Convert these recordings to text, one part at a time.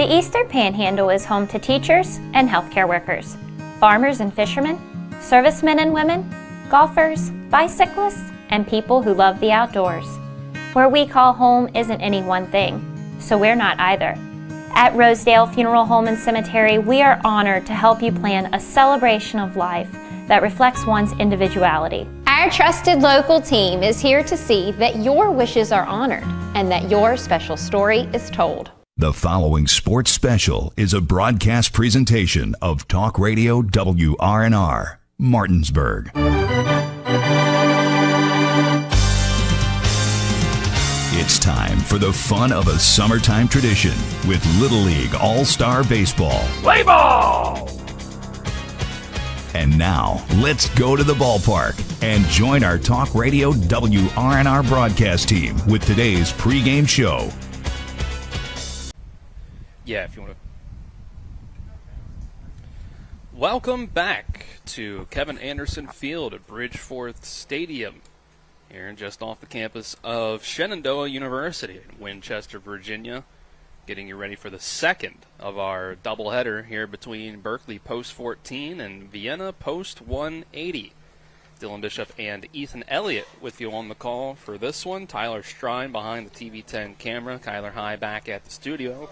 The Eastern Panhandle is home to teachers and healthcare workers, farmers and fishermen, servicemen and women, golfers, bicyclists, and people who love the outdoors. Where we call home isn't any one thing, so we're not either. At Rosedale Funeral Home and Cemetery, we are honored to help you plan a celebration of life that reflects one's individuality. Our trusted local team is here to see that your wishes are honored and that your special story is told. The following sports special is a broadcast presentation of Talk Radio WRNR, Martinsburg. It's time for the fun of a summertime tradition with Little League All-Star Baseball. Play ball! And now, let's go to the ballpark and join our Talk Radio WRNR broadcast team with today's pregame show. Yeah, if you want to. Welcome back to Kevin Anderson Field at Bridgeforth Stadium, here just off the campus of Shenandoah University in Winchester, Virginia. Getting you ready for the second of our doubleheader here between Berkeley Post 14 and Vienna Post 180. Dylan Bishop and Ethan Elliott with you on the call for this one. Tyler Strine behind the TV10 camera. Kyler High back at the studio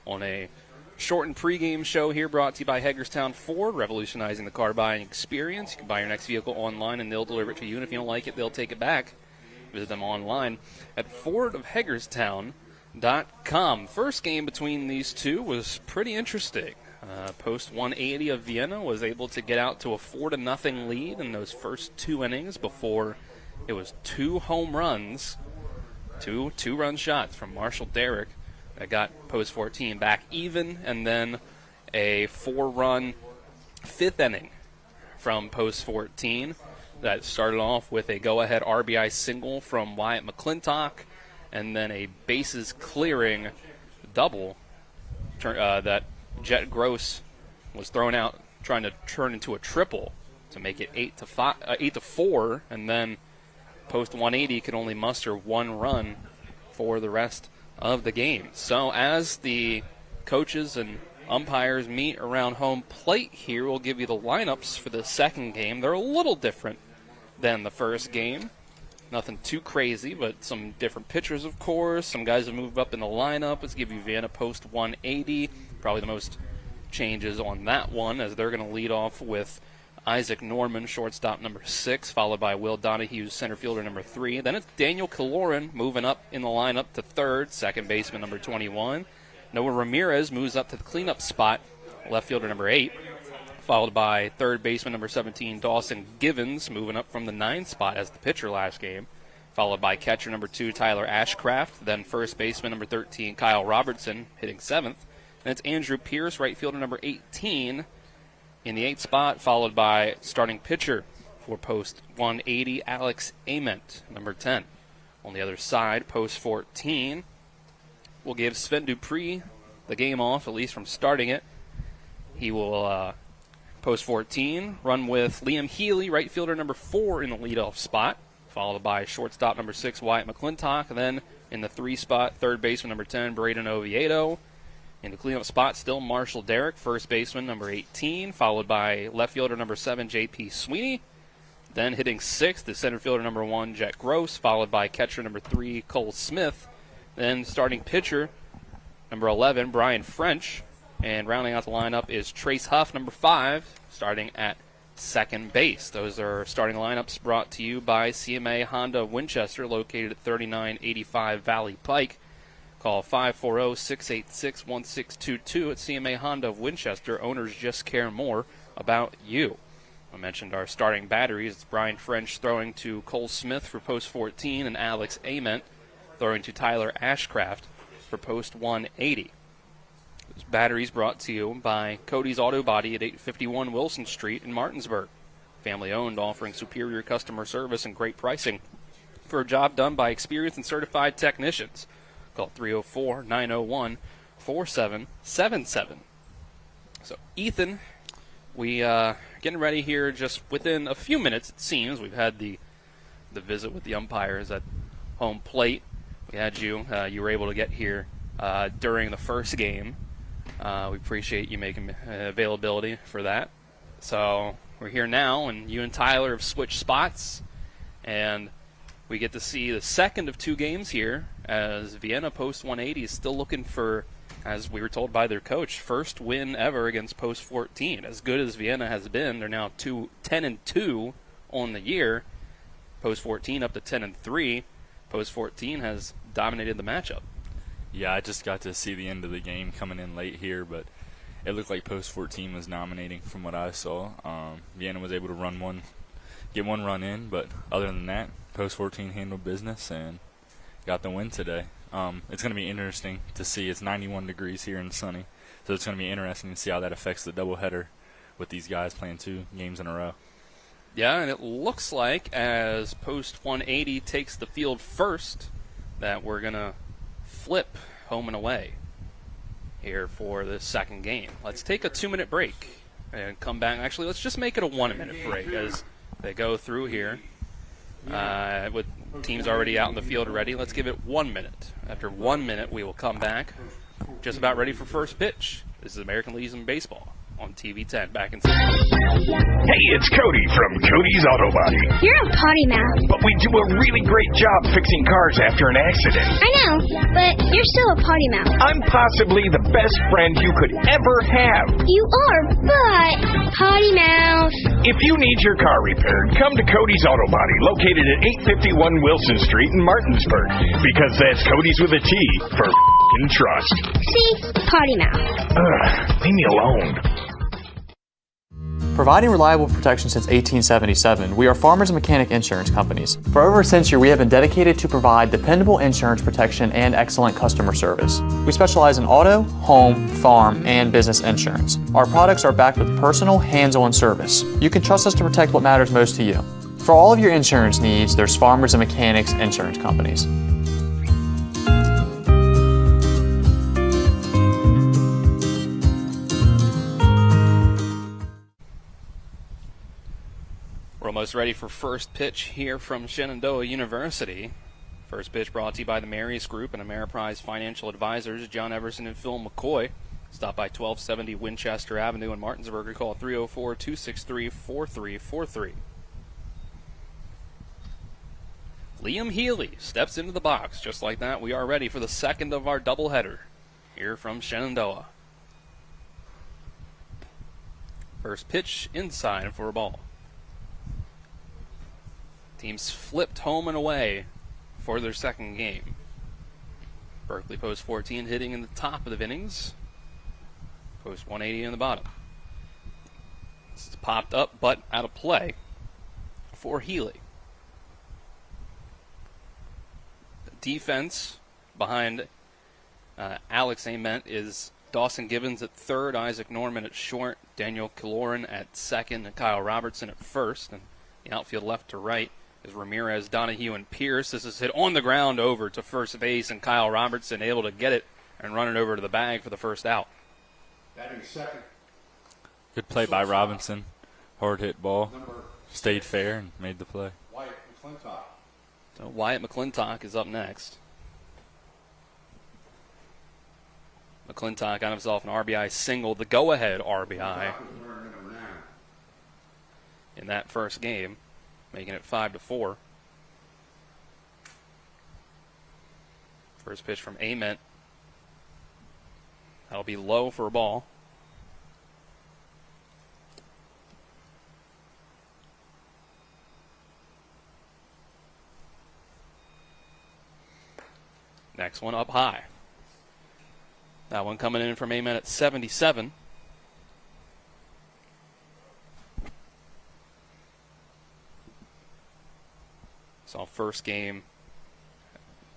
on a shortened pregame show here brought to you by Hagerstown Ford, revolutionizing the car buying experience. You can buy your next vehicle online and they'll deliver it to you. And if you don't like it, they'll take it back. Visit them online at FordofHagerstown.com. First game between these two was pretty interesting. Post 180 of Vienna was able to get out to a 4-0 lead in those first two innings before it was two home runs, two-run shots from Marshall Derrick that got Post 14 back even, and then a 4-run fifth inning from Post 14 that started off with a go-ahead RBI single from Wyatt McClintock, and then a bases-clearing double that Jet Gross was thrown out trying to turn into a triple to make it 8-4, and then Post 180 could only muster one run for the rest of the game. So as the coaches and umpires meet around home plate here, we'll give you the lineups for the second game. They're a little different than the first game. Nothing too crazy, but some different pitchers, of course. Some guys have moved up in the lineup. Let's give you Vienna Post 180. Probably the most changes on that one, as they're going to lead off with Isaac Norman, shortstop number 6, followed by Will Donahue, center fielder number 3. Then it's Daniel Kaloran moving up in the lineup to third, second baseman number 21. Noah Ramirez moves up to the cleanup spot, left fielder number 8. Followed by third baseman number 17, Dawson Givens, moving up from the 9th spot as the pitcher last game. Followed by catcher number 2, Tyler Ashcraft. Then first baseman number 13, Kyle Robertson, hitting 7th. And it's Andrew Pierce, right fielder number 18, in the 8th spot. Followed by starting pitcher for Post 180, Alex Ament, number 10. On the other side, Post 14 will give Sven Dupree the game off, at least from starting it. He will... Post 14, run with Liam Healy, right fielder number 4 in the leadoff spot, followed by shortstop number 6, Wyatt McClintock. Then in the 3 spot, third baseman number 10, Braden Oviedo. In the cleanup spot, still Marshall Derrick, first baseman number 18, followed by left fielder number 7, J.P. Sweeney. Then hitting 6th is center fielder number 1, Jet Gross, followed by catcher number 3, Cole Smith. Then starting pitcher number 11, Brian French. And rounding out the lineup is Trace Huff, number 5, starting at second base. Those are starting lineups brought to you by CMA Honda Winchester, located at 3985 Valley Pike. Call 540-686-1622 at CMA Honda of Winchester. Owners just care more about you. I mentioned our starting batteries. It's Brian French throwing to Cole Smith for Post 14 and Alex Ament throwing to Tyler Ashcraft for Post 180. This battery is brought to you by Cody's Auto Body at 851 Wilson Street in Martinsburg. Family owned, offering superior customer service and great pricing for a job done by experienced and certified technicians. Call 304-901-4777. So, Ethan, we getting ready here just within a few minutes, it seems. We've had the visit with the umpires at home plate. We had you. You were able to get here during the first game. We appreciate you making availability for that. So we're here now, and you and Tyler have switched spots, and we get to see the second of 2 games here as Vienna Post 180 is still looking for, as we were told by their coach, first win ever against Post 14. As good as Vienna has been, they're now 10-2 on the year. Post 14 up to 10-3. Post 14 has dominated the matchup. Yeah, I just got to see the end of the game coming in late here, but it looked like Post 14 was dominating from what I saw. Vienna was able to get one run in, but other than that, Post 14 handled business and got the win today. It's going to be interesting to see. It's 91 degrees here and sunny, so it's going to be interesting to see how that affects the doubleheader with these guys playing 2 games in a row. Yeah, and it looks like as Post 180 takes the field first that we're going to flip home and away here for the second game. Let's take a 2-minute break and come back. Actually, let's just make it a 1-minute break as they go through here. With teams already out in the field already, let's give it 1 minute. After 1 minute, we will come back just about ready for first pitch. This is American Legion Baseball on TV 10. Back in second. Hey, it's Cody from Cody's Auto Body. You're a potty mouth. But we do a really great job fixing cars after an accident. I know, but you're still a potty mouth. I'm possibly the best friend you could ever have. You are, but potty mouth. If you need your car repaired, come to Cody's Auto Body, located at 851 Wilson Street in Martinsburg. Because that's Cody's with a T for f***ing trust. See? Potty mouth. Leave me alone. Providing reliable protection since 1877, we are Farmers Mechanic Insurance Companies. For over a century, we have been dedicated to provide dependable insurance protection and excellent customer service. We specialize in auto, home, farm, and business insurance. Our products are backed with personal, hands-on service. You can trust us to protect what matters most to you. For all of your insurance needs, there's Farmers and Mechanics Insurance Companies. Almost ready for first pitch here from Shenandoah University. First pitch brought to you by the Marius Group and Ameriprise Financial Advisors, John Everson and Phil McCoy. Stop by 1270 Winchester Avenue in Martinsburg or call 304-263-4343. Liam Healy steps into the box. Just like that, we are ready for the second of our doubleheader here from Shenandoah. First pitch inside for a ball. Teams flipped home and away for their second game. Berkeley Post 14 hitting in the top of the innings. Post 180 in the bottom. This is popped up but out of play for Healy. The defense behind Alex Ament is Dawson Gibbons at third, Isaac Norman at short, Daniel Killoran at second, and Kyle Robertson at first. And the outfield left to right is Ramirez, Donahue, and Pierce. This is hit on the ground over to first base, and Kyle Robertson able to get it and run it over to the bag for the first out. Batting second. Good play by Robinson. Hard hit ball. Stayed fair and made the play. Wyatt McClintock. So Wyatt McClintock is up next. McClintock got himself an RBI single, the go-ahead RBI in that first game, making it 5-4. First pitch from Ament. That'll be low for a ball. Next one up high. That one coming in from Ament at 77. So first game,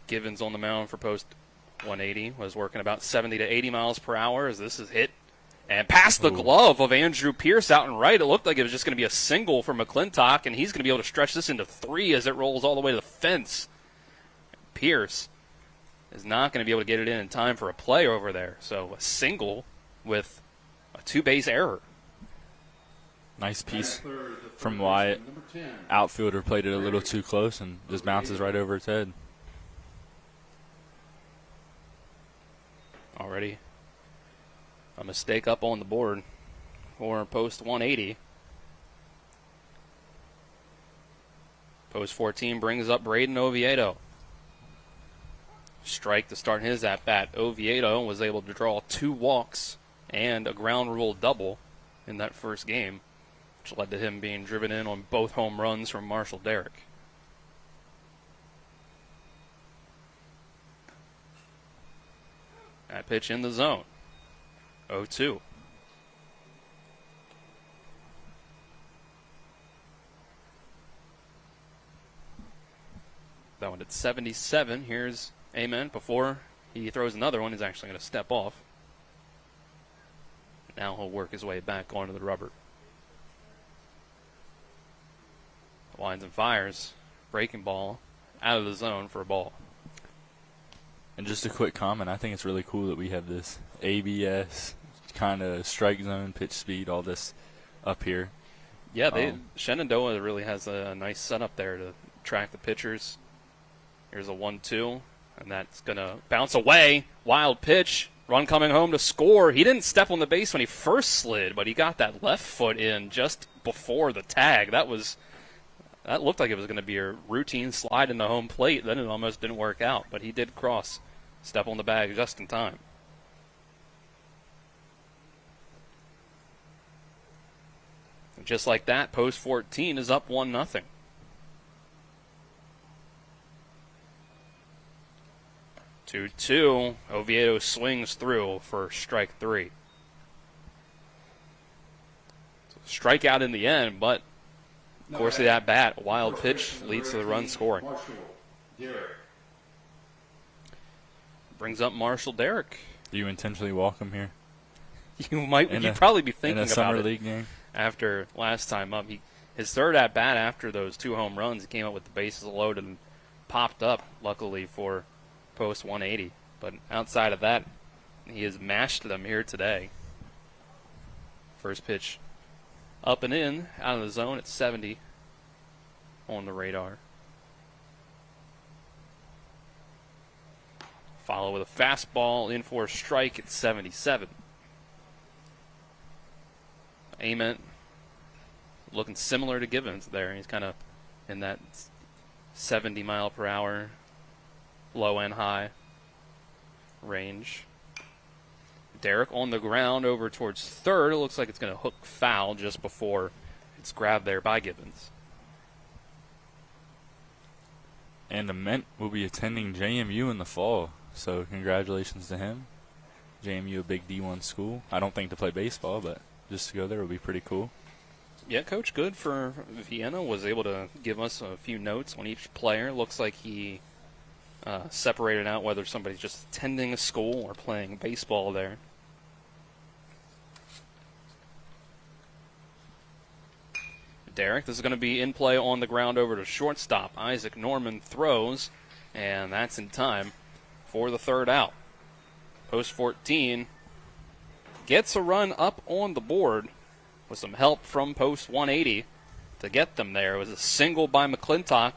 Givens on the mound for Post 180 was working about 70 to 80 miles per hour as this is hit and past the glove of Andrew Pierce out and right. It looked like it was just going to be a single for McClintock, and he's going to be able to stretch this into 3 as it rolls all the way to the fence. Pierce is not going to be able to get it in time for a play over there. So a single with a 2-base error. Nice piece from Wyatt. Outfielder played it a little too close and just bounces right over its head. Already A mistake up on the board for post 180. Post 14 brings up Braden Oviedo. Strike to start his at-bat. Oviedo was able to draw 2 walks and a ground rule double in that first game, which led to him being driven in on both home runs from Marshall Derrick. That pitch in the zone. 0-2. That one at 77. Here's Amen. Before he throws another one, he's actually going to step off. Now he'll work his way back onto the rubber. Winds and fires. Breaking ball out of the zone for a ball. And just a quick comment, I think it's really cool that we have this ABS kind of strike zone, pitch speed, all this up here. Yeah, Shenandoah really has a nice setup there to track the pitchers. Here's a 1-2, and that's going to bounce away. Wild pitch. Run coming home to score. He didn't step on the base when he first slid, but he got that left foot in just before the tag. That looked like it was going to be a routine slide into home plate. Then it almost didn't work out, but he did cross, step on the bag just in time. And just like that, post 14 is up 1-0. 2-2. Oviedo swings through for strike 3. Strikeout in the end, but of course of that bat, a wild pitch leads to the run scoring. Brings up Marshall Derrick. Do you intentionally walk him here? You'd probably be thinking in a about summer it league game after last time up. His third at bat after those 2 home runs, he came up with the bases loaded and popped up. Luckily for post 180, but outside of that, he has mashed them here today. First pitch up and in, out of the zone at 70 on the radar. Follow with a fastball in for a strike at 77. Ament looking similar to Gibbons there. He's kind of in that 70 mile per hour low and high range. Derrick on the ground over towards third. It looks like it's going to hook foul just before it's grabbed there by Gibbons. And Ament will be attending JMU in the fall, so congratulations to him. JMU, a big D1 school. I don't think to play baseball, but just to go there would be pretty cool. Yeah, Coach Good for Vienna was able to give us a few notes on each player. Looks like he separated out whether somebody's just attending a school or playing baseball there. Derrick, this is going to be in play on the ground over to shortstop. Isaac Norman throws, and that's in time for the third out. Post 14 gets a run up on the board with some help from post 180 to get them there. It was a single by McClintock,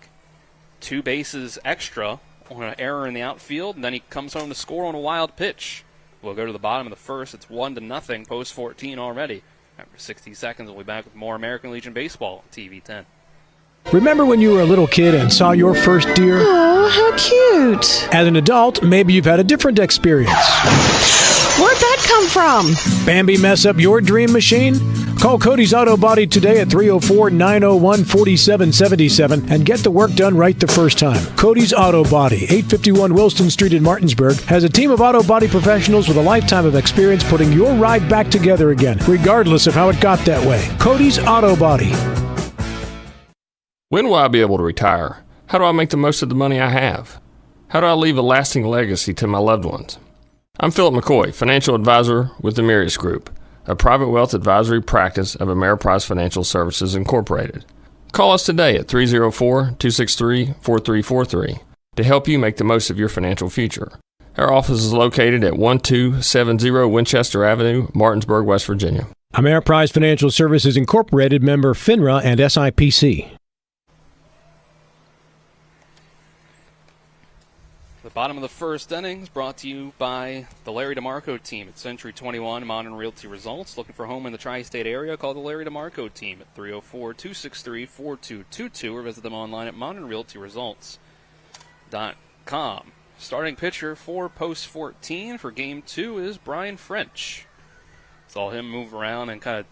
2 bases extra on an error in the outfield, and then he comes home to score on a wild pitch. We'll go to the bottom of the first. It's 1-0, post 14 already. After 60 seconds, we'll be back with more American Legion Baseball on TV 10. Remember when you were a little kid and saw your first deer? Oh, how cute. As an adult, maybe you've had a different experience. Where'd that come from? Bambi mess up your dream machine? Call Cody's Auto Body today at 304-901-4777 and get the work done right the first time. Cody's Auto Body, 851 Wilston Street in Martinsburg, has a team of auto body professionals with a lifetime of experience putting your ride back together again, regardless of how it got that way. Cody's Auto Body. When will I be able to retire? How do I make the most of the money I have? How do I leave a lasting legacy to my loved ones? I'm Philip McCoy, financial advisor with the Mirius Group, a private wealth advisory practice of Ameriprise Financial Services Incorporated. Call us today at 304-263-4343 to help you make the most of your financial future. Our office is located at 1270 Winchester Avenue, Martinsburg, West Virginia. Ameriprise Financial Services Incorporated, member FINRA and SIPC. The Bottom of the first inning is brought to you by the Larry DeMarco team at Century 21 Modern Realty Results. Looking for a home in the tri-state area? Call the Larry DeMarco team at 304-263-4222 or visit them online at modernrealtyresults.com. Starting pitcher for Post 14 for Game 2 is Brian French. Saw him move around and kind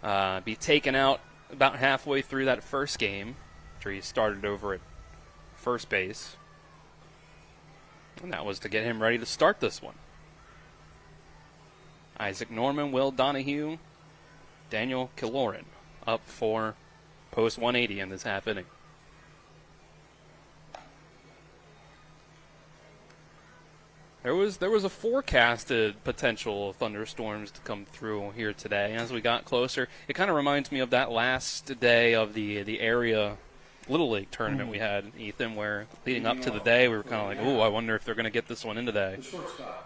of be taken out about halfway through that first game after he started over at first base. And that was to get him ready to start this one. Isaac Norman, Will Donahue, Daniel Killoran up for Post 180 in this half inning. There was a forecasted potential thunderstorms to come through here today. As we got closer, it kind of reminds me of that last day of the area Little League tournament we had, Ethan, where leading up to the day, we were kind of like, "Ooh, I wonder if they're going to get this one in today."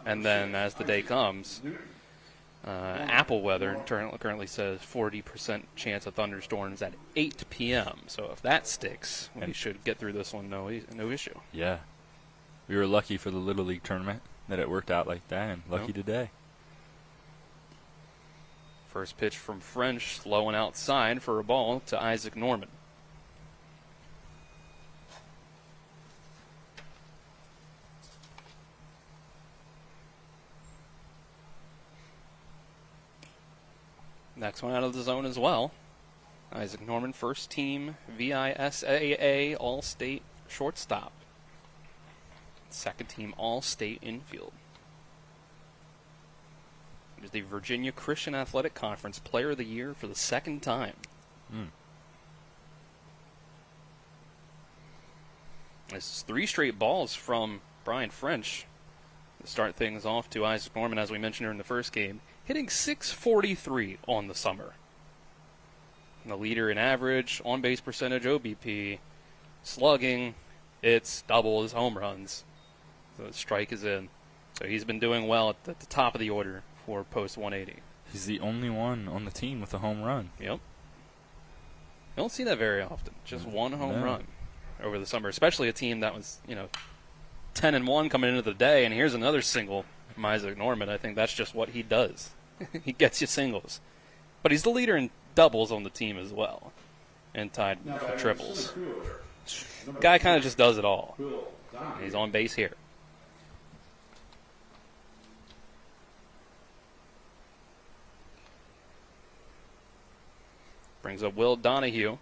And then as the day comes, Apple weather currently says 40% chance of thunderstorms at 8 p.m. So if that sticks, we should get through this one no issue. Yeah. We were lucky for the Little League tournament that it worked out like that, and lucky today. First pitch from French, slow and outside for a ball to Isaac Norman. Next one out of the zone as well. Isaac Norman, first team VISAA All-State shortstop. Second team All-State infield. He was the Virginia Christian Athletic Conference Player of the Year for the second time. This is 3 straight balls from Brian French to start things off to Isaac Norman, as we mentioned here in the first game, hitting .643 on the summer. And the leader in average, on-base percentage, OBP, slugging, it's double his home runs. So the strike is in. So he's been doing well at the top of the order for Post 180. He's the only one on the team with a home run. Yep. You don't see that very often. Just one home run over the summer, especially a team that was, 10-1 coming into the day, and here's another single from Isaac Norman. I think that's just what he does. He gets you singles. But he's the leader in doubles on the team as well, and tied for triples. Guy kind of just does it all. He's on base here. Brings up Will Donahue.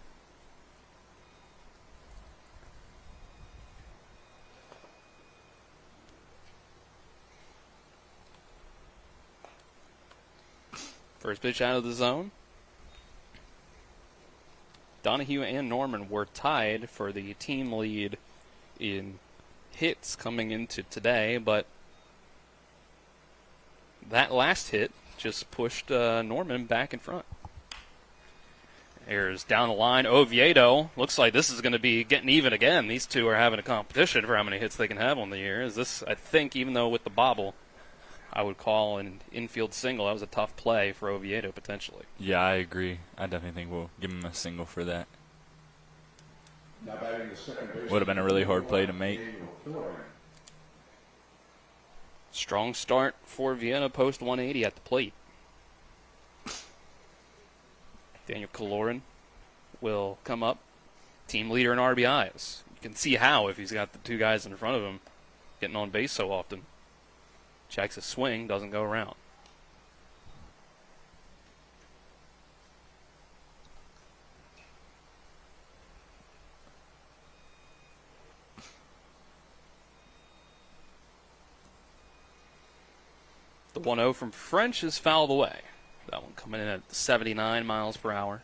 First pitch out of the zone. Donahue and Norman were tied for the team lead in hits coming into today, but that last hit just pushed Norman back in front. Here's down the line, Oviedo. Looks like this is going to be getting even again. These two are having a competition for how many hits they can have on the year. Is this, I think, even though with the bobble, I would call an infield single. That was a tough play for Oviedo, potentially. Yeah, I agree. I definitely think we'll give him a single for that. Would have been a really hard play to make. Strong start for Vienna, Post 180 at the plate. Daniel Killoran will come up, team leader in RBIs. You can see how if he's got the two guys in front of him getting on base so often. Checks his swing, doesn't go around. The 1-0 from French is fouled away. That one coming in at 79 miles per hour.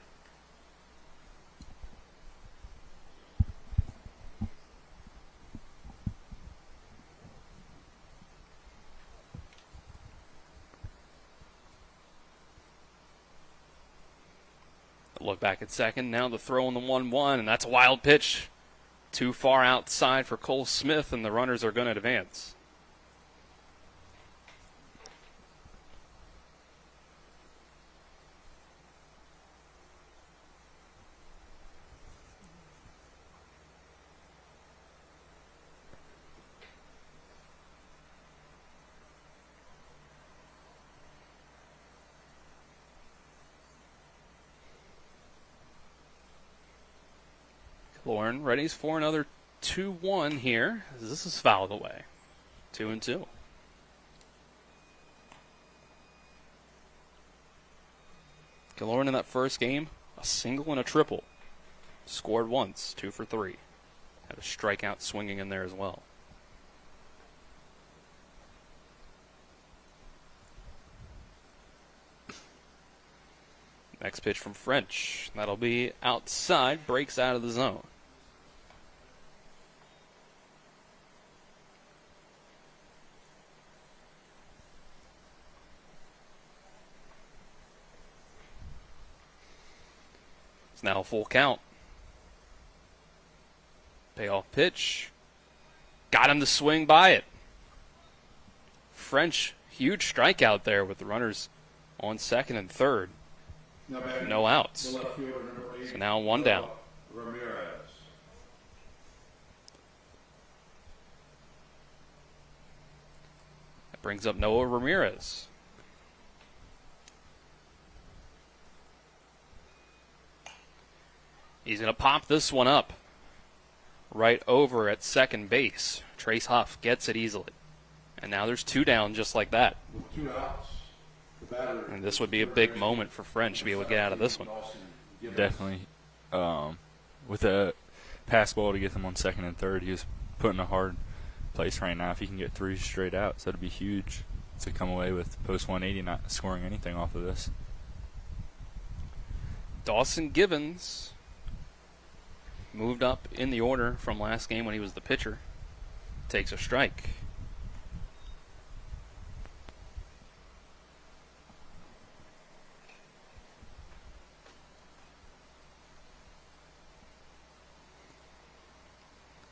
Look back at second. Now the throw on the 1-1, and that's a wild pitch. Too far outside for Cole Smith, and the runners are going to advance. Lauren readies for another 2-1 here. This is fouled away. 2-2. Lauren in that first game, a single and a triple. Scored once, 2 for 3. Had a strikeout swinging in there as well. Next pitch from French. That'll be outside, breaks out of the zone. It's now a full count. Payoff pitch. Got him to swing by it. French, huge strikeout there with the runners on second and third. No outs. So now 1 down. That brings up Noah Ramirez. He's going to pop this one up right over at second base. Trace Huff gets it easily. And now there's 2 down just like that. With 2 outs. And this would be a big moment for French to be able to get out of this one. Definitely. With a pass ball to get them on second and third, he was put in a hard place right now. If he can get 3 straight outs, that would be huge to come away with post 180 not scoring anything off of this. Dawson Givens moved up in the order from last game when he was the pitcher. Takes a strike.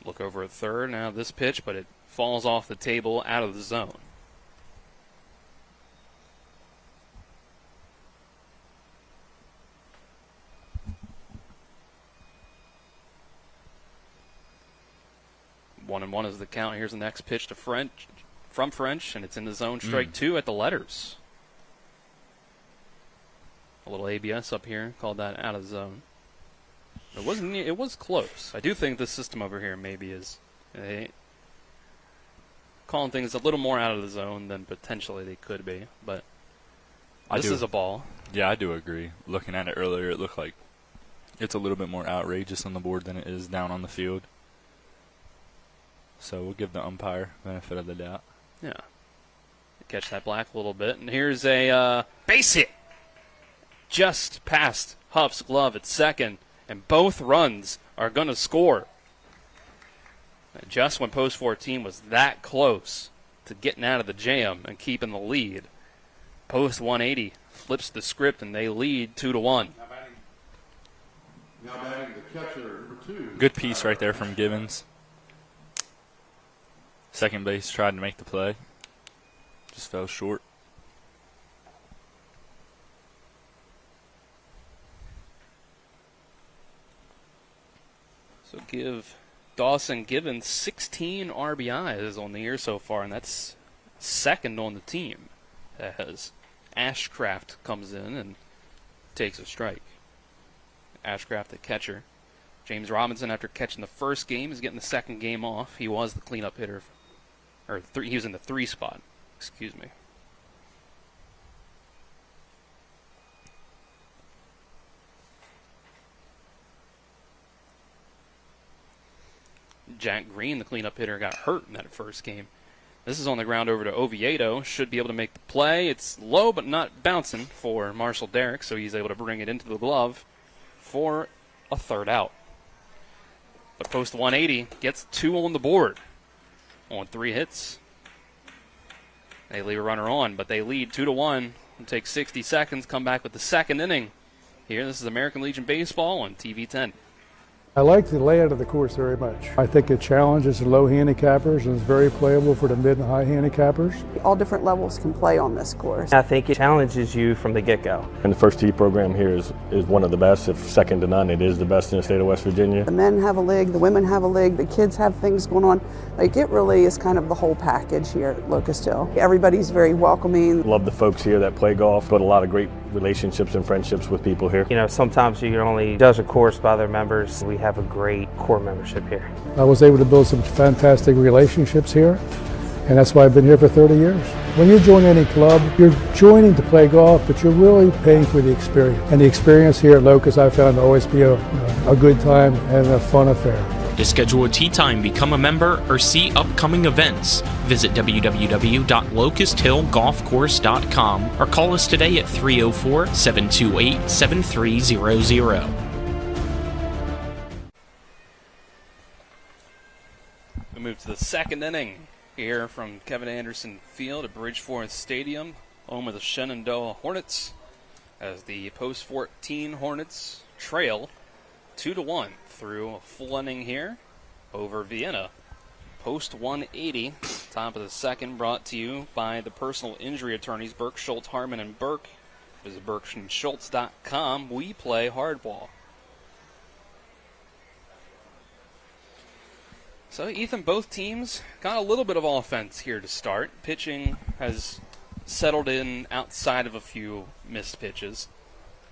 Look over at third. Now this pitch, but it falls off the table out of the zone. One and 1 is the count. Here's the next pitch to French, from French, and it's in the zone. Strike 2 at the letters. A little ABS up here, called that out of the zone. It wasn't. It was close. I do think this system over here maybe is calling things a little more out of the zone than potentially they could be. But this is a ball. Yeah, I do agree. Looking at it earlier, it looked like it's a little bit more outrageous on the board than it is down on the field. So we'll give the umpire benefit of the doubt. Yeah. Catch that black a little bit. And here's a base hit. Just past Huff's glove at second. And both runs are going to score. Just when post 14 was that close to getting out of the jam and keeping the lead, post 180 flips the script and they lead 2-1. Now batting the catcher, number 2. Good piece right there from Givens. Second base tried to make the play. Just fell short. So give Dawson Givens 16 RBIs on the year so far, and that's second on the team as Ashcraft comes in and takes a strike. Ashcraft, the catcher. James Robinson, after catching the first game, is getting the second game off. He was the cleanup hitter, or he was in the 3 spot. Excuse me. Jack Green, the cleanup hitter, got hurt in that first game. This is on the ground over to Oviedo. Should be able to make the play. It's low but not bouncing for Marshall Derrick, so he's able to bring it into the glove for a 3rd out. But post 180 gets 2 on the board on 3 hits. They leave a runner on, but they lead 2-1. It'll take 60 seconds, come back with the 2nd inning. Here, this is American Legion Baseball on TV 10. I like the layout of the course very much. I think it challenges the low handicappers and is very playable for the mid and high handicappers. All different levels can play on this course. I think it challenges you from the get-go. And the first tee program here is one of the best, if second to none. It is the best in the state of West Virginia. The men have a league, the women have a league, the kids have things going on. Like, it really is kind of the whole package here at Locust Hill. Everybody's very welcoming. Love the folks here that play golf, put a lot of great relationships and friendships with people here. You know, sometimes you can only judge a course by their members. We have a great core membership here. I was able to build some fantastic relationships here, and that's why I've been here for 30 years. When you join any club, you're joining to play golf, but you're really paying for the experience. And the experience here at Locust I found to always be a good time and a fun affair. To schedule a tee time, become a member, or see upcoming events, visit www.locusthillgolfcourse.com or call us today at 304-728-7300. We move to the second inning here from Kevin Anderson Field at Bridgeforth Stadium, home of the Shenandoah Hornets, as the post 14 Hornets trail 2-1 through a full inning here over Vienna. Post 180, top of the second, brought to you by the personal injury attorneys Burke, Schultz, Harmon, and Burke. Visit BurkeandSchultz.com. We play hardball. So, Ethan, both teams got a little bit of offense here to start. Pitching has settled in outside of a few missed pitches.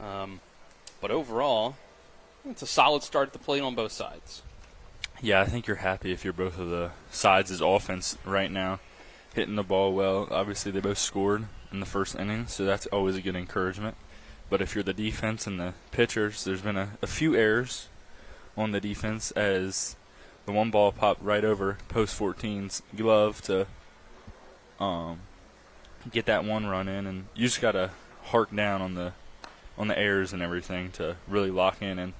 But overall, it's a solid start at the plate on both sides. Yeah, I think you're happy if you're both of the sides' offense right now, hitting the ball well. Obviously, they both scored in the first inning, so that's always a good encouragement. But if you're the defense and the pitchers, there's been a few errors on the defense as the one ball popped right over post 14's glove to get that one run in, and you just got to hark down on the errors and everything to really lock in and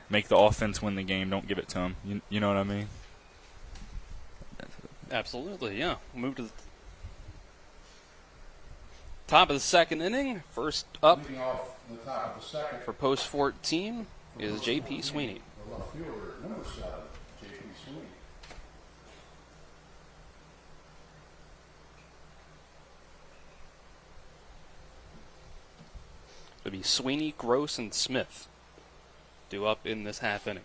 make the offense win the game. Don't give it to them. You know what I mean? Absolutely, yeah. We'll move to the top of the second inning. First up Off the top of the second for post 14 is J.P. Sweeney. The left fielder, number 7, J.P. Sweeney. It'll be Sweeney, Gross, and Smith due up in this half inning.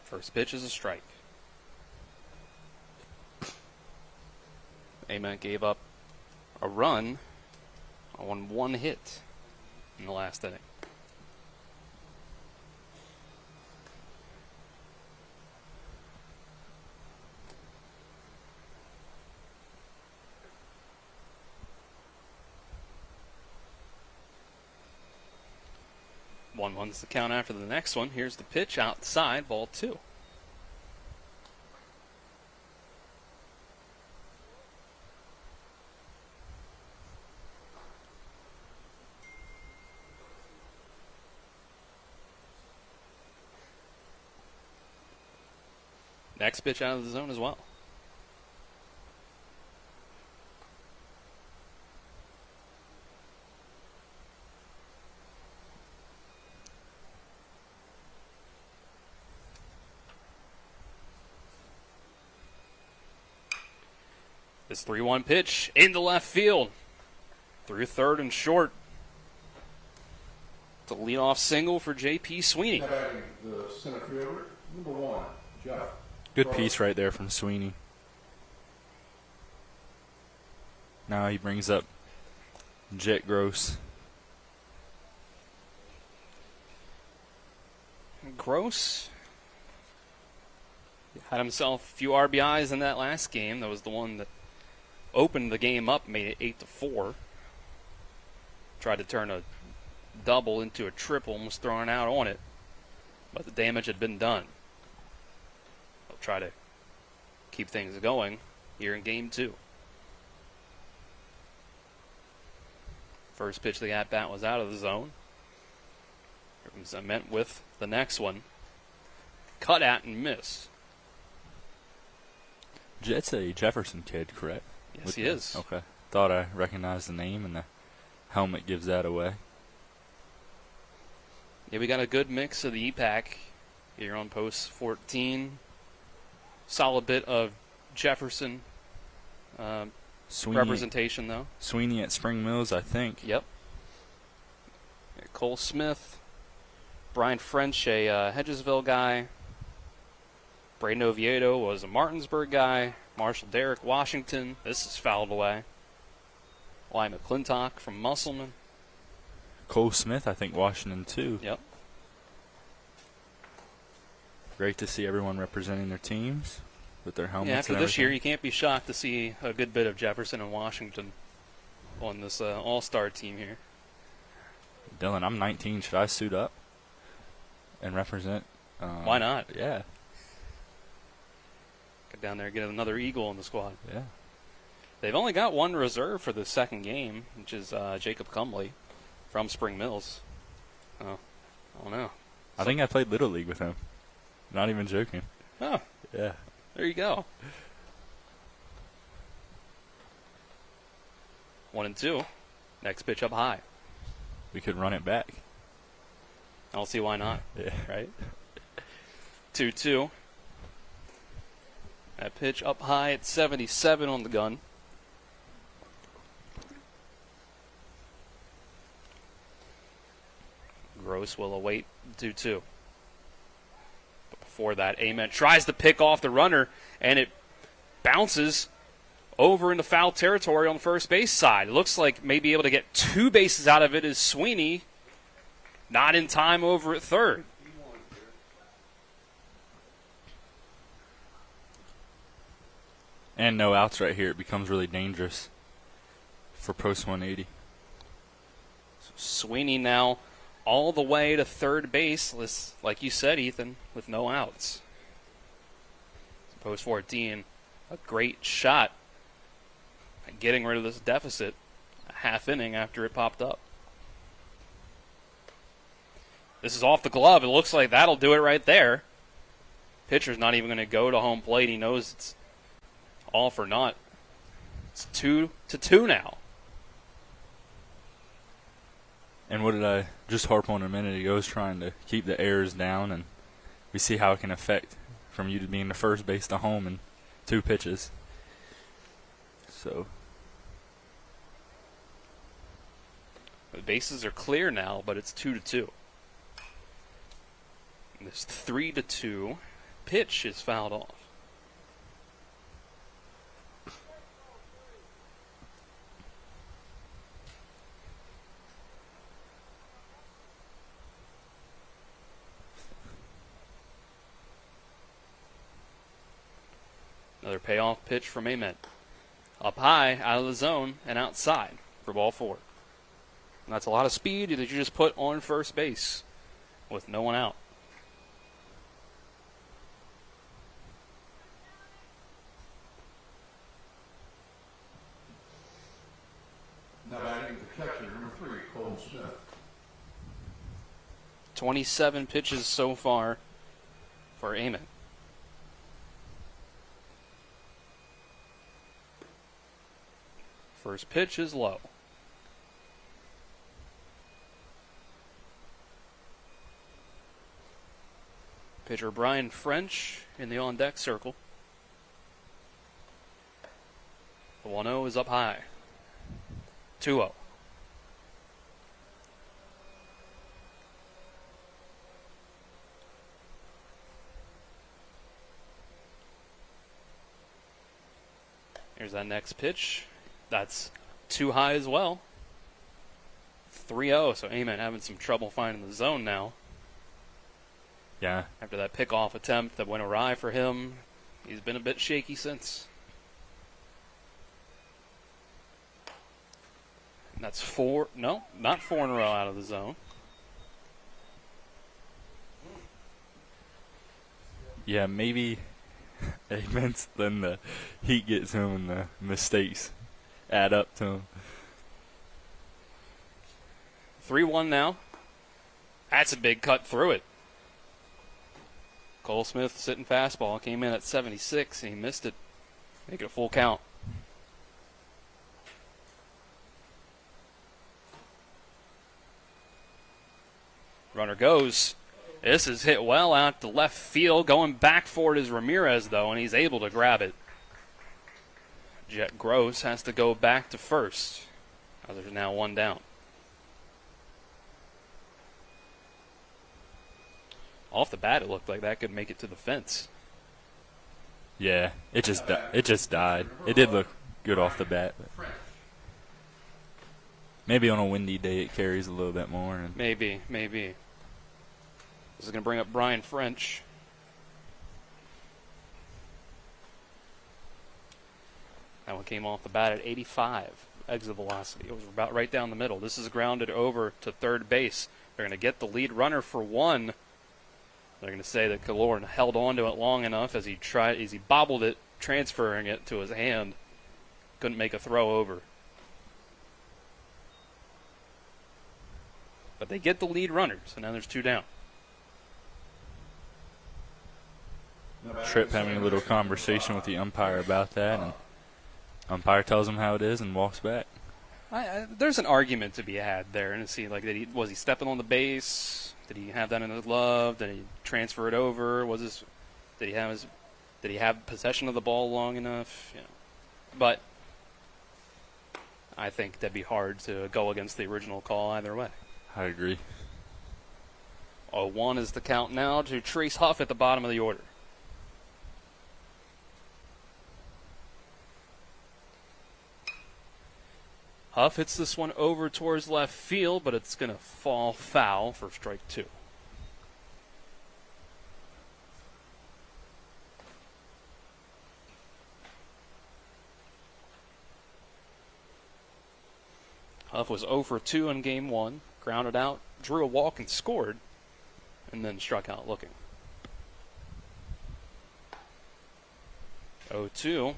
First pitch is a strike. Ament gave up a run on one hit in the last inning. One's the count after the next one. Here's the pitch outside, ball 2. Next pitch out of the zone as well. This 3-1 pitch into left field. Through third and short. It's a leadoff single for J.P. Sweeney. Batting the center fielder, number 1, Jeff. Good piece right there from Sweeney. Now he brings up Jet Gross. Gross had himself a few RBIs in that last game. That was the one that opened the game up, made it 8-4. Tried to turn a double into a triple and was thrown out on it, but the damage had been done. They'll try to keep things going here in game 2. First pitch of the at-bat was out of the zone. Here comes Ament with the next one. Cut at and miss. Jet's a Jefferson kid, correct? Yes, he is. Okay. Thought I recognized the name, and the helmet gives that away. Yeah, we got a good mix of the E-Pack here on post 14. Solid bit of Jefferson representation, though. Sweeney at Spring Mills, I think. Yep. Cole Smith, Brian French, a Hedgesville guy. Braden Oviedo was a Martinsburg guy. Marshall Derrick, Washington. This is fouled away. Y. McClintock from Musselman. Cole Smith, I think Washington too. Yep. Great to see everyone representing their teams with their helmets. Yeah, after and this year, everything. you can't be shocked to see a good bit of Jefferson and Washington on this all-star team here. Dylan, I'm 19. Should I suit up and represent? Why not? Yeah. Get down there and get another Eagle in the squad. Yeah. They've only got one reserve for the second game, which is Jacob Cumley from Spring Mills. Oh, I don't know. I think I played Little League with him. Not even joking. Oh. Yeah. There you go. 1-2. Next pitch up high. We could run it back. I don't see why not. Yeah. Right? 2-2. That pitch up high at 77 on the gun. Gross will await 2-2. But before that, Ament tries to pick off the runner, and it bounces over into foul territory on the first base side. It looks like maybe able to get 2 bases out of it is Sweeney. Not in time over at third. And no outs right here. It becomes really dangerous for post 180. Sweeney now all the way to third base, like you said, Ethan, with no outs. Post 14, a great shot at getting rid of this deficit a half inning after it popped up. This is off the glove. It looks like that'll do it right there. Pitcher's not even going to go to home plate. He knows it's all for naught. It's 2-2 now. And what did I just harp on a minute ago is trying to keep the errors down, and we see how it can affect from you to being the first base to home in 2 pitches. So the bases are clear now, but it's 2-2. And this 3-2 pitch is fouled off. Another payoff pitch from Ament. Up high, out of the zone, and outside for ball 4. And that's a lot of speed that you just put on first base with no one out. Now batting the catcher, number 3, Cole Smith. 27 pitches so far for Ament. First pitch is low. Pitcher Brian French in the on-deck circle. The 1-0 is up high. 2-0. Here's that next pitch. That's too high as well. 3-0, so Ament having some trouble finding the zone now. Yeah. After that pickoff attempt that went awry for him, he's been a bit shaky since. And that's 4, no, not 4 in a row out of the zone. Yeah, maybe Ament's then the heat gets him and the mistakes add up to him. 3-1 now. That's a big cut through it. Cole Smith sitting fastball came in at 76 and he missed it. Make it a full count. Runner goes. This is hit well out to left field. Going back for it is Ramirez, though, and he's able to grab it. Jet Gross has to go back to first. There's now 1 down. Off the bat, it looked like that could make it to the fence. Yeah, it just died. It did look good off the bat. But. Maybe on a windy day it carries a little bit more. And Maybe. This is going to bring up Brian French. That one came off the bat at 85 exit velocity. It was about right down the middle. This is grounded over to third base. They're going to get the lead runner for one. They're going to say that Kaloran held on to it long enough as he bobbled it, transferring it to his hand. Couldn't make a throw over. But they get the lead runner, so now there's 2 down. Tripp having a little conversation with the umpire about that, and umpire tells him how it is and walks back. There's an argument to be had there, and see, like, was he stepping on the base? Did he have that in his glove? Did he transfer it over? Did he have possession of the ball long enough? You know, but I think that'd be hard to go against the original call either way. I agree. 0-1 is the count now to Trace Huff at the bottom of the order. Huff hits this one over towards left field, but it's going to fall foul for strike 2. Huff was 0 for 2 in game 1, grounded out, drew a walk and scored, and then struck out looking. 0-2.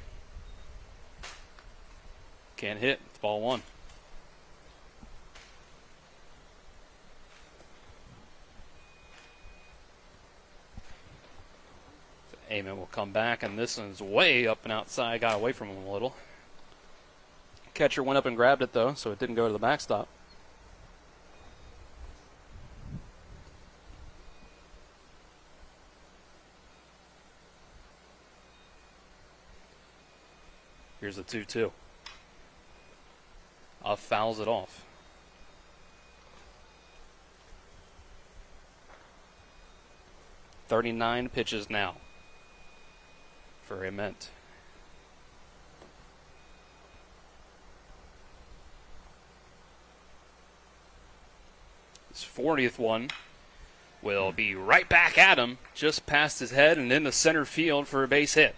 Can't hit. It's ball 1. So Amon will come back, and this one's way up and outside. Got away from him a little. Catcher went up and grabbed it, though, so it didn't go to the backstop. Here's the 2-2. Fouls it off. .39 pitches now for Ament. His 40th one will be right back at him, just past his head and into center field for a base hit.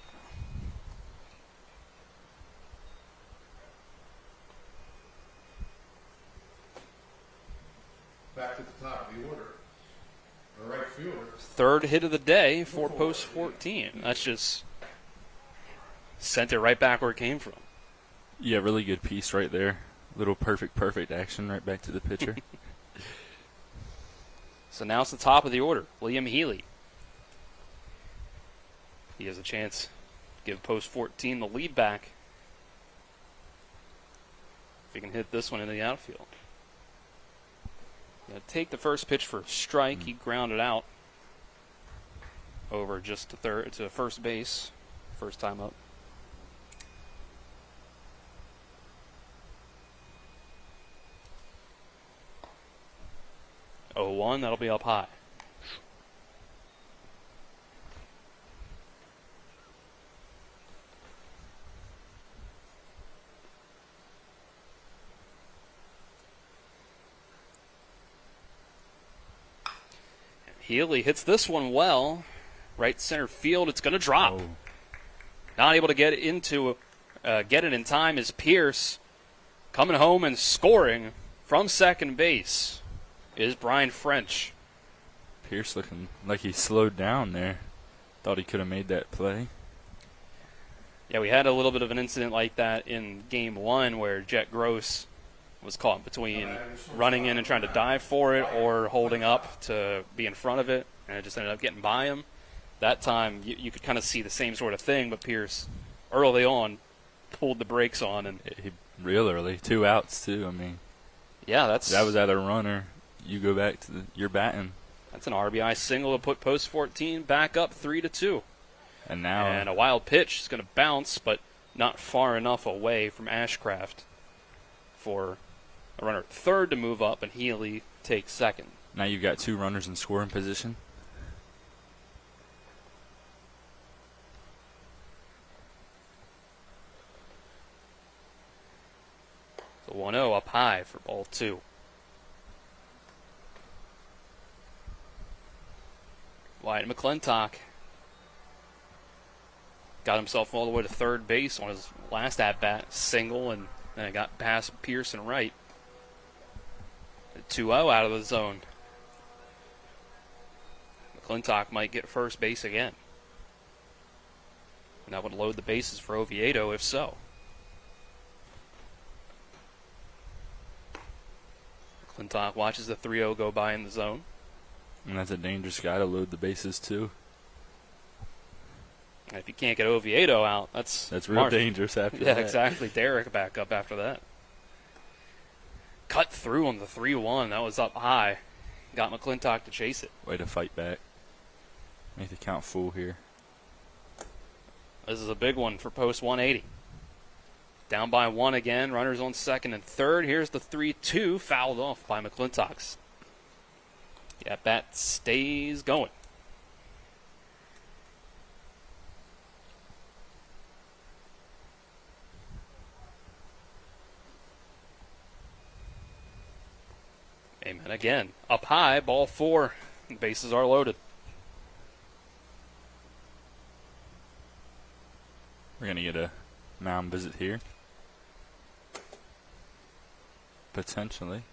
Back to the top of the order. The right fielder. Third hit of the day for post 14. That's just sent it right back where it came from. Yeah, really good piece right there. Little perfect action right back to the pitcher. So now it's the top of the order. Liam Healy. He has a chance to give post 14 the lead back. If he can hit this one into the outfield. Gonna take the first pitch for a strike. He grounded out over just to first base. First time up. Oh, 1, that'll be up high. Healy hits this one well. Right center field. It's going to drop. Oh. Not able to get it in time is Pierce. Coming home and scoring from second base is Brian French. Pierce looking like he slowed down there. Thought he could have made that play. Yeah, we had a little bit of an incident like that in game 1 where Jet Gross was caught between running in and trying to dive for it or holding up to be in front of it, and it just ended up getting by him. That time, you could kind of see the same sort of thing, but Pierce, early on, pulled the brakes on. And he real early. 2 outs, too. I mean, yeah, that was at a runner. You go back to your batting. That's an RBI single to put post 14 back up 3-2. And now, and a wild pitch is going to bounce, but not far enough away from Ashcraft for a runner at third to move up, and Healy takes second. Now you've got 2 runners in scoring position. So 1-0 up high. high for ball 2. Wyatt McClintock got himself all the way to third base on his last at-bat, single, and then got past Pearson right. 2-0 out of the zone. McClintock might get first base again. And that would load the bases for Oviedo if so. McClintock watches the 3-0 go by in the zone. And that's a dangerous guy to load the bases too. And if you can't get Oviedo out, that's real dangerous after that. Yeah, exactly. Derek back up after that. Cut through on the 3-1. That was up high. Got McClintock to chase it. Way to fight back. Make the count full here. This is a big one for post 180. Down by 1 again. Runners on second and third. Here's the 3-2 fouled off by McClintock. Yeah, bat stays going. Amen again. Up high, ball 4. Bases are loaded. We're going to get a mound visit here. Potentially.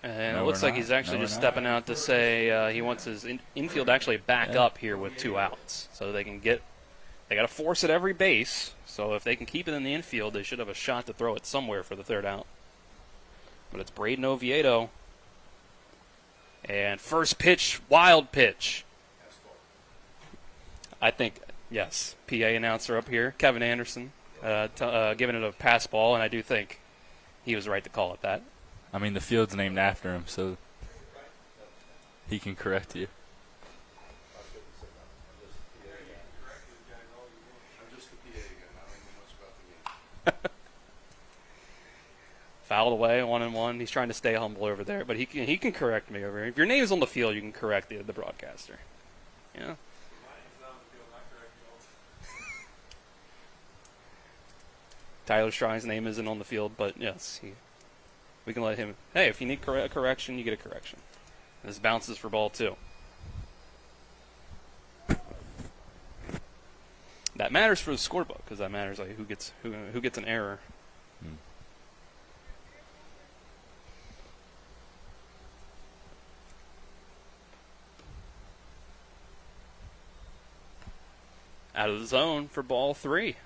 And it looks like he's actually just stepping out to say he wants his infield actually back up here with 2 outs. So they can get, they got to force at every base. So if they can keep it in the infield, they should have a shot to throw it somewhere for the 3rd out. But it's Braden Oviedo. And first pitch, wild pitch. I think, yes, PA announcer up here, Kevin Anderson, giving it a pass ball, and I do think he was right to call it that. I mean, the field's named after him, so he can correct you. Fouled away, 1-1. He's trying to stay humble over there, but he can correct me over here. If your name's on the field, you can correct the broadcaster. Yeah. Tyler Strine's name isn't on the field, but yes, we can let him. Hey, if you need a correction, you get a correction. This bounces for ball 2. That matters for the scorebook because that matters like who gets an error. Out of the zone for ball 3.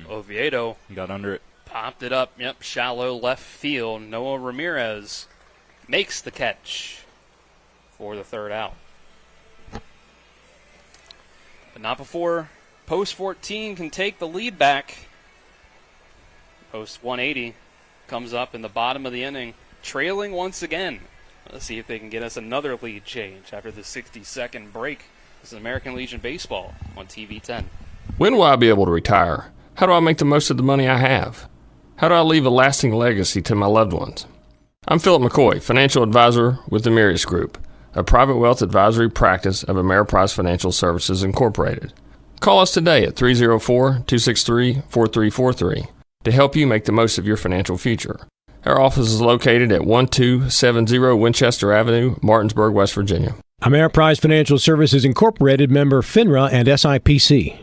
Oviedo got under it. Popped it up. Yep, shallow left field. Noah Ramirez makes the catch for the 3rd out. But not before post 14 can take the lead back. Post 180 comes up in the bottom of the inning, trailing once again. Let's see if they can get us another lead change after the 60-second break. This is American Legion Baseball on TV 10. When will I be able to retire? How do I make the most of the money I have? How do I leave a lasting legacy to my loved ones? I'm Philip McCoy, financial advisor with the Mirius Group, a private wealth advisory practice of Ameriprise Financial Services Incorporated. Call us today at 304-263-4343 to help you make the most of your financial future. Our office is located at 1270 Winchester Avenue, Martinsburg, West Virginia. Ameriprise Financial Services Incorporated, member FINRA and SIPC.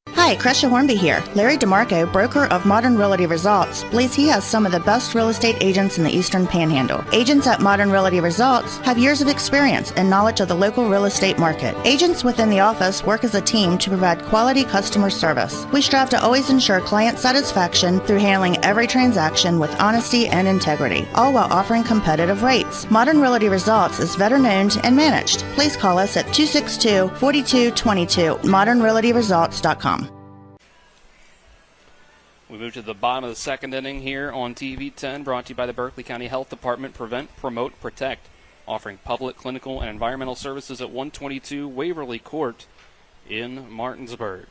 Hi, Crescia Hornby here. Larry DeMarco, broker of Modern Realty Results, believes he has some of the best real estate agents in the Eastern Panhandle. Agents at Modern Realty Results have years of experience and knowledge of the local real estate market. Agents within the office work as a team to provide quality customer service. We strive to always ensure client satisfaction through handling every transaction with honesty and integrity, all while offering competitive rates. Modern Realty Results is veteran-owned and managed. Please call us at 262-4222, modernrealtyresults.com. We move to the bottom of the 2nd inning here on TV 10, brought to you by the Berkeley County Health Department. Prevent, Promote, Protect, offering public, clinical, and environmental services at 122 Waverly Court in Martinsburg.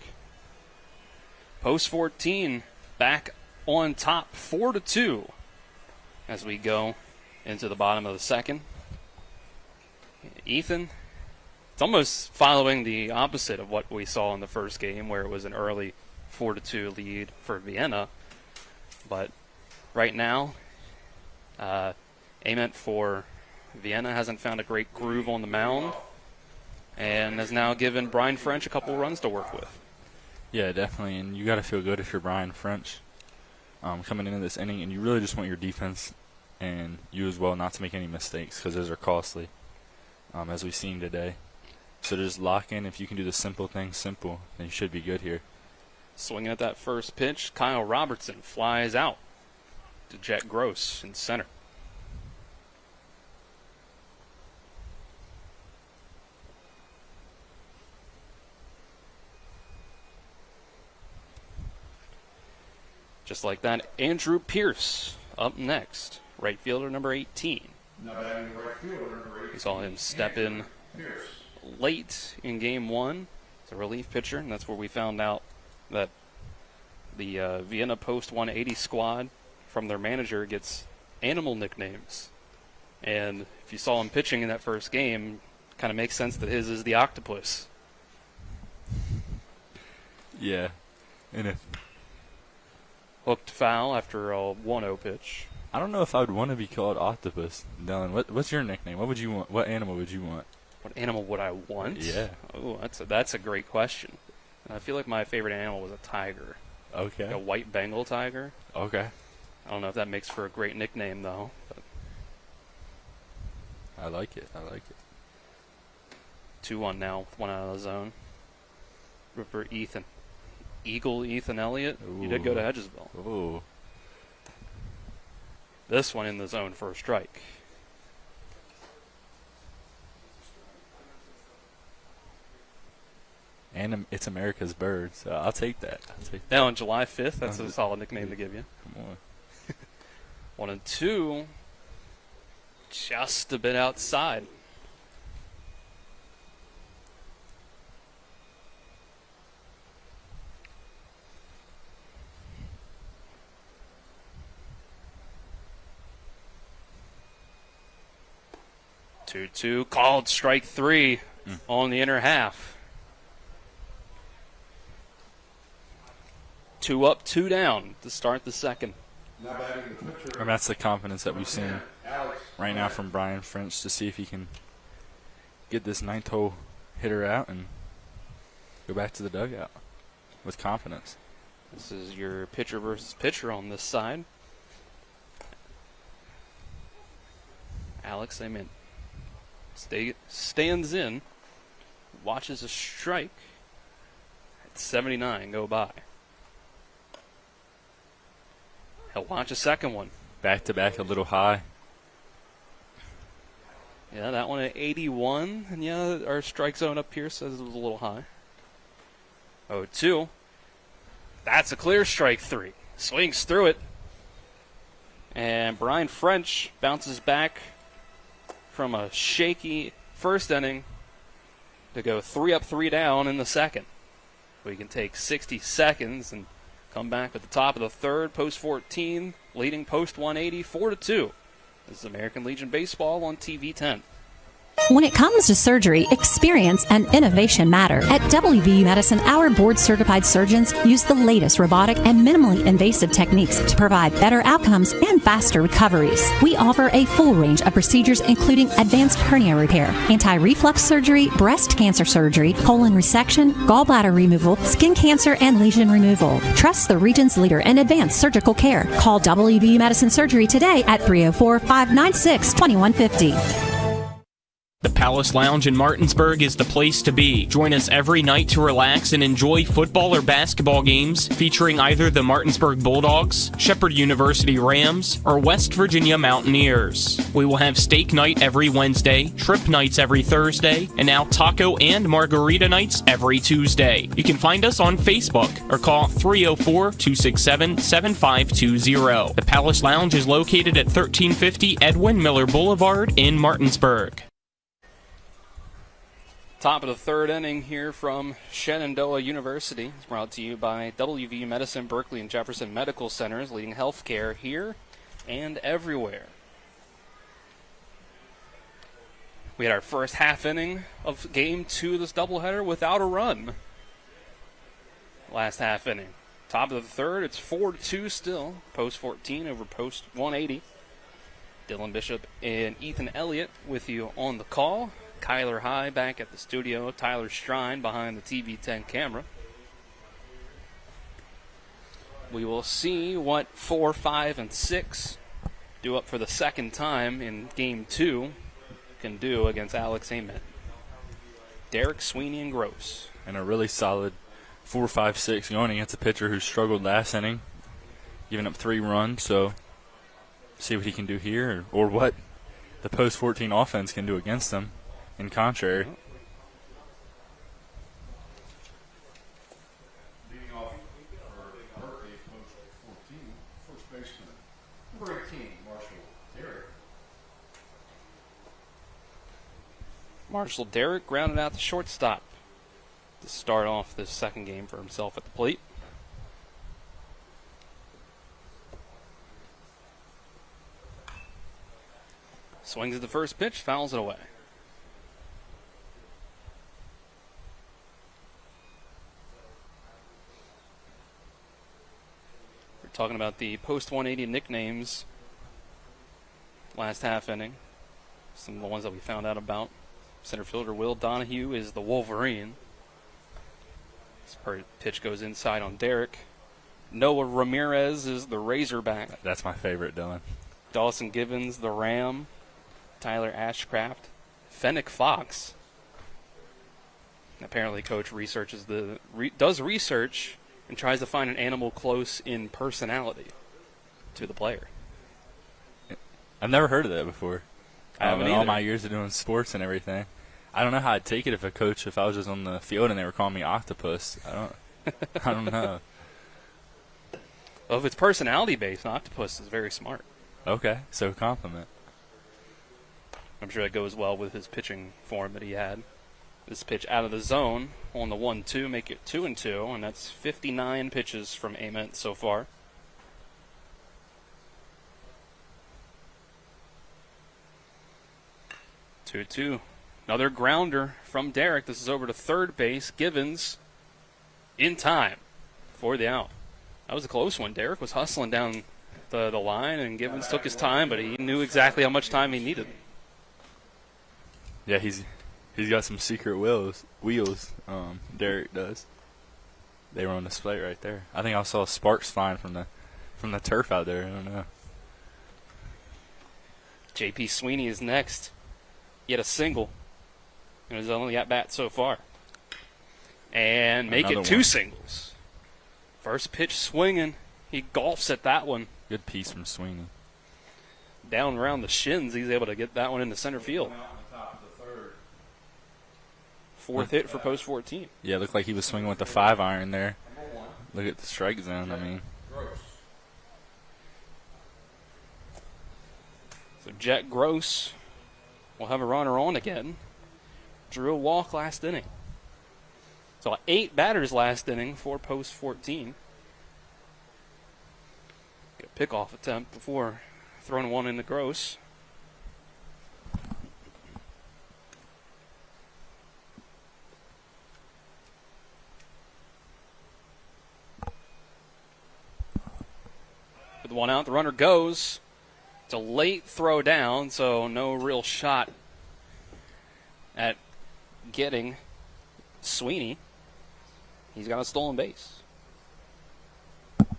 Post 14 back on top 4-2 as we go into the bottom of the 2nd. Ethan, it's almost following the opposite of what we saw in the first game, where it was an early 4-2 lead for Vienna. But right now, Ament for Vienna hasn't found a great groove on the mound and has now given Brian French a couple runs to work with. Yeah, definitely, and you got to feel good if you're Brian French coming into this inning, and you really just want your defense and you as well not to make any mistakes, because those are costly, as we've seen today. So just lock in. If you can do the simple things simple, then you should be good here. Swinging at that first pitch, Kyle Robertson flies out to Jet Gross in center. Just like that, Andrew Pierce up next, right fielder number 18. Now batting right fielder number 18. We saw him step in late in game one. It's a relief pitcher, and that's where we found out that the Vienna Post 180 squad from their manager gets animal nicknames. And if you saw him pitching in that first game, kind of makes sense that his is the octopus. Yeah. And if hooked foul after a 1-0 pitch. I don't know if I would want to be called octopus. Dylan, what's your nickname? What would you want? What animal would you want? What animal would I want? Yeah. Oh, that's a great question. I feel like my favorite animal was a tiger. Okay. Like a white Bengal tiger. Okay. I don't know if that makes for a great nickname, though. But I like it. 2-1 now with one out of the zone. Ripper Ethan. Eagle Ethan Elliott. He did go to Hedgesville. Ooh. This one in the zone for a strike. And it's America's bird, so I'll take that. Now on July 5th, that's a solid nickname to give you. Come on. 1-2. Just a bit outside. Two called strike three on the inner half. 2 up, 2 down to start the second. And that's the confidence that we've seen right now from Brian French, to see if he can get this ninth hole hitter out and go back to the dugout with confidence. This is your pitcher versus pitcher on this side. Alex Ament stands in, watches a strike at 79 go by. He'll watch a second one. Back to back, a little high. Yeah, that one at 81. And yeah, our strike zone up here says it was a little high. 0-2. That's a clear strike three. Swings through it. And Brian French bounces back from a shaky first inning to go 3 up, 3 down in the second. We can take 60 seconds and come back at the top of the third. Post 14 leading Post 180 4-2. This is American Legion Baseball on TV 10. When it comes to surgery, experience and innovation matter. At WVU Medicine, our board-certified surgeons use the latest robotic and minimally invasive techniques to provide better outcomes and faster recoveries. We offer a full range of procedures, including advanced hernia repair, anti-reflux surgery, breast cancer surgery, colon resection, gallbladder removal, skin cancer, and lesion removal. Trust the region's leader in advanced surgical care. Call WVU Medicine Surgery today at 304-596-2150. The Palace Lounge in Martinsburg is the place to be. Join us every night to relax and enjoy football or basketball games featuring either the Martinsburg Bulldogs, Shepherd University Rams, or West Virginia Mountaineers. We will have steak night every Wednesday, shrimp nights every Thursday, and now taco and margarita nights every Tuesday. You can find us on Facebook or call 304-267-7520. The Palace Lounge is located at 1350 Edwin Miller Boulevard in Martinsburg. Top of the third inning here from Shenandoah University. It's brought to you by WVU Medicine, Berkeley, and Jefferson Medical Centers, leading healthcare here and everywhere. We had our first half inning of Game 2 of this doubleheader without a run. Last half inning. Top of the third, it's 4-2 still. Post 14 over post 180. Dylan Bishop and Ethan Elliott with you on the call. Kyler High back at the studio. Tyler Strine behind the TV10 camera. We will see what 4, 5, and 6 do up for the second time in Game 2 can do against Alex Ament. Derek, Sweeney, and Gross. And a really solid 4, 5, 6 going against a pitcher who struggled last inning, giving up 3 runs. So see what he can do here, or what the post 14 offense can do against them in contrary. Leading off for Berkeley, post 14, first baseman, number 18, Marshall Derrick. Marshall Derrick grounded out the shortstop to start off this second game for himself at the plate. Swings at the first pitch, fouls it away. We're talking about the post 180 nicknames last half inning. Some of the ones that we found out about. Center fielder Will Donahue is the Wolverine. This pitch goes inside on Derek. Noah Ramirez is the Razorback. That's my favorite, Dylan. Dawson Gibbons, the Ram. Tyler Ashcraft. Fennec Fox. Apparently, coach does research and tries to find an animal close in personality to the player. I've never heard of that before. I haven't all either. my years of doing sports and everything. I don't know how I'd take it if I was just on the field and they were calling me Octopus. I don't know. Well, if it's personality based, Octopus is very smart. Okay, so compliment. I'm sure that goes well with his pitching form that he had. This pitch out of the zone on the 1-2, make it 2-2, and that's 59 pitches from Ament so far. Two. Another grounder from Derek. This is over to third base. Givens in time for the out. That was a close one. Derek was hustling down the line, and Givens took his time, but he knew exactly how much time he needed. Yeah, he's got some secret wheels. Derek does. They were on display right there. I think I saw sparks flying from the turf out there. I don't know. J.P. Sweeney is next. He had a single in his only at-bat so far. And make Another it 2 one. singles. First pitch swinging. He golfs at that one. Good piece from Sweeney. Down around the shins, he's able to get that one into center field. Fourth hit for post 14. Yeah, it looked like he was swinging with the 5-iron there. Look at the strike zone, I mean. So Jet Gross will have a runner on again. Drew a walk last inning. So 8 batters last inning for post 14. Get a pickoff attempt before throwing one into Gross. With one out, the runner goes. It's a late throw down, so no real shot at getting Sweeney. He's got a stolen base. Let's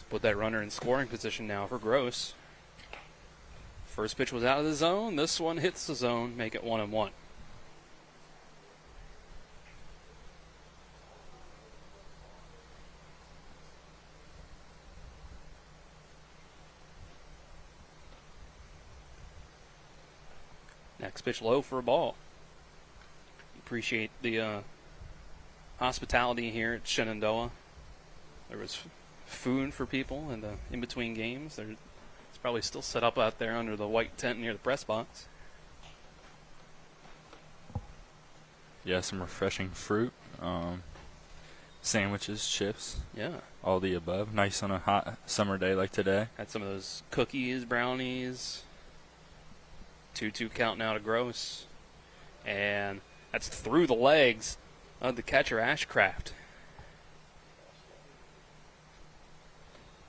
put that runner in scoring position now for Gross. First pitch was out of the zone. This one hits the zone, make it 1-1. Next pitch low for a ball. Appreciate the hospitality here at Shenandoah. There was food for people in between games. It's probably still set up out there under the white tent near the press box. Yeah, some refreshing fruit. Sandwiches, chips. Yeah. All the above. Nice on a hot summer day like today. Had some of those cookies, brownies. 2-2 count now to Gross. And that's through the legs of the catcher, Ashcraft.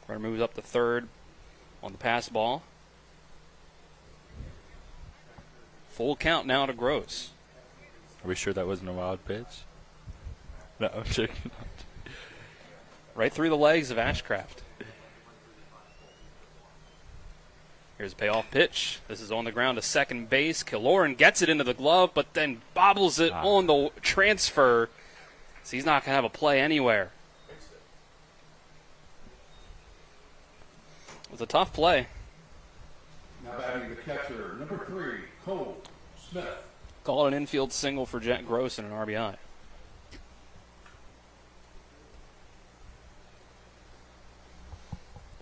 Runner moves up to third on the pass ball. Full count now to Gross. Are we sure that wasn't a wild pitch? No, I'm checking. Right through the legs of Ashcraft. Here's a payoff pitch. This is on the ground to second base. Killorn gets it into the glove, but then bobbles it on the transfer. So he's not going to have a play anywhere. It was a tough play. Now batting the catcher, number 3, Cole Smith. Called an infield single for Jet Gross and an RBI.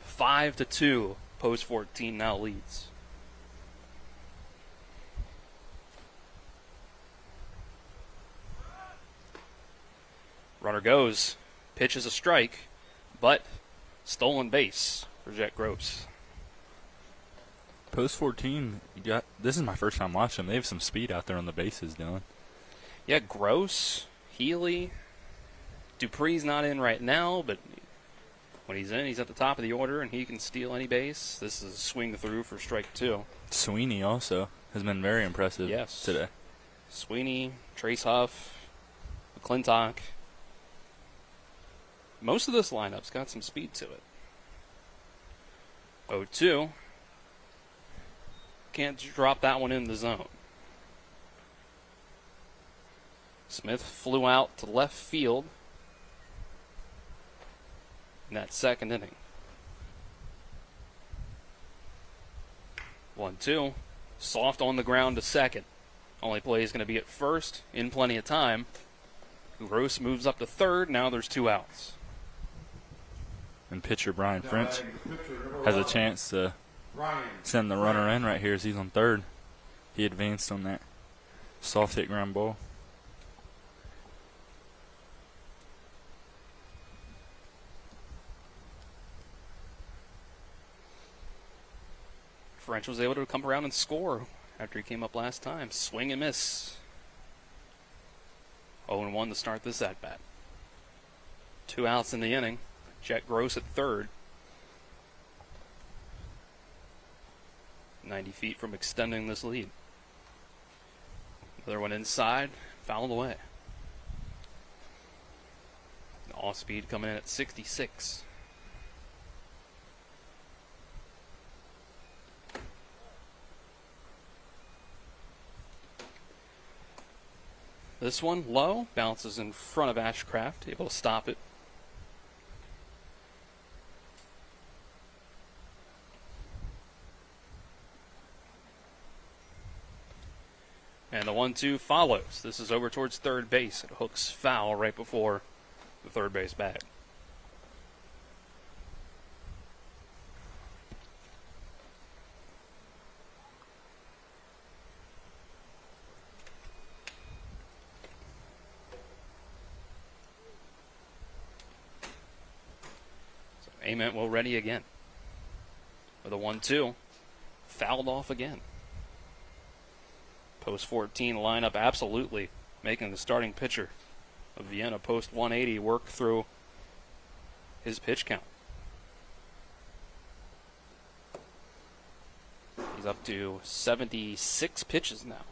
Five to 2. Post 14 now leads. Runner goes. Pitch is a strike, but stolen base for Jet Gross. Post 14, this is my first time watching them. They have some speed out there on the bases, Dylan. Yeah, Gross, Healy, Dupree's not in right now, but when he's in, he's at the top of the order, and he can steal any base. This is a swing through for strike 2. Sweeney also has been very impressive today. Sweeney, Trace Huff, McClintock. Most of this lineup's got some speed to it. 0-2. Can't drop that one in the zone. Smith flew out to left field in that second inning. 1-2. Soft on the ground to second. Only play is going to be at first in plenty of time. Gross moves up to third. Now there's 2 outs. And pitcher Brian French has a chance to send the runner in right here as he's on third. He advanced on that soft hit ground ball. French was able to come around and score after he came up last time. Swing and miss. 0-1 to start this at-bat. 2 outs in the inning. Jet Gross at third. 90 feet from extending this lead. Another one inside, fouled away. Off speed coming in at 66. This one low, bounces in front of Ashcraft, able to stop it. And the 1-2 follows. This is over towards third base. It hooks foul right before the third base bag. So Ament will ready again. With a 1-2. Fouled off again. Post 14 lineup absolutely making the starting pitcher of Vienna post 180 work through his pitch count. He's up to 76 pitches now.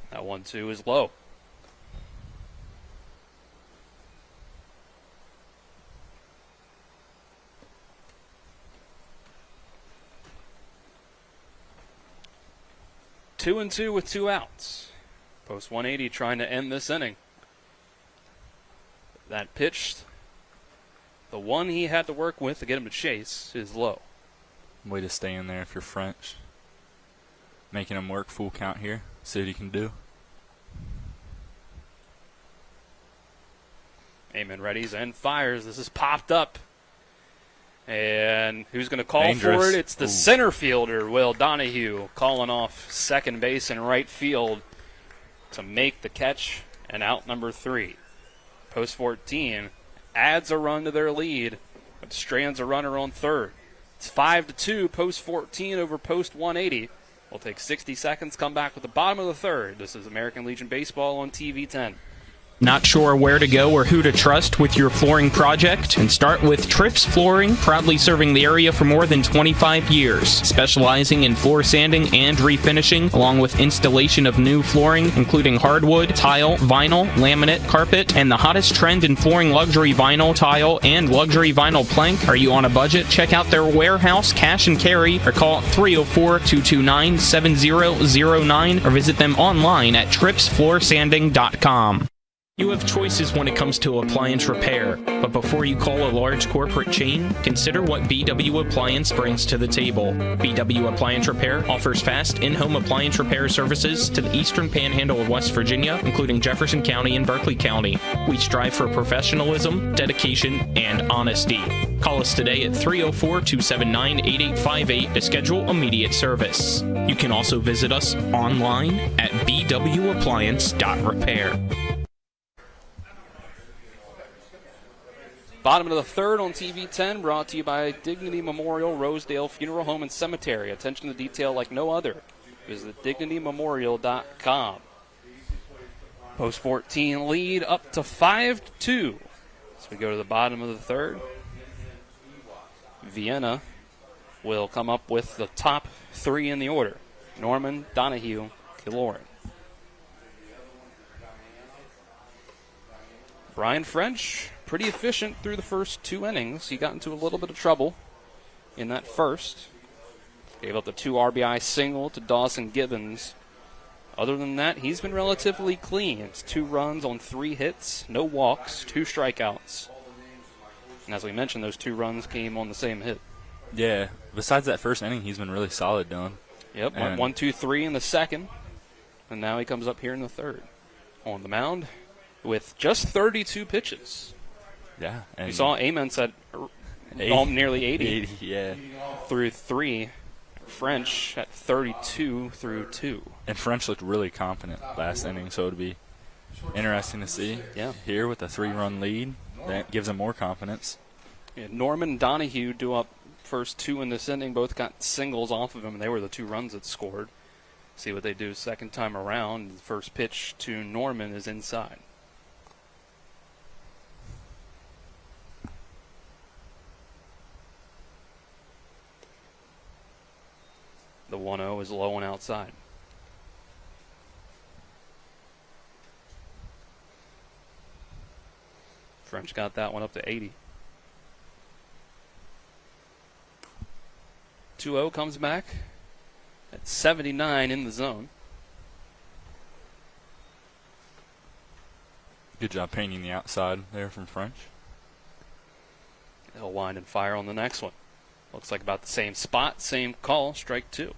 That 1-2 is low. Two and 2 with 2 outs. Post 180 trying to end this inning. That pitch, the one he had to work with to get him to chase, is low. Way to stay in there if you're French. Making him work full count here. See what he can do. Ament readies and fires. This is popped up. And who's going to call Dangerous. for it? It's the center fielder, Will Donahue, calling off second base and right field to make the catch and out number 3. Post 14 adds a run to their lead, but strands a runner on third. It's 5-2, post 14 over post 180. We'll take 60 seconds, come back with the bottom of the third. This is American Legion Baseball on TV 10. Not sure where to go or who to trust with your flooring project? And start with Trips Flooring, proudly serving the area for more than 25 years, specializing in floor sanding and refinishing, along with installation of new flooring, including hardwood, tile, vinyl, laminate, carpet, and the hottest trend in flooring, luxury vinyl, tile, and luxury vinyl plank. Are you on a budget? Check out their warehouse, cash and carry, or call 304-229-7009, or visit them online at tripsfloorsanding.com. You have choices when it comes to appliance repair, but before you call a large corporate chain, consider what BW Appliance brings to the table. BW Appliance Repair offers fast in-home appliance repair services to the eastern panhandle of West Virginia, including Jefferson County and Berkeley County. We strive for professionalism, dedication, and honesty. Call us today at 304-279-8858 to schedule immediate service. You can also visit us online at bwappliance.repair. Bottom of the third on TV 10, brought to you by Dignity Memorial Rosedale Funeral Home and Cemetery. Attention to detail like no other. Visit dignitymemorial.com. Post 14 lead up to 5-2. As we go to the bottom of the third, Vienna will come up with the top 3 in the order. Norman, Donahue, Killoran. Brian French, pretty efficient through the first 2 innings. He got into a little bit of trouble in that first. Gave up the 2 RBI single to Dawson Gibbons. Other than that, he's been relatively clean. It's 2 runs on 3 hits, no walks, 2 strikeouts. And as we mentioned, those 2 runs came on the same hit. Yeah, besides that first inning, he's been really solid, Dylan. Yep, went 1-2-3 in the second, and now he comes up here in the third. On the mound with just 32 pitches. Yeah. And you saw Amens at nearly 80. Yeah. Through 3. French at 32 through 2. And French looked really confident last inning, so it would be interesting to see here with a 3-run lead. That gives him more confidence. Yeah, Norman and Donahue do up first 2 in this inning. Both got singles off of him, and they were the 2 runs that scored. See what they do second time around. The first pitch to Norman is inside. The 1-0 is low and outside. French got that one up to 80. 2-0 comes back at 79 in the zone. Good job painting the outside there from French. He'll wind and fire on the next one. Looks like about the same spot, same call, strike 2.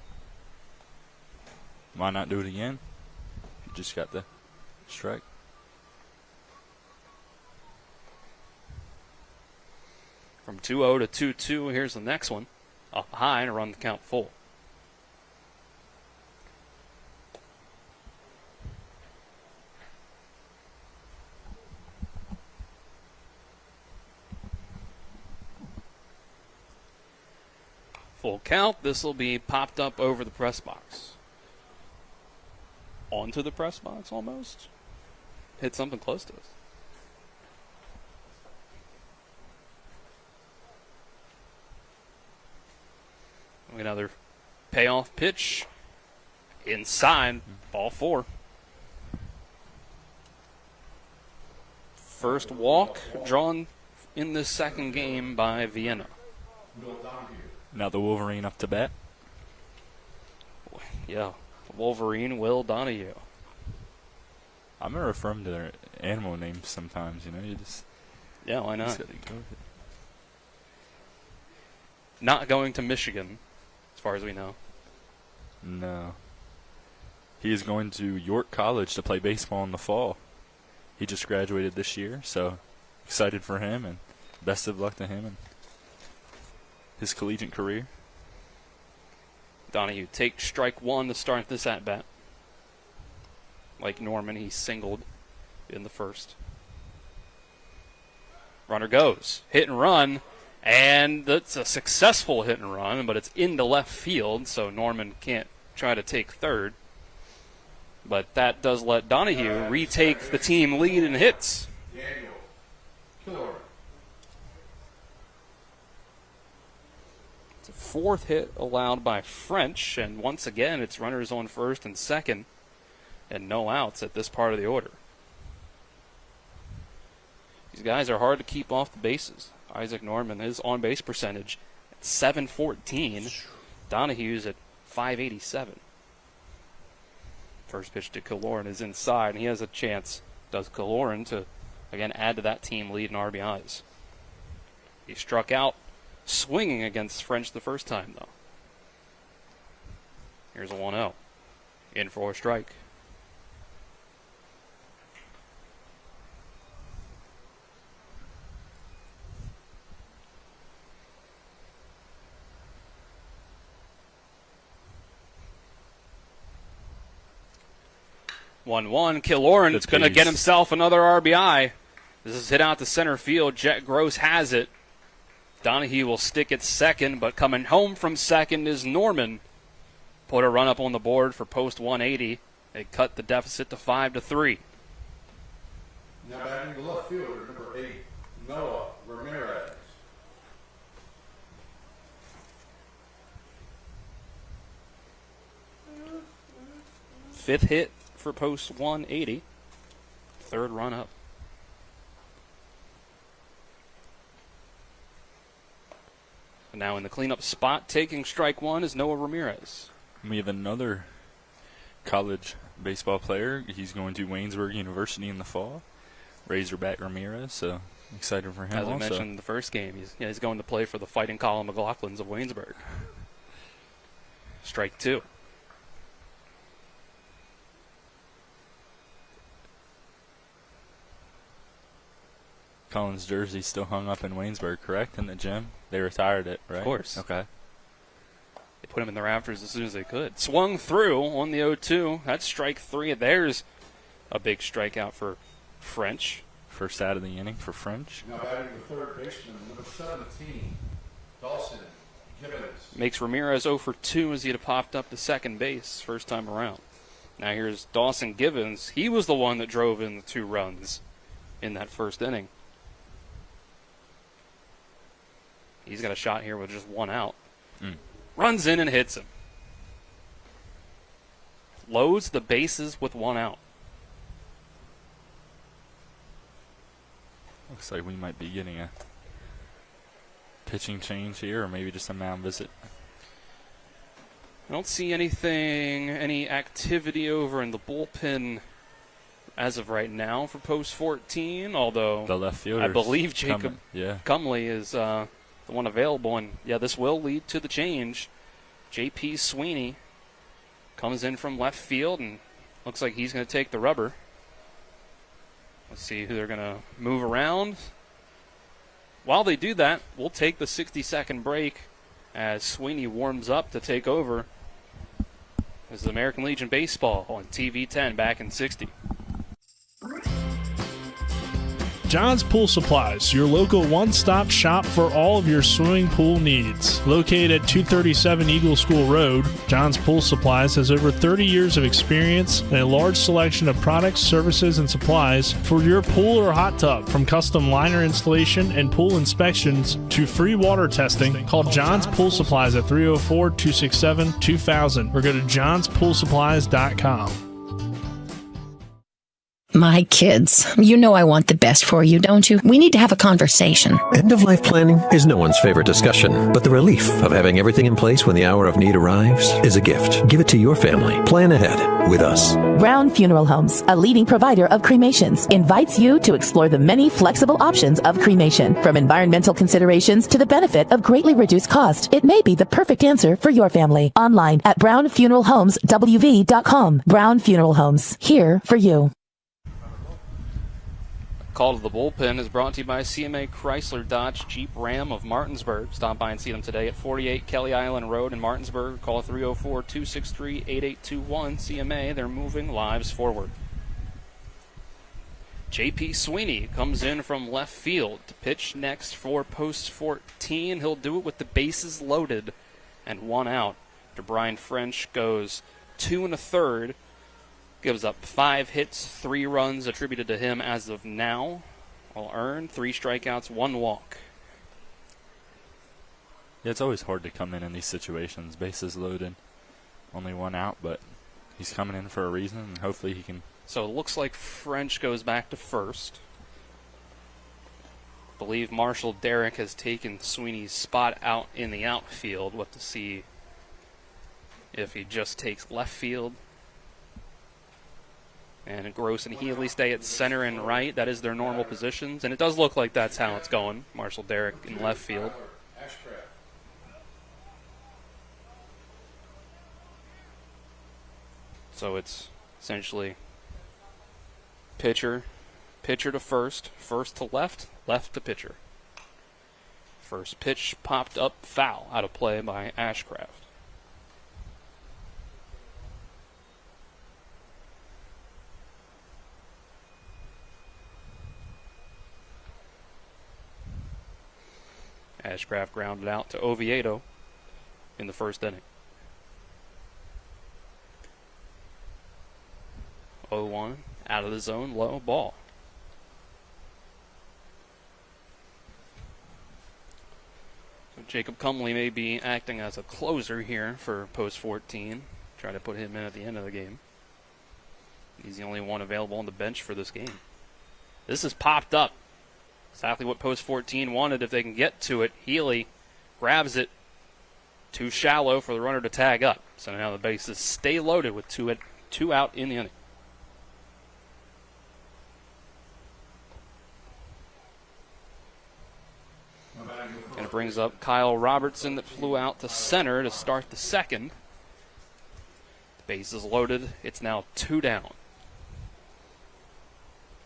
Why not do it again? Just got the strike. From 2-0 to 2-2, here's the next one. Up high and a run the count full. Full count. This will be popped up over the press box. Onto the press box almost. Hit something close to us. Another payoff pitch. Inside, ball 4. First walk drawn in this second game by Vienna. Now the Wolverine up to bat. Yeah, Wolverine, Will Donahue. I'm going to refer them to their animal names sometimes, you know. You just Yeah, why not? just gotta go with it. Not going to Michigan, as far as we know. No. He is going to York College to play baseball in the fall. He just graduated this year, so excited for him, and best of luck to him and his collegiate career. Donahue takes strike 1 to start this at-bat. Like Norman, he singled in the first. Runner goes. Hit and run. And that's a successful hit and run, but it's into left field, so Norman can't try to take third. But that does let Donahue retake the team lead in hits. It's a fourth hit allowed by French, and once again it's runners on first and second, and no outs at this part of the order. These guys are hard to keep off the bases. Isaac Norman, his on-base percentage at .714. Donahue's at .587. First pitch to Kaloran is inside, and he has a chance, does Kaloran, to again add to that team lead in RBIs. He struck out swinging against French the first time, though. Here's a 1-0. In for a strike. Kaloran's going to get himself another RBI. This is hit out to center field. Jet Gross has it. Donahue will stick at second, but coming home from second is Norman. Put a run up on the board for post 180. They cut the deficit to 5-3. Now batting the left fielder, number 8, Noah Ramirez. Fifth hit for post 180. Third run up. And now in the cleanup spot, taking strike one is Noah Ramirez. We have another college baseball player. He's going to Waynesburg University in the fall. Razorback Ramirez, so excited for him. As I mentioned in the first game, he's going to play for the Fighting Colin McLaughlins of Waynesburg. Strike two. Colin's jersey still hung up in Waynesburg, correct? In the gym? They retired it, right? Of course. Okay. They put him in the rafters as soon as they could. Swung through on the 0-2. That's strike three. There's a big strikeout for French. First out of the inning for French. Now batting the third baseman, number 17, Dawson Gibbons. Makes Ramirez 0 for 2 as he'd have popped up to second base first time around. Now here's Dawson Gibbons. He was the one that drove in the 2 runs in that first inning. He's got a shot here with just 1 out. Runs in and hits him. Loads the bases with 1 out. Looks like we might be getting a pitching change here, or maybe just a mound visit. I don't see any activity over in the bullpen as of right now for post 14, although the left fielder, I believe Jacob Cumley is the one available, and this will lead to the change. J.P. Sweeney comes in from left field, and looks like he's going to take the rubber. Let's see who they're going to move around. While they do that, we'll take the 60-second break as Sweeney warms up to take over. This is American Legion Baseball on TV 10 back in 60. John's Pool Supplies, your local one-stop shop for all of your swimming pool needs. Located at 237 Eagle School Road, John's Pool Supplies has over 30 years of experience and a large selection of products, services, and supplies for your pool or hot tub. From custom liner installation and pool inspections to free water testing, call John's Pool Supplies at 304-267-2000 or go to johnspoolsupplies.com. My kids, you know I want the best for you, don't you? We need to have a conversation. End-of-life planning is no one's favorite discussion, but the relief of having everything in place when the hour of need arrives is a gift. Give it to your family. Plan ahead with us. Brown Funeral Homes, a leading provider of cremations, invites you to explore the many flexible options of cremation. From environmental considerations to the benefit of greatly reduced cost, it may be the perfect answer for your family. Online at brownfuneralhomeswv.com. Brown Funeral Homes, here for you. Call to the Bullpen is brought to you by CMA Chrysler Dodge Jeep Ram of Martinsburg. Stop by and see them today at 48 Kelly Island Road in Martinsburg. Call 304-263-8821. CMA, they're moving lives forward. J.P. Sweeney comes in from left field to pitch next for post 14. He'll do it with the bases loaded and 1 out. After Brian French goes 2 1/3, gives up 5 hits, 3 runs attributed to him as of now. All earned, 3 strikeouts, 1 walk. Yeah, it's always hard to come in these situations. Bases loaded, only 1 out, but he's coming in for a reason, and hopefully he can. So it looks like French goes back to first. I believe Marshall Derrick has taken Sweeney's spot out in the outfield. We'll have to see if he just takes left field. And Gross and Healy stay at center and right. That is their normal positions. And it does look like that's how it's going. Marshall Derrick in left field. So it's essentially pitcher to first to left, left to pitcher. First pitch popped up foul, out of play by Ashcraft. Ashcraft grounded out to Oviedo in the first inning. 0-1, out of the zone, low ball. So Jacob Cumley may be acting as a closer here for post 14. Try to put him in at the end of the game. He's the only one available on the bench for this game. This has popped up. Exactly what post 14 wanted if they can get to it. Healy grabs it. Too shallow for the runner to tag up. So now the bases stay loaded with 2 out in the inning. And it brings up Kyle Robertson that flew out to center to start the second. The base is loaded. It's now 2 down.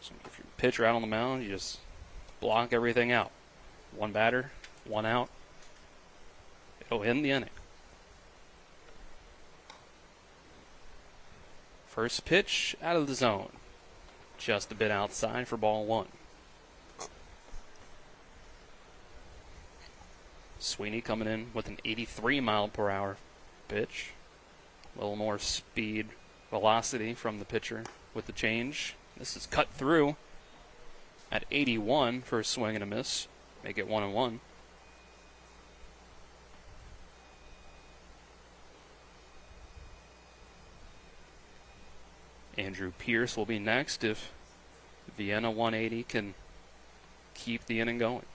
So if you're a pitcher out on the mound, you just block everything out. 1 batter, 1 out. It'll end the inning. First pitch out of the zone. Just a bit outside for ball 1. Sweeney coming in with an 83-mile-per-hour pitch. A little more speed, velocity from the pitcher with the change. This is cut through at 81 for a swing and a miss. Make it 1-1. Andrew Pierce will be next if Vienna 180 can keep the inning going.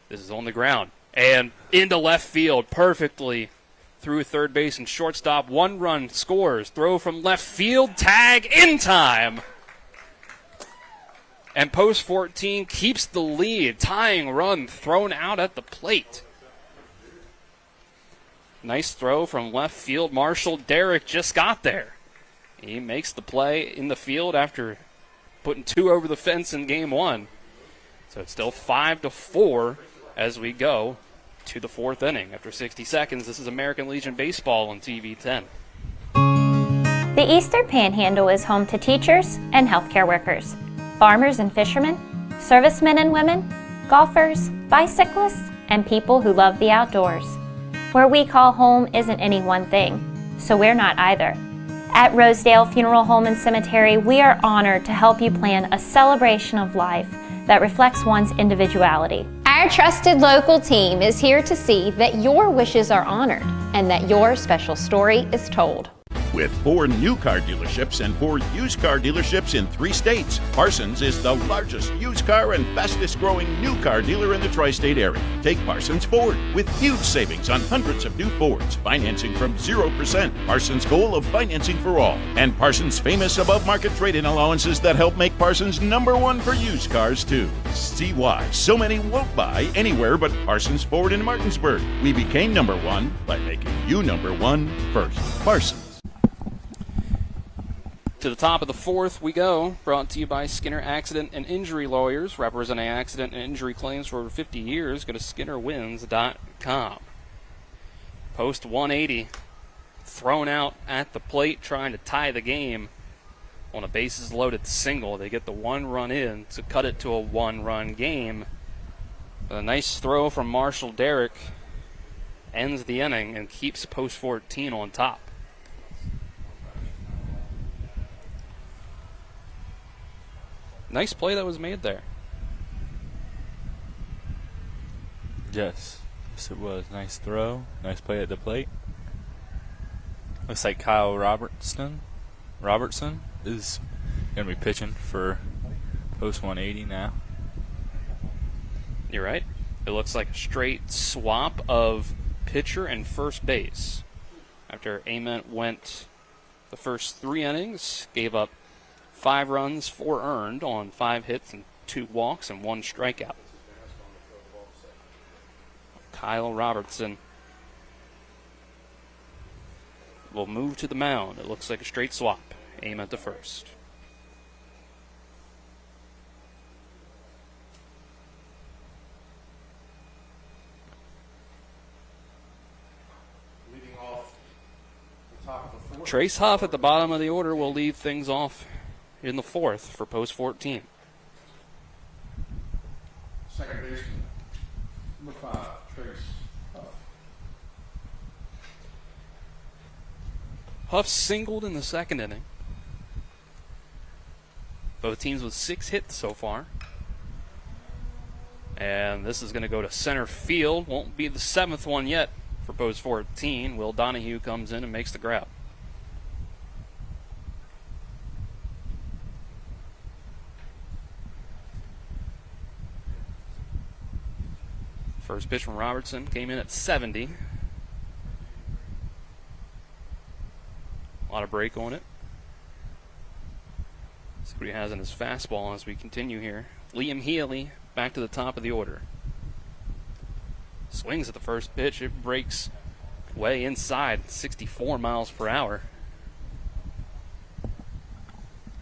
This is on the ground and into left field perfectly through third base and shortstop. 1 run scores. Throw from left field. Tag in time. And post 14 keeps the lead. Tying run thrown out at the plate. Nice throw from left field. Marshall Derrick just got there. He makes the play in the field after putting 2 over the fence in game 1. So it's still 5-4 as we go to the 4th inning. After 60 seconds, this is American Legion Baseball on TV 10. The Eastern Panhandle is home to teachers and healthcare workers, farmers and fishermen, servicemen and women, golfers, bicyclists, and people who love the outdoors. Where we call home isn't any one thing, so we're not either. At Rosedale Funeral Home and Cemetery, we are honored to help you plan a celebration of life that reflects one's individuality. Our trusted local team is here to see that your wishes are honored and that your special story is told. With 4 new car dealerships and 4 used car dealerships in 3 states, Parsons is the largest used car and fastest growing new car dealer in the tri-state area. Take Parsons Ford with huge savings on hundreds of new Fords, financing from 0%. Parsons' goal of financing for all. And Parsons' famous above market trade-in allowances that help make Parsons #1 for used cars too. See why so many won't buy anywhere but Parsons Ford in Martinsburg. We became #1 by making you #1 first. Parsons. To the top of the 4th we go, brought to you by Skinner Accident and Injury Lawyers, representing accident and injury claims for over 50 years. Go to SkinnerWins.com. Post 180, thrown out at the plate trying to tie the game on a bases loaded single. They get the 1 run in to cut it to a 1-run game. But a nice throw from Marshall Derrick ends the inning and keeps Post 14 on top. Nice play that was made there. Yes, it was. Nice throw. Nice play at the plate. Looks like Kyle Robertson is going to be pitching for Post 180 now. You're right. It looks like a straight swap of pitcher and first base. After Ament went the first 3 innings, gave up 5 runs, 4 earned on 5 hits and 2 walks and 1 strikeout. Kyle Robertson will move to the mound. It looks like a straight swap. Aim at the first. Leading off the top of the 4th. Trace Huff at the bottom of the order will lead things off in the 4th for Post 14. Second baseman, number 5, Trace Huff. Huff singled in the 2nd inning. Both teams with 6 hits so far. And this is going to go to center field. Won't be the 7th one yet for Post 14. Will Donahue comes in and makes the grab. First pitch from Robertson came in at 70. A lot of break on it. See what he has in his fastball as we continue here. Liam Healy back to the top of the order. Swings at the first pitch. It breaks way inside, 64 miles per hour.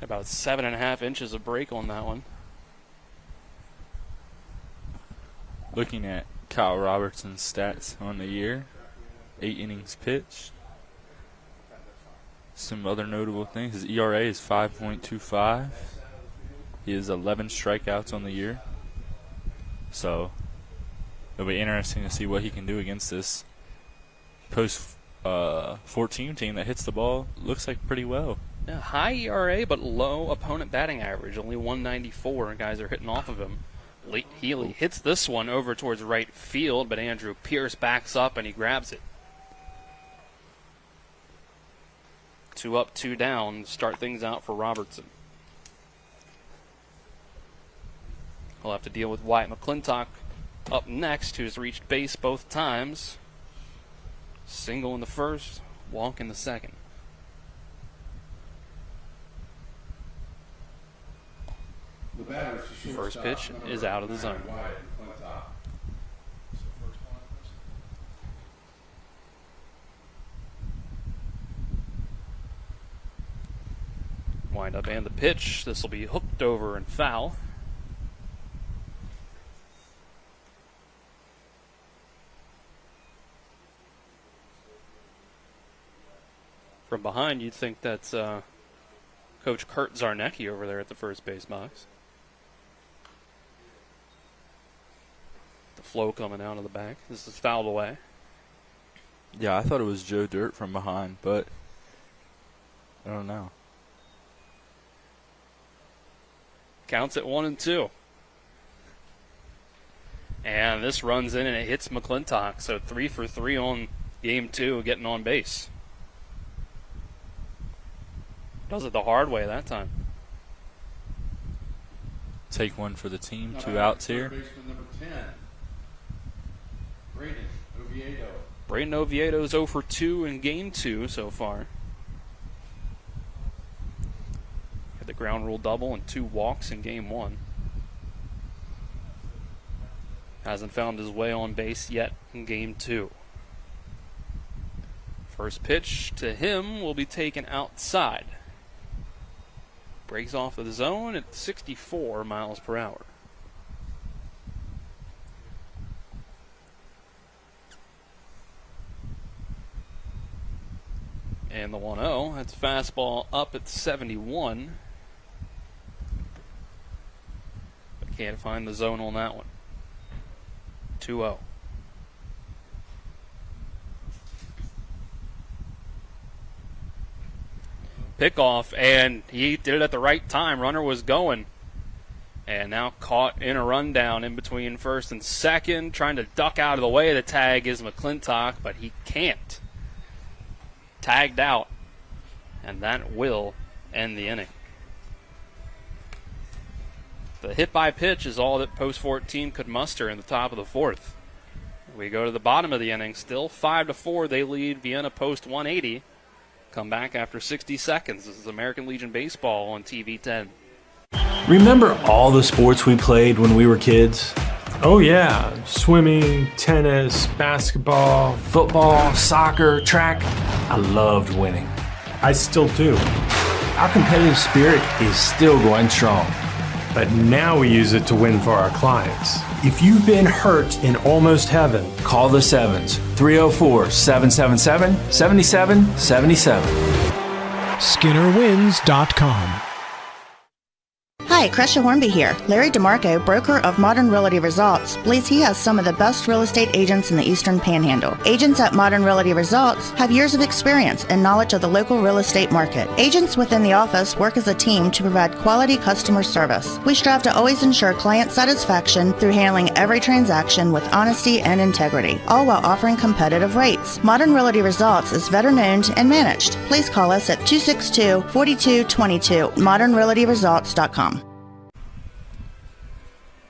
About 7.5 inches of break on that one. Looking at Kyle Robertson's stats on the year, 8 innings pitched. Some other notable things, his ERA is 5.25. He has 11 strikeouts on the year. So it'll be interesting to see what he can do against this Post 14 team that hits the ball, looks like pretty well. Yeah, high ERA but low opponent batting average, only 194, and guys are hitting off of him. Healy hits this one over towards right field, but Andrew Pierce backs up and he grabs it. 2 up, 2 down, start things out for Robertson. He'll have to deal with Wyatt McClintock up next, who's reached base both times. Single in the first, walk in the second. The batter is First pitch is out of the zone. Wyatt McClintock. Wind up and the pitch. This will be hooked over and foul. From behind, you'd think that's Coach Kurt Zarnecki over there at the first base box. The flow coming out of the back. This is fouled away. Yeah, I thought it was Joe Dirt from behind, but I don't know. Counts at 1-2. And this runs in and it hits McClintock. So 3 for 3 on game 2, getting on base. Does it the hard way that time. Take one for the team, 2 outs here. Baseman number 10, Braden Oviedo. Braden Oviedo's 0 for 2 in game 2 so far. Had the ground rule double and 2 walks in game 1. Hasn't found his way on base yet in game 2. First pitch to him will be taken outside. Breaks off of the zone at 64 miles per hour. And the 1-0, that's fastball up at 71. But can't find the zone on that one. 2-0. Pickoff, and he did it at the right time. Runner was going. And now caught in a rundown in between first and second. Trying to duck out of the way of the tag is McClintock, but he can't. Tagged out. And that will end the inning. The hit by pitch is all that Post 14 could muster in the top of the fourth. We go to the bottom of the inning. Still 5-4. They lead Vienna Post 180. Come back after 60 seconds. This is American Legion Baseball on TV 10. Remember all the sports we played when we were kids? Oh yeah, swimming, tennis, basketball, football, soccer, track. I loved winning. I still do. Our competitive spirit is still going strong. But now we use it to win for our clients. If you've been hurt in almost heaven, call the Sevens, 304-777-7777. SkinnerWins.com. Hi, Crescia Hornby here. Larry DeMarco, broker of Modern Realty Results, believes he has some of the best real estate agents in the Eastern Panhandle. Agents at Modern Realty Results have years of experience and knowledge of the local real estate market. Agents within the office work as a team to provide quality customer service. We strive to always ensure client satisfaction through handling every transaction with honesty and integrity, all while offering competitive rates. Modern Realty Results is veteran-owned and managed. Please call us at 262-4222, modernrealtyresults.com.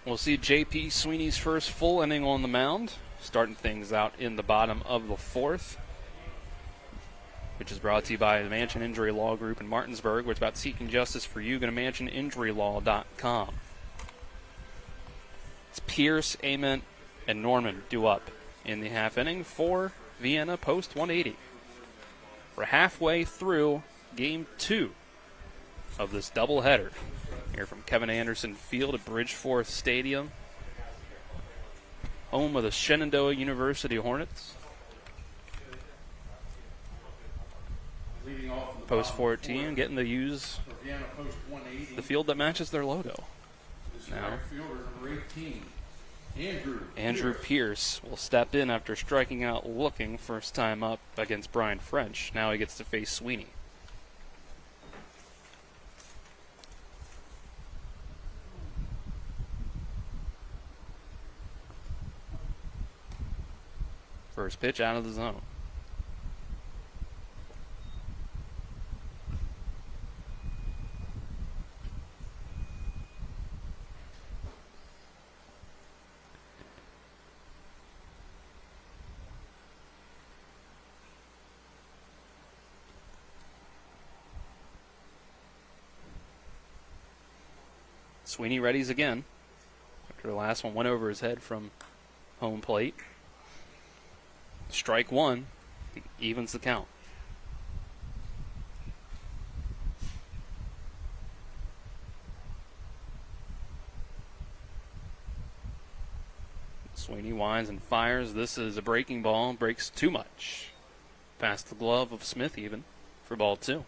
We'll see J.P. Sweeney's first full inning on the mound, starting things out in the bottom of the fourth, which is brought to you by the Mansion Injury Law Group in Martinsburg, which is about seeking justice for you. Go to mansioninjurylaw.com. It's Pierce, Ament, and Norman due up in the half inning for Vienna Post 180. We're halfway through Game 2 of this doubleheader. Here from Kevin Anderson Field at Bridgeforth Stadium, home of the Shenandoah University Hornets. Post 14 getting to use the field that matches their logo. Now, Andrew Pierce will step in after striking out looking first time up against Brian French. Now he gets to face Sweeney. First pitch out of the zone. Sweeney readies again after the last one went over his head from home plate. Strike one, evens the count. Sweeney winds and fires. This is a breaking ball, breaks too much. Past the glove of Smith even for ball two.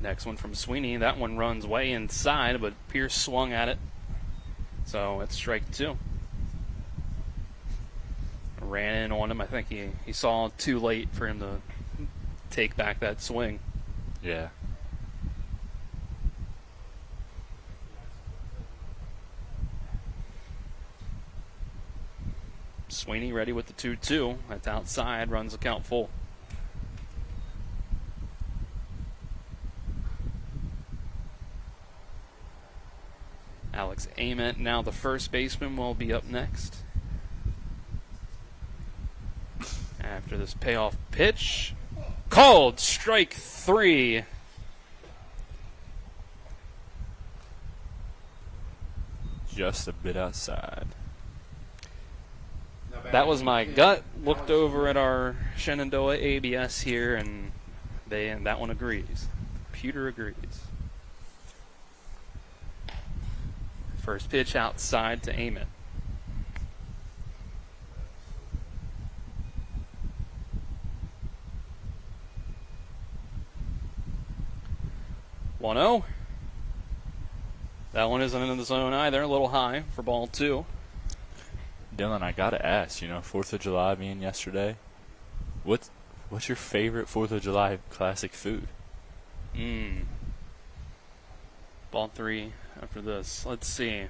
Next one from Sweeney. That one runs way inside, but Pierce swung at it. So it's strike two. Ran in on him. I think he saw too late for him to take back that swing. Yeah. Sweeney ready with the 2-2. That's outside, runs the count full. Alex Ament, now the first baseman, will be up next. After this payoff pitch, called strike three. Just a bit outside. That was my gut. Looked over at our Shenandoah ABS here, and that one agrees. The computer agrees. First pitch outside to aim it. One 0. That one isn't in the zone either. A little high for ball 2. Dylan, I gotta ask, 4th of July being yesterday, what's your favorite 4th of July classic food? Ball 3 after this. Let's see.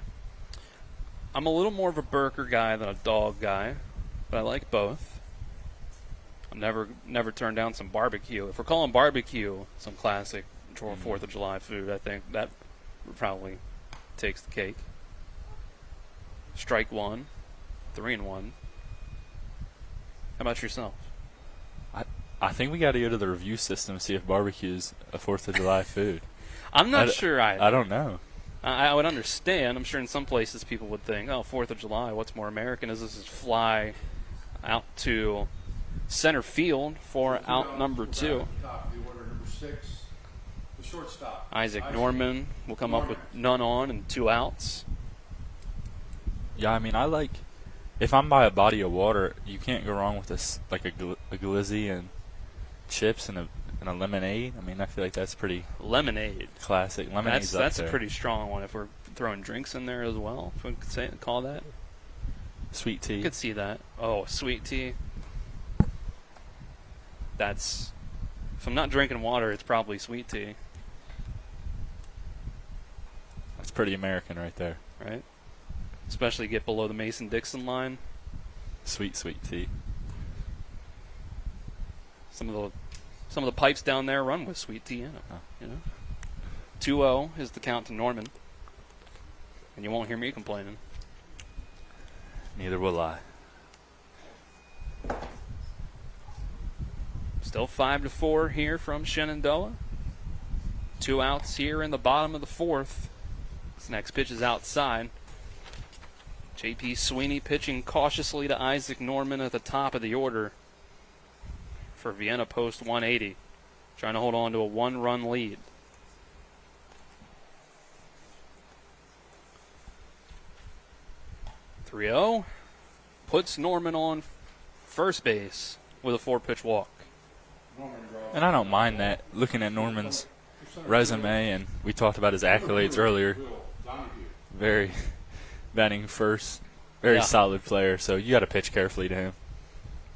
I'm a little more of a burger guy than a dog guy, but I like both. I've never turned down some barbecue. If we're calling barbecue some classic 4th of July food, I think that probably takes the cake. Strike 1. 3-1. How about yourself? I think we got to go to the review system and see if barbecue's a 4th of July food. I'm not sure either. I don't know. I would understand. I'm sure in some places people would think, 4th of July, what's more American is this is fly out to center field for out number 2. The order number 6, the shortstop. Isaac Norman will come up with none on and 2 outs. Yeah, I mean, if I'm by a body of water, you can't go wrong with this, like a glizzy and chips and a lemonade. I mean, I feel like that's pretty lemonade classic. Lemonade's that's a pretty strong one. If we're throwing drinks in there as well, if we could call that sweet tea. You could see that. Oh, sweet tea. That's, if I'm not drinking water, it's probably sweet tea. That's pretty American right there. Right? Especially get below the Mason-Dixon line. Sweet tea. Some of the pipes down there run with sweet tea in them. 2-0 is the count to Norman. And you won't hear me complaining. Neither will I. Still 5-4 here from Shenandoah. 2 outs here in the bottom of the 4th. This next pitch is outside. J.P. Sweeney pitching cautiously to Isaac Norman at the top of the order for Vienna post 180. Trying to hold on to a 1-run lead. .30 puts Norman on first base with a 4-pitch walk. And I don't mind that, looking at Norman's resume, and we talked about his accolades earlier. Very batting first, very solid player, so you got to pitch carefully to him.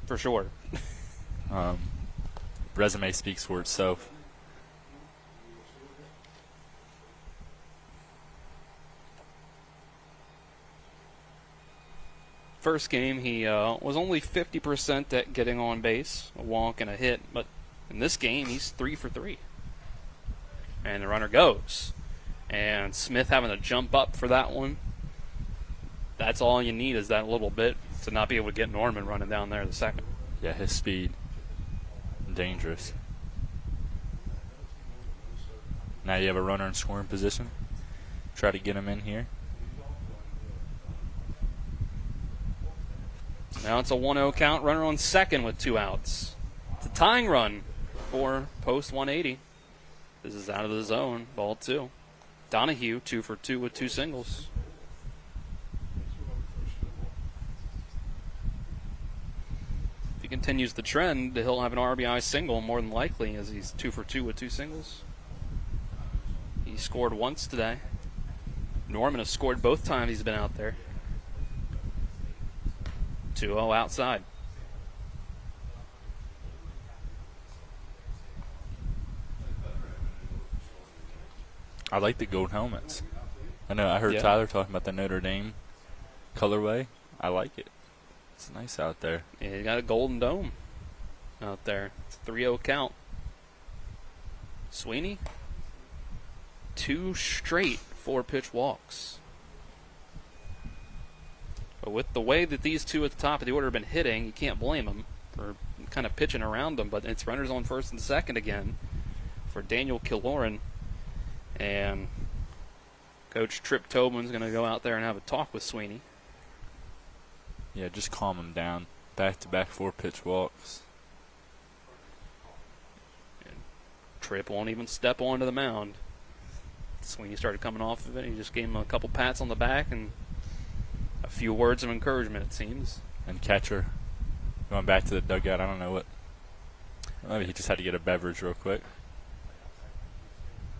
For sure. Resume speaks for itself. First game, he was only 50% at getting on base, a walk and a hit, but in this game, he's 3 for 3. And the runner goes. And Smith having to jump up for that one. That's all you need is that little bit to not be able to get Norman running down there the second. Yeah, his speed, dangerous. Now you have a runner in scoring position. Try to get him in here. Now it's a 1-0 count. Runner on second with 2 outs. It's a tying run for post 180. This is out of the zone. Ball 2. Donahue 2 for 2 with 2 singles. If he continues the trend, he'll have an RBI single more than likely, as he's 2 for 2 with 2 singles. He scored once today. Norman has scored both times he's been out there. 2-0 outside. I like the gold helmets. I know I heard Tyler talking about the Notre Dame colorway. I like it. It's nice out there. Yeah, you got a golden dome out there. It's a 3-0 count. Sweeney, 2 straight 4-pitch walks. But with the way that these two at the top of the order have been hitting, you can't blame them for kind of pitching around them. But it's runners on first and second again for Daniel Killoran. And Coach Trip Tobin's going to go out there and have a talk with Sweeney. Yeah, just calm him down. Back-to-back 4-pitch walks. And Trip won't even step onto the mound. Sweeney started coming off of it. He just gave him a couple pats on the back and a few words of encouragement, it seems. And catcher going back to the dugout. I don't know what. Maybe he just had to get a beverage real quick.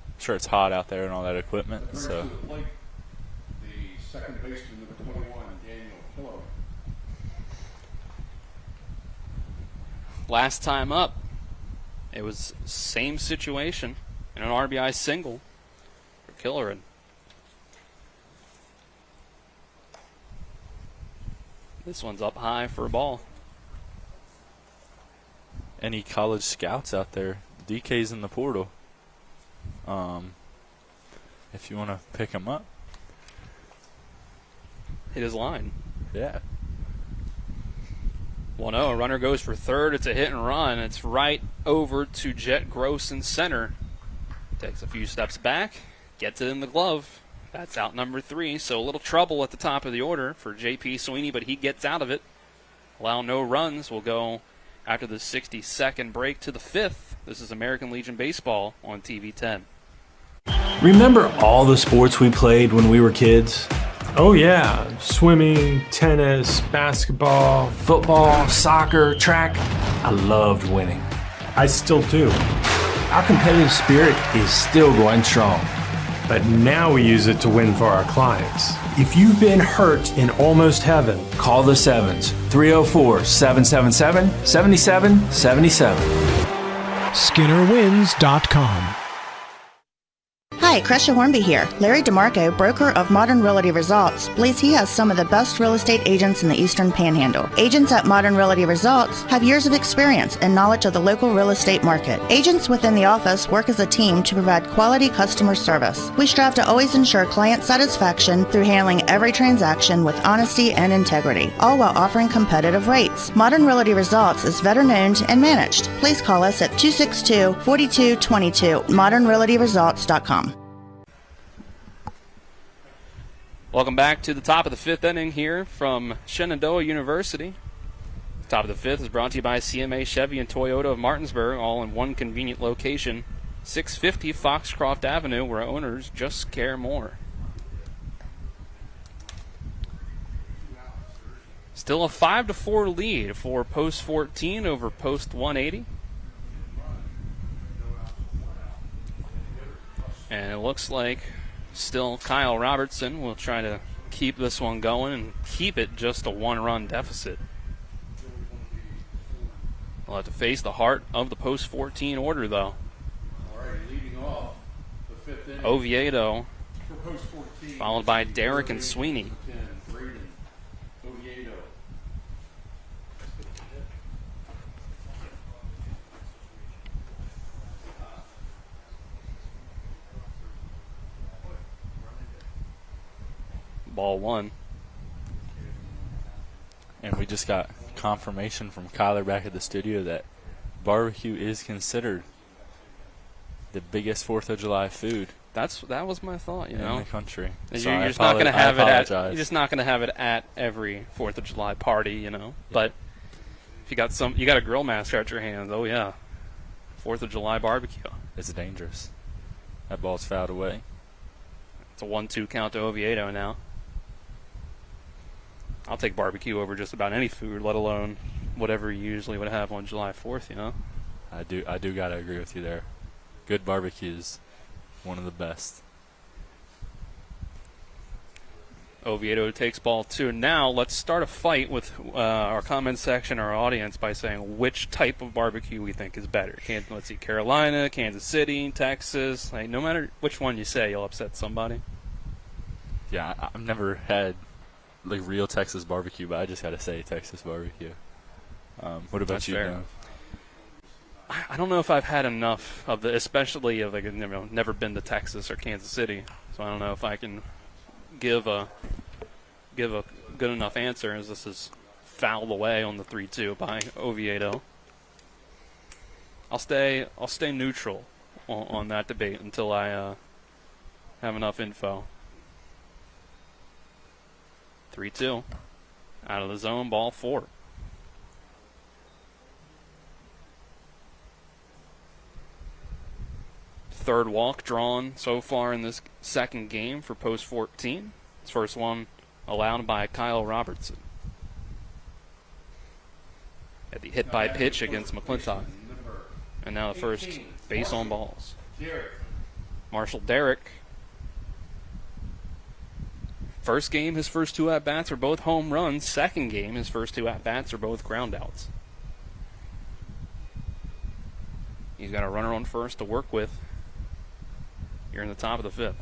I'm sure it's hot out there and all that equipment. So. The second baseman, number 21, Daniel Pillow. Last time up, it was same situation in an RBI single for Killeran. This one's up high for a ball. Any college scouts out there? DK's in the portal. If you want to pick him up. Hit his line. Yeah. 1-0. Runner goes for third. It's a hit and run. It's right over to Jet Gross in center. Takes a few steps back. Gets it in the glove. That's out number 3. So a little trouble at the top of the order for J.P. Sweeney, but he gets out of it. Allow no runs. We'll go after the 60-second break to the 5th. This is American Legion Baseball on TV 10. Remember all the sports we played when we were kids? Oh yeah, swimming, tennis, basketball, Football, soccer, track. I loved winning. I still do. Our competitive spirit is still going strong. But now we use it to win for our clients. If you've been hurt in almost heaven, call the Sevens, 304-777-7777. SkinnerWins.com. Hi, Crescia Hornby here. Larry DeMarco, broker of Modern Realty Results, believes he has some of the best real estate agents in the Eastern Panhandle. Agents at Modern Realty Results have years of experience and knowledge of the local real estate market. Agents within the office work as a team to provide quality customer service. We strive to always ensure client satisfaction through handling every transaction with honesty and integrity, all while offering competitive rates. Modern Realty Results is veteran-owned and managed. Please call us at 262-4222, modernrealtyresults.com. Welcome back to the top of the 5th inning here from Shenandoah University. The top of the 5th is brought to you by CMA Chevy and Toyota of Martinsburg, all in one convenient location, 650 Foxcroft Avenue, where owners just care more. Still a 5-4 lead for Post 14 over Post 180. And it looks like still Kyle Robertson will try to keep this one going and keep it just a 1-run deficit. We'll have to face the heart of the Post 14 order, though. All right, leading off the 5th inning. Oviedo, For Post 14, followed by Derrick and Sweeney. 10, Braden, Oviedo. Ball 1. And we just got confirmation from Kyler back at the studio that barbecue is considered the biggest 4th of July food. That was my thought, you know. In the country. You're just not going to have it at. You're just not going to have it at every 4th of July party, you know. Yeah. But if you got a grill master at your hands. Oh yeah, 4th of July barbecue. It's dangerous. That ball's fouled away. It's a 1-2 count to Oviedo now. I'll take barbecue over just about any food, let alone whatever you usually would have on July 4th, you know? I do gotta agree with you there. Good barbecue is one of the best. Oviedo takes ball 2. Now let's start a fight with our comment section, our audience, by saying which type of barbecue we think is better. Let's see, Carolina, Kansas City, Texas. Like, no matter which one you say, you'll upset somebody. Yeah, I've never had like real Texas barbecue, but I just gotta say Texas barbecue. What about That's you? Fair. I don't know if I've had enough of especially of never been to Texas or Kansas City, so I don't know if I can give a good enough answer, as this is fouled away on the 3-2 by Oviedo. I'll stay neutral on that debate until I have enough info. 3-2. Out of the zone, ball 4. third walk drawn so far in this second game for post 14. His first one allowed by Kyle Robertson. At the hit by pitch against McClintock. And now the first base on balls. Marshall Derrick. First game, his first 2 at-bats are both home runs. Second game, his first 2 at-bats are both groundouts. He's got a runner on first to work with here in the top of the 5th.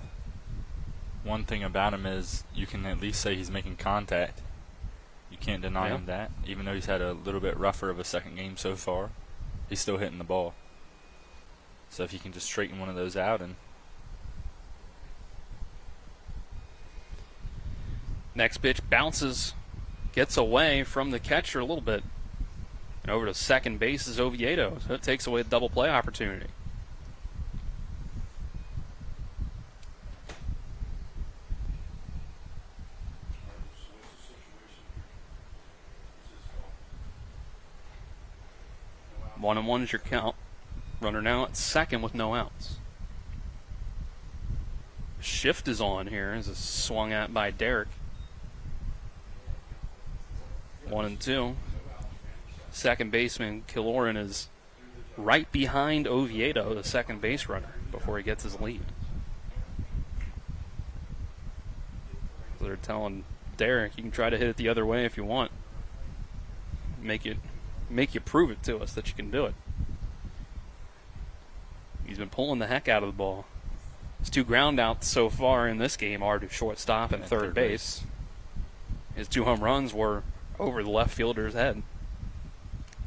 One thing about him is you can at least say he's making contact. You can't deny him that. Even though he's had a little bit rougher of a second game so far, he's still hitting the ball. So if you can just straighten one of those out. And next pitch bounces, gets away from the catcher a little bit. And over to second base is Oviedo. So it takes away the double play opportunity. One and one is your count. Runner now at second with no outs. Shift is on here as it's swung at by Derrick. 1-2. Second baseman Killoran is right behind Oviedo, the second base runner, before he gets his lead. So they're telling Derrick, you can try to hit it the other way if you want. Make you prove it to us that you can do it. He's been pulling the heck out of the ball. His 2 ground outs so far in this game are to shortstop and third base. His 2 home runs were over the left fielder's head.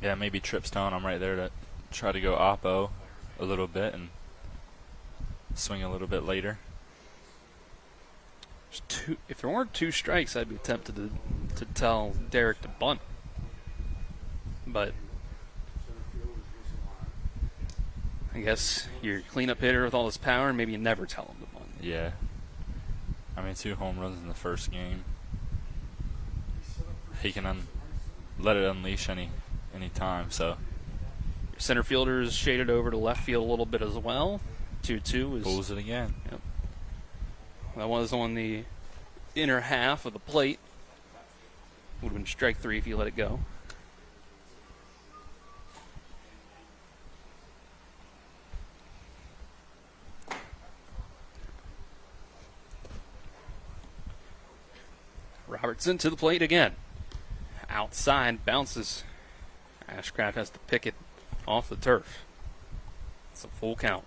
yeah, maybe Tripp's telling him right there to try to go oppo a little bit and swing a little bit later. If there weren't 2 strikes, I'd be tempted to tell Derrick to bunt. But I guess you're a cleanup hitter with all this power, and maybe you never tell him to bunt. Yeah. I mean, 2 home runs in the first game. He can let it unleash any time, so. Your center fielder is shaded over to left field a little bit as well. 2-2 is. Pulls it again. Yep. That was on the inner half of the plate. Would have been strike 3 if you let it go. Robertson to the plate again. Outside, bounces. Ashcraft has to pick it off the turf. It's a full count.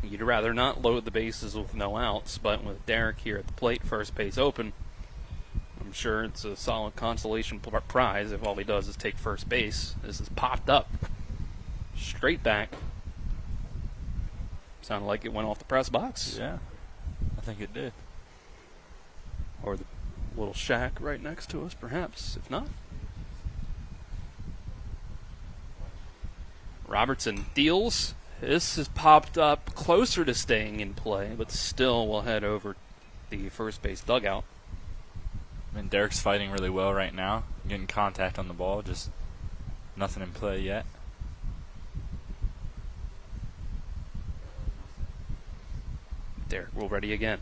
You'd rather not load the bases with no outs, but with Derrick here at the plate, first base open, I'm sure it's a solid consolation prize if all he does is take first base. This is popped up. Straight back. Sounded like it went off the press box. Yeah, I think it did. Or the little shack right next to us, perhaps, if not. Robertson deals. This has popped up closer to staying in play, but still will head over the first base dugout. I mean, Derrick's fighting really well right now, getting contact on the ball, just nothing in play yet. Derrick will ready again.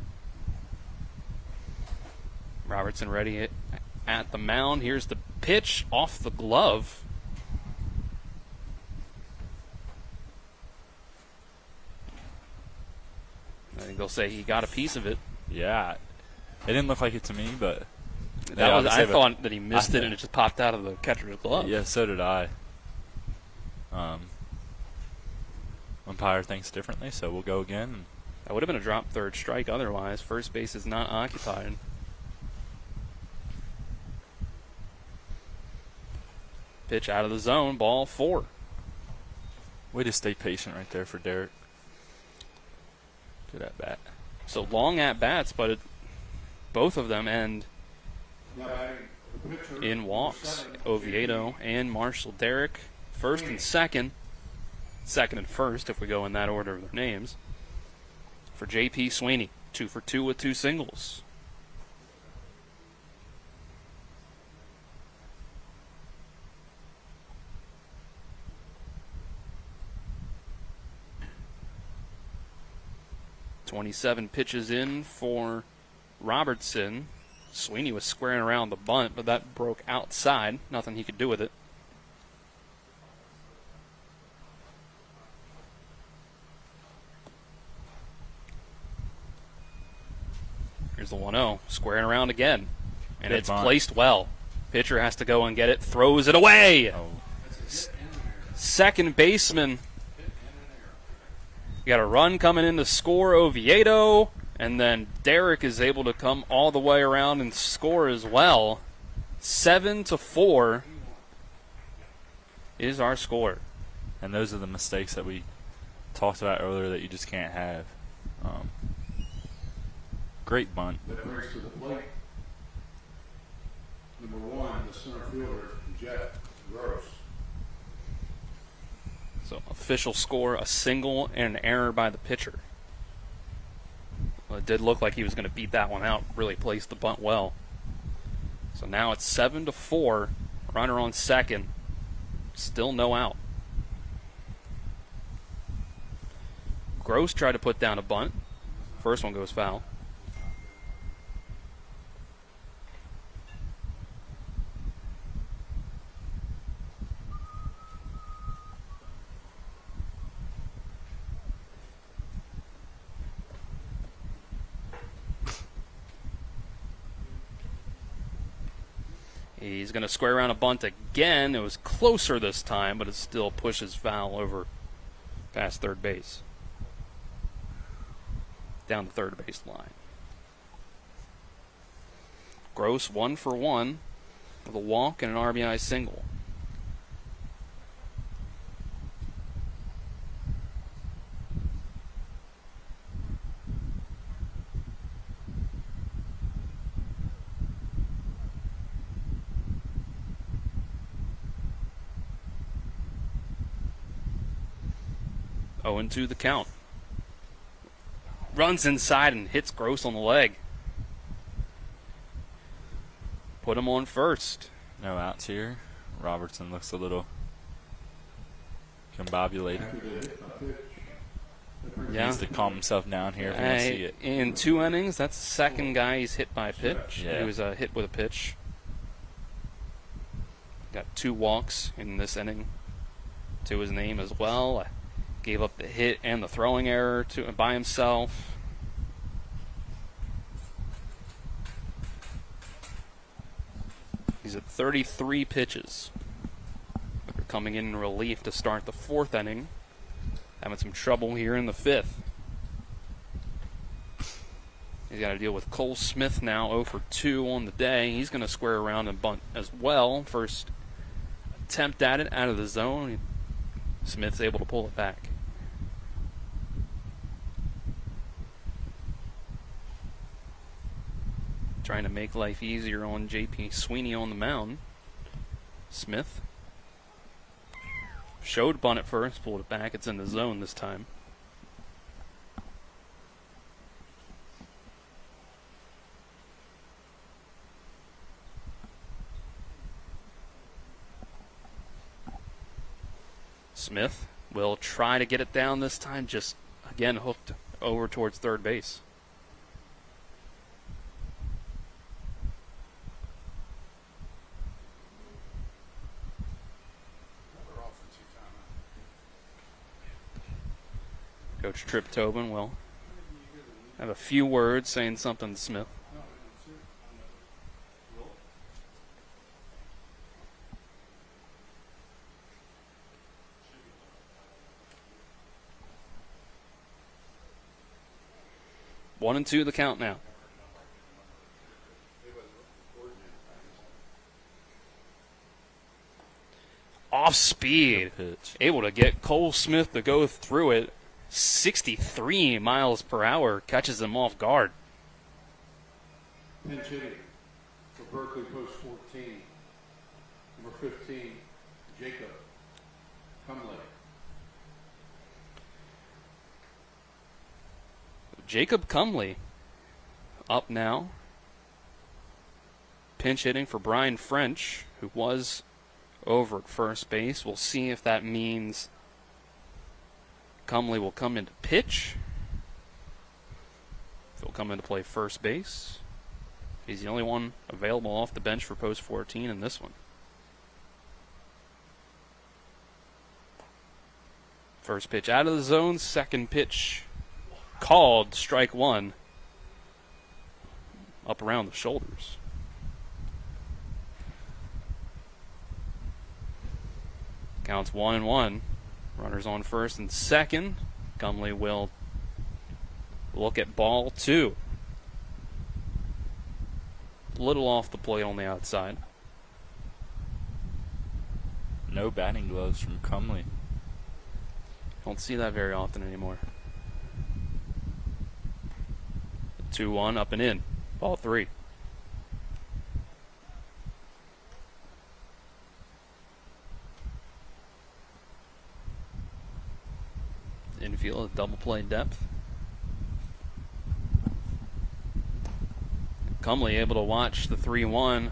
Robertson ready at the mound. Here's the pitch off the glove. I think they'll say he got a piece of it. Yeah. It didn't look like it to me, but I thought that he missed it and it just popped out of the catcher's glove. Yeah, so did I. Umpire thinks differently, so we'll go again. That would have been a drop third strike otherwise. First base is not occupied. Pitch out of the zone, ball 4. Way to stay patient right there for Derrick. Good at bat. So long at bats, but both of them end in walks. Oviedo and Marshall Derrick, first and second. Second and first, if we go in that order of their names. For J.P. Sweeney, 2 for 2 with 2 singles. 27 pitches in for Robertson. Sweeney was squaring around the bunt, but that broke outside. Nothing he could do with it. Here's the 1-0, squaring around again. And it's placed well. Pitcher has to go and get it, throws it away. Second baseman. You got a run coming in to score Oviedo, and then Derek is able to come all the way around and score as well. 7-4 is our score. And those are the mistakes that we talked about earlier that you just can't have. Great bunt. That brings to the plate number 1, the center fielder, Jeff Gross. So official score, a single and an error by the pitcher. Well, it did look like he was going to beat that one out. Really placed the bunt well. So now it's 7-4. Runner on second. Still no out. Gross tried to put down a bunt. First one goes foul. He's going to square around a bunt again. It was closer this time, but it still pushes foul over past third base. Down the third base line. Gross 1 for 1 with a walk and an RBI single. To the count. Runs inside and hits Gross on the leg. Put him on first. No outs here. Robertson looks a little combobulated. Yeah. Needs to calm himself down here if he wants to see it. In 2 innings, that's the second guy he's hit by a pitch. Yeah. He was hit with a pitch. Got 2 walks in this inning to his name as well. Gave up the hit and the throwing error by himself. He's at 33 pitches. They're coming in relief to start the 4th inning. Having some trouble here in the 5th. He's got to deal with Cole Smith now, 0 for 2 on the day. He's going to square around and bunt as well. First attempt at it out of the zone. Smith's able to pull it back. Trying to make life easier on J.P. Sweeney on the mound. Smith showed bunt at first, pulled it back. It's in the zone this time. Smith will try to get it down this time, just again hooked over towards third base. Coach Tripp Tobin will have a few words saying something to Smith. One and 2 the count now. Off speed. Able to get Cole Smith to go through it. 63 miles per hour catches him off guard. Pinch hitting for Berkeley post 14. Number 15, Jacob Cumley. Jacob Cumley up now. Pinch hitting for Brian French, who was over at first base. We'll see if that means Cumley will come into pitch He'll come into play first base. He's the only one available off the bench for post 14 in this one. First pitch out of the zone, second pitch called, strike one. Up around the shoulders. Counts 1-1. Runners on first and second. Gumley will look at ball two. Little off the plate on the outside. No batting gloves from Cumley. Don't see that very often anymore. 2-1, up and in. Ball three. Infield, double play depth. Cumley able to watch the 3-1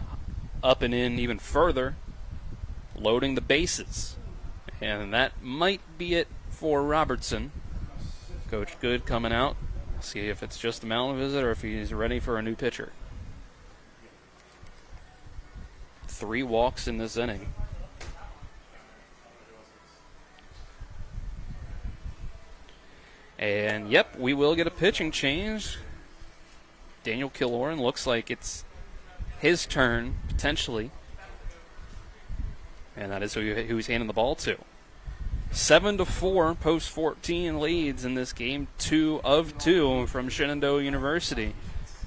up and in even further, loading the bases. And that might be it for Robertson. Coach Good coming out. See if it's just a mound visit or if he's ready for a new pitcher. 3 walks in this inning. And yep, we will get a pitching change. Daniel Killoran looks like it's his turn, potentially. And that is who he's handing the ball to. 7-4, post 14 leads in this game. 2 of 2 from Shenandoah University.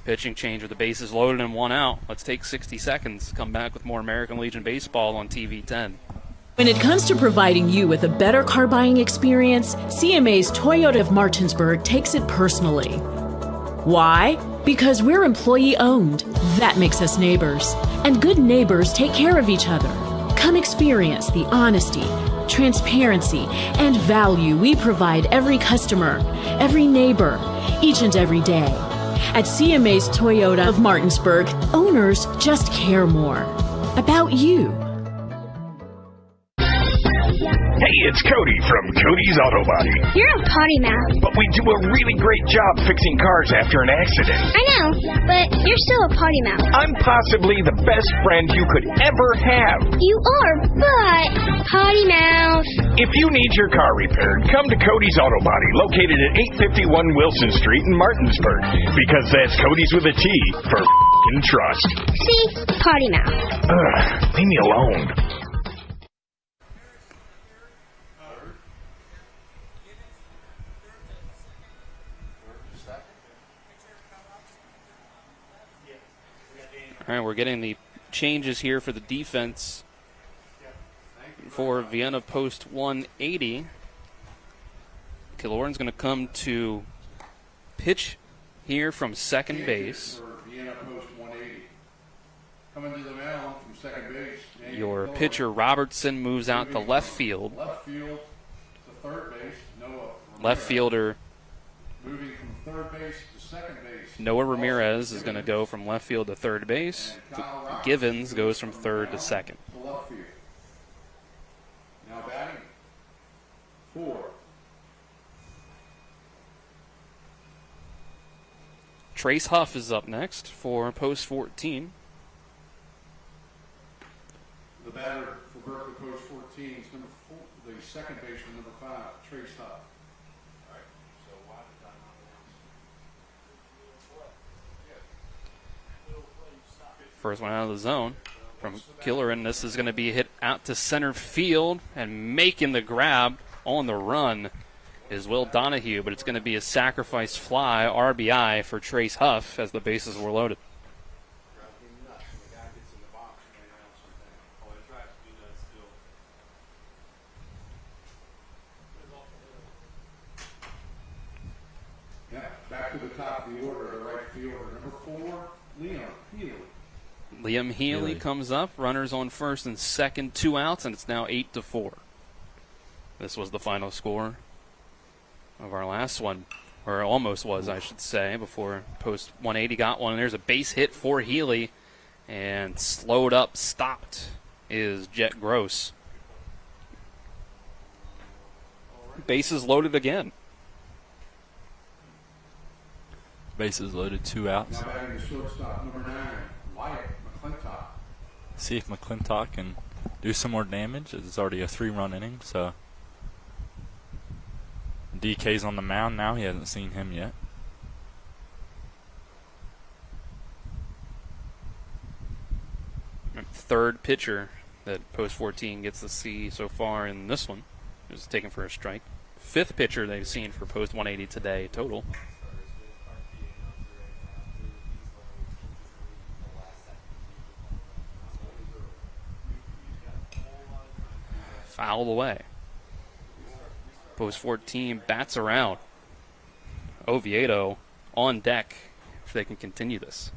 Pitching change with the bases loaded and 1 out. Let's take 60 seconds. Come back with more American Legion baseball on TV 10. When it comes to providing you with a better car buying experience, CMA's Toyota of Martinsburg takes it personally. Why? Because we're employee owned. That makes us neighbors. And good neighbors take care of each other. Come experience the honesty, transparency, and value we provide every customer, every neighbor, each and every day. At CMA's Toyota of Martinsburg, owners just care more about you. Hey, it's Cody from Cody's Auto Body. You're a potty mouth. But we do a really great job fixing cars after an accident. I know, but you're still a potty mouth. I'm possibly the best friend you could ever have. You are, but potty mouth. If you need your car repaired, come to Cody's Auto Body, located at 851 Wilson Street in Martinsburg. Because that's Cody's with a T for f***ing trust. See? Potty mouth. Ugh, leave me alone. All right, we're getting the changes here for the defense for Vienna post 180. Killoran's going to come to pitch here from second base. Vienna post 180. Coming to the mound from second base. Your pitcher Robertson moves out to left field. Left field to third base. Noah. Left fielder Moving from third base to second base. Noah Ramirez is going to go from left field to third base. Givens goes from third to second. To left field. Now batting. 4. Trace Huff is up next for post 14. The batter for Berkeley post 14 is number 4, the second baseman, number 5, Trace Huff. First one out of the zone from Killoran. This is going to be hit out to center field, and making the grab on the run is Will Donahue, but it's going to be a sacrifice fly, RBI for Trace Huff as the bases were loaded. Yeah, back to the top of the order, the right fielder, number 4, Liam Healy. Liam Healy comes up, runners on first and second, 2 outs, and it's now 8-4. This was the final score of our last one, or almost was, I should say, before post 180 got one. And there's a base hit for Healy, and slowed up, stopped is Jet Gross. Bases loaded again. bases loaded, 2 outs. Now batting the shortstop, number 9, Wyatt McClintock. See if McClintock can do some more damage. It's already a 3-run inning, so DK's on the mound now. He hasn't seen him yet. Third pitcher that Post 14 gets to see so far in this one is taken for a strike. Fifth pitcher they've seen for Post 180 today total. Fouled away. Post 14 bats around. Oviedo on deck if they can continue this.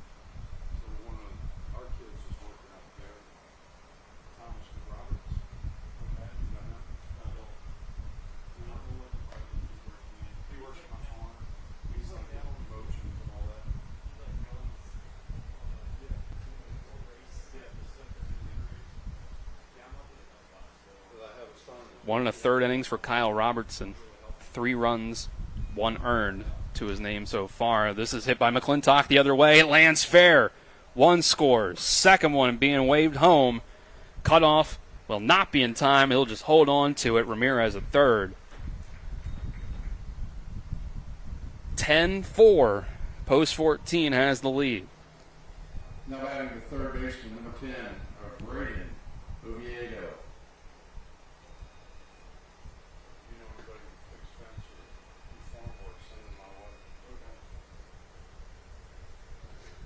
One and a third innings for Kyle Robertson. 3 runs, 1 earned to his name so far. This is hit by McClintock the other way. It lands fair. 1 scores. Second one being waved home. Cut off will not be in time. He'll just hold on to it. Ramirez at third. 10-4. Post 14 has the lead. Now batting the third baseman, number 10, Braden Oviedo.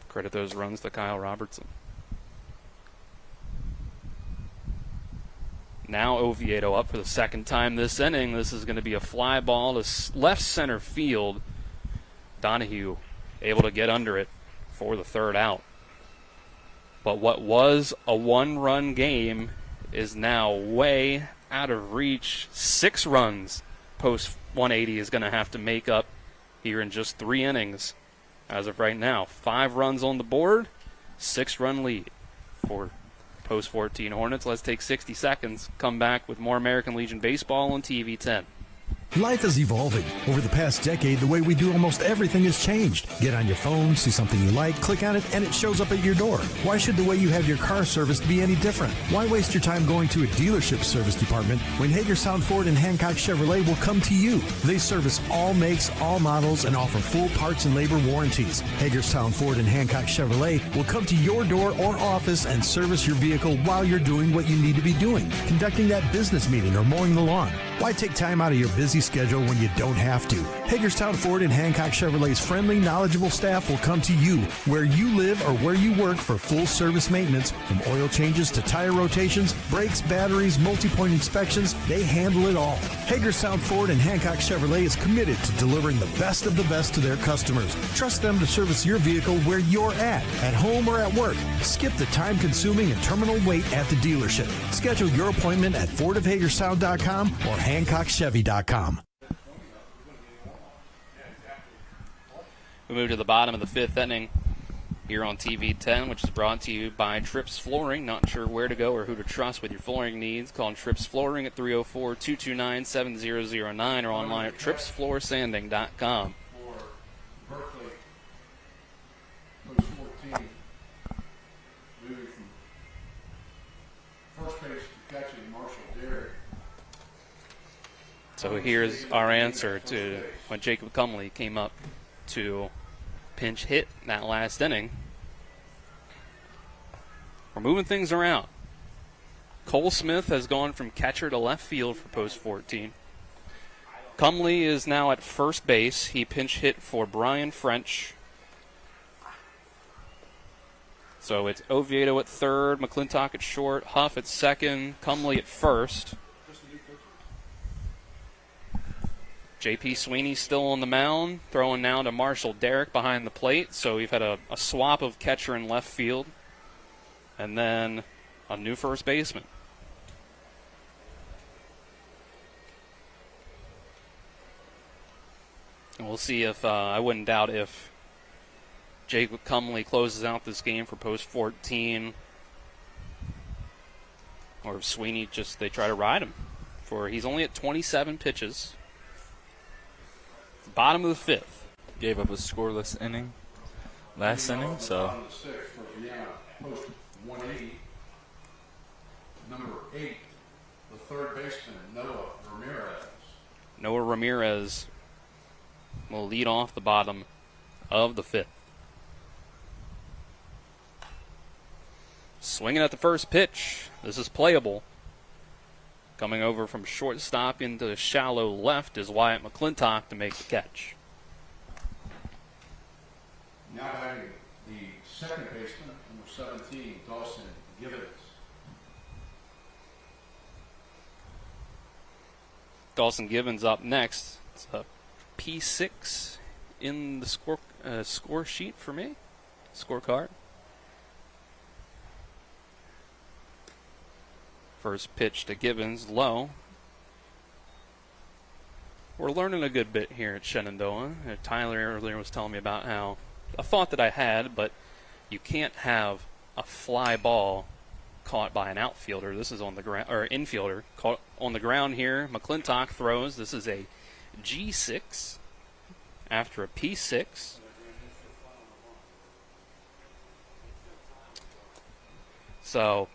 Credit those runs to Kyle Robertson. Now Oviedo up for the second time this inning. This is going to be a fly ball to left center field. Donahue able to get under it for the third out. But what was a 1-run game is now way out of reach. 6 runs Post 180 is going to have to make up here in just 3 innings. As of right now, 5 runs on the board, 6-run lead for Post 14 Hornets. Let's take 60 seconds, come back with more American Legion baseball on TV 10. Life is evolving. Over the past decade, the way we do almost everything has changed. Get on your phone, see something you like, click on it, and it shows up at your door. Why should the way you have your car serviced be any different? Why waste your time going to a dealership service department when Hagerstown Ford and Hancock Chevrolet will come to you? They service all makes, all models, and offer full parts and labor warranties. Hagerstown Ford and Hancock Chevrolet will come to your door or office and service your vehicle while you're doing what you need to be doing, conducting that business meeting or mowing the lawn. Why take time out of your busy schedule when you don't have to? Hagerstown Ford and Hancock Chevrolet's friendly, knowledgeable staff will come to you where you live or where you work for full service maintenance, from oil changes to tire rotations, brakes, batteries, multi-point inspections. They handle it all. Hagerstown Ford and Hancock Chevrolet is committed to delivering the best of the best to their customers. Trust them to service your vehicle where you're at home or at work. Skip the time-consuming and terminal wait at the dealership. Schedule your appointment at fordofhagerstown.com or HancockChevy.com. We move to the bottom of the 5th inning here on TV 10, which is brought to you by Trips Flooring. Not sure where to go or who to trust with your flooring needs? Call Trips Flooring at 304-229-7009 or online at tripsfloorsanding.com. For Berkeley, Post 14, moving from first base to catching, Marshall Derrick. So here's our answer to when Jacob Cumley came up to pinch hit in that last inning. We're moving things around. Cole Smith has gone from catcher to left field for Post 14. Cumley is now at first base. He pinch hit for Brian French. So it's Oviedo at third, McClintock at short, Huff at second, Cumley at first. J.P. Sweeney still on the mound, throwing now to Marshall Derrick behind the plate. So we've had a swap of catcher in left field. And then a new first baseman. And we'll see if, I wouldn't doubt if Jacob Cumley closes out this game for Post 14. Or if Sweeney they try to ride him. He's only at 27 pitches. Bottom of the 5th. gave up a scoreless inning last inning, so. Bottom of the sixth for Vienna, post 180. Number 8, the third baseman, Noah Ramirez. Noah Ramirez will lead off the bottom of the 5th. Swinging at the first pitch. This is playable. Coming over from shortstop into shallow left is Wyatt McClintock to make the catch. Now batting the second baseman, number 17, Dawson Givens. Dawson Givens up next. It's a P6 in the score sheet for me. Scorecard. First pitch to Givens, low. We're learning a good bit here at Shenandoah. Tyler earlier was telling me about how a thought that I had, but you can't have a fly ball caught by an outfielder. This is on the ground, or infielder caught on the ground here. McClintock throws. This is a G6 after a P6. So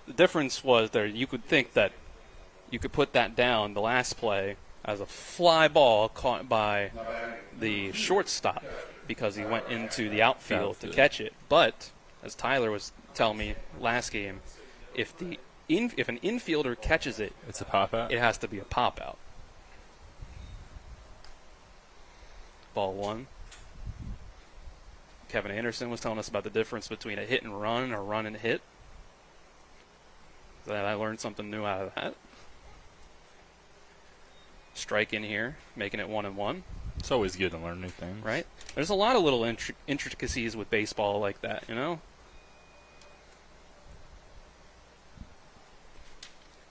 the difference was there. You could think that you could put that down the last play as a fly ball caught by the shortstop because he went into the outfield to catch it. But as Tyler was telling me last game, if an infielder catches it, it's a pop out. It has to be a pop out. Ball 1. Kevin Anderson was telling us about the difference between a hit and run or run and hit. That I learned something new out of that. Strike in here, making it 1-1. It's always good to learn new things. Right? There's a lot of little intricacies with baseball like that, you know?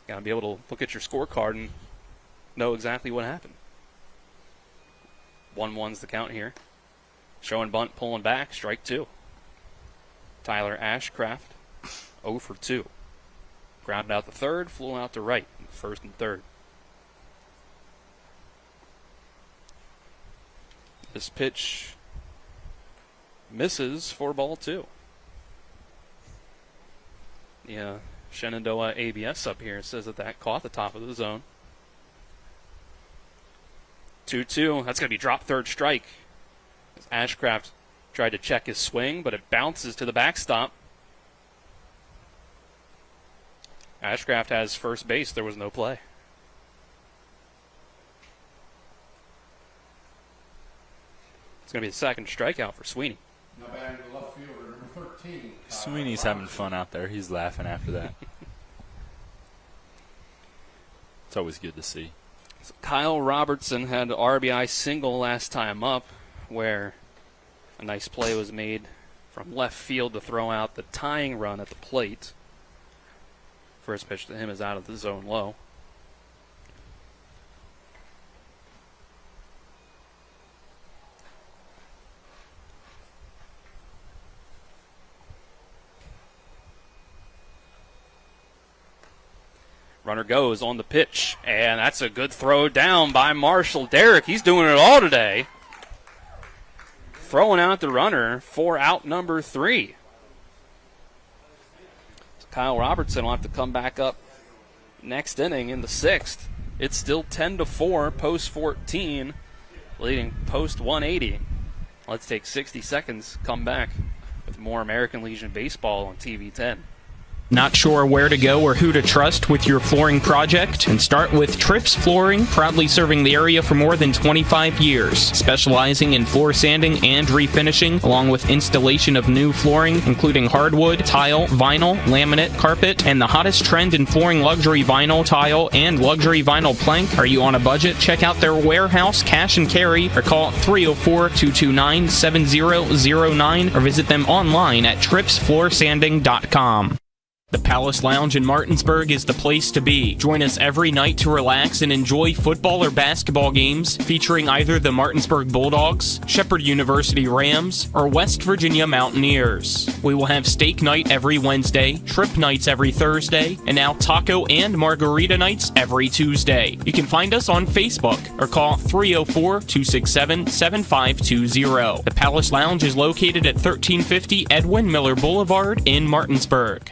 Gotta be able to look at your scorecard and know exactly what happened. 1-1's the count here. Showing bunt, pulling back, strike 2. Tyler Ashcraft, 0 for 2. Grounded out to third, flew out to right, first and third. This pitch misses for ball 2. Yeah, Shenandoah ABS up here says that caught the top of the zone. 2-2. That's going to be drop third strike. As Ashcraft tried to check his swing, but it bounces to the backstop. Ashcraft has first base. There was no play. It's going to be the second strikeout for Sweeney. Now batting the left fielder, number 13. Sweeney's having fun out there. He's laughing after that. It's always good to see. So Kyle Robertson had an RBI single last time up, where a nice play was made from left field to throw out the tying run at the plate. First pitch to him is out of the zone low. Runner goes on the pitch, and that's a good throw down by Marshall Derrick. He's doing it all today. Throwing out the runner for out number 3. Kyle Robertson will have to come back up next inning in the 6th. It's still 10-4, post 14, leading post 180. Let's take 60 seconds, come back with more American Legion baseball on TV 10. Not sure where to go or who to trust with your flooring project? And start with Trips Flooring, proudly serving the area for more than 25 years, specializing in floor sanding and refinishing, along with installation of new flooring, including hardwood, tile, vinyl, laminate, carpet, and the hottest trend in flooring, luxury vinyl, tile, and luxury vinyl plank. Are you on a budget? Check out their warehouse, cash and carry, or call 304-229-7009, or visit them online at tripsfloorsanding.com. The Palace Lounge in Martinsburg is the place to be. Join us every night to relax and enjoy football or basketball games featuring either the Martinsburg Bulldogs, Shepherd University Rams, or West Virginia Mountaineers. We will have steak night every Wednesday, shrimp nights every Thursday, and now taco and margarita nights every Tuesday. You can find us on Facebook or call 304-267-7520. The Palace Lounge is located at 1350 Edwin Miller Boulevard in Martinsburg.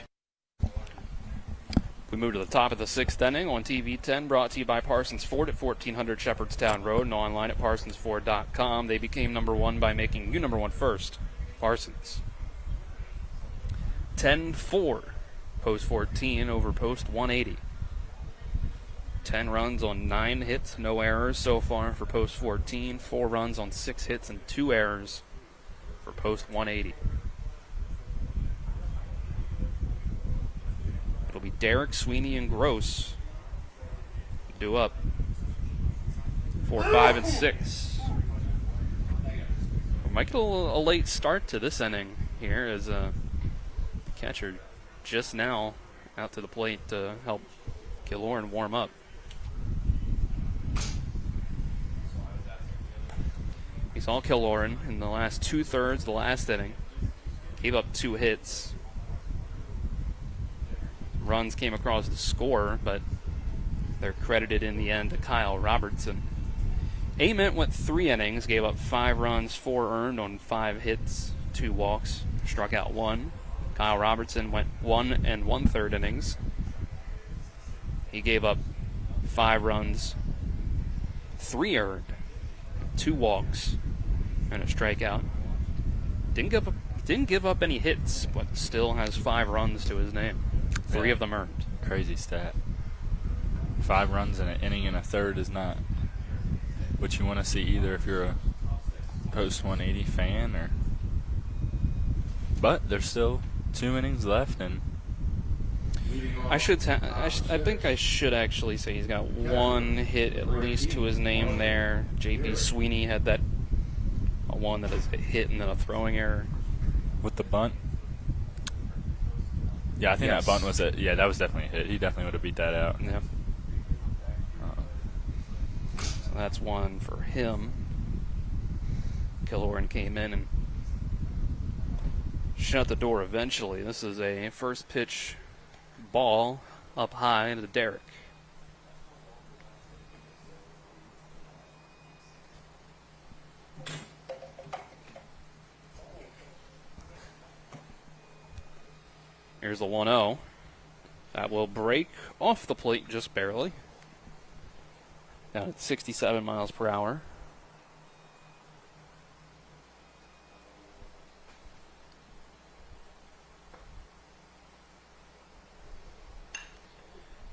We move to the top of the 6th inning on TV 10, brought to you by Parsons Ford at 1400 Shepherdstown Road and online at parsonsford.com. They became number one by making you number one first. Parsons. 10-4. Post 14 over post 180. 10 runs on 9 hits, no errors so far for post 14. 4 runs on 6 hits and 2 errors for post 180. It'll be Derek, Sweeney, and Gross due up 4, 5, and 6. We might get a late start to this inning here as a catcher just now out to the plate to help Killorn warm up. We saw Killorn in the last 2/3 of the last inning. Gave up 2 hits. Runs came across the score, but they're credited in the end to Kyle Robertson. Ament went 3 innings, gave up 5 runs, 4 earned on 5 hits, 2 walks, struck out 1. Kyle Robertson went 1 1/3 innings. He gave up 5 runs, 3 earned, 2 walks, and a strikeout. Didn't give up any hits, but still has 5 runs to his name. 3 of them earned. Crazy stat. 5 runs in an inning and a third is not what you want to see either if you're a post 180 fan. But there's still 2 innings left, and I think I should actually say he's got 1 hit at least to his name there. J.P. Sweeney had that one that is a hit and then a throwing error with the bunt. Yeah, I think that bunt was that was definitely a hit. He definitely would have beat that out. Yeah. So that's 1 for him. Killorn came in and shut the door eventually. This is a first pitch ball up high to Derek. Here's the 1-0. That will break off the plate just barely. Down at 67 miles per hour.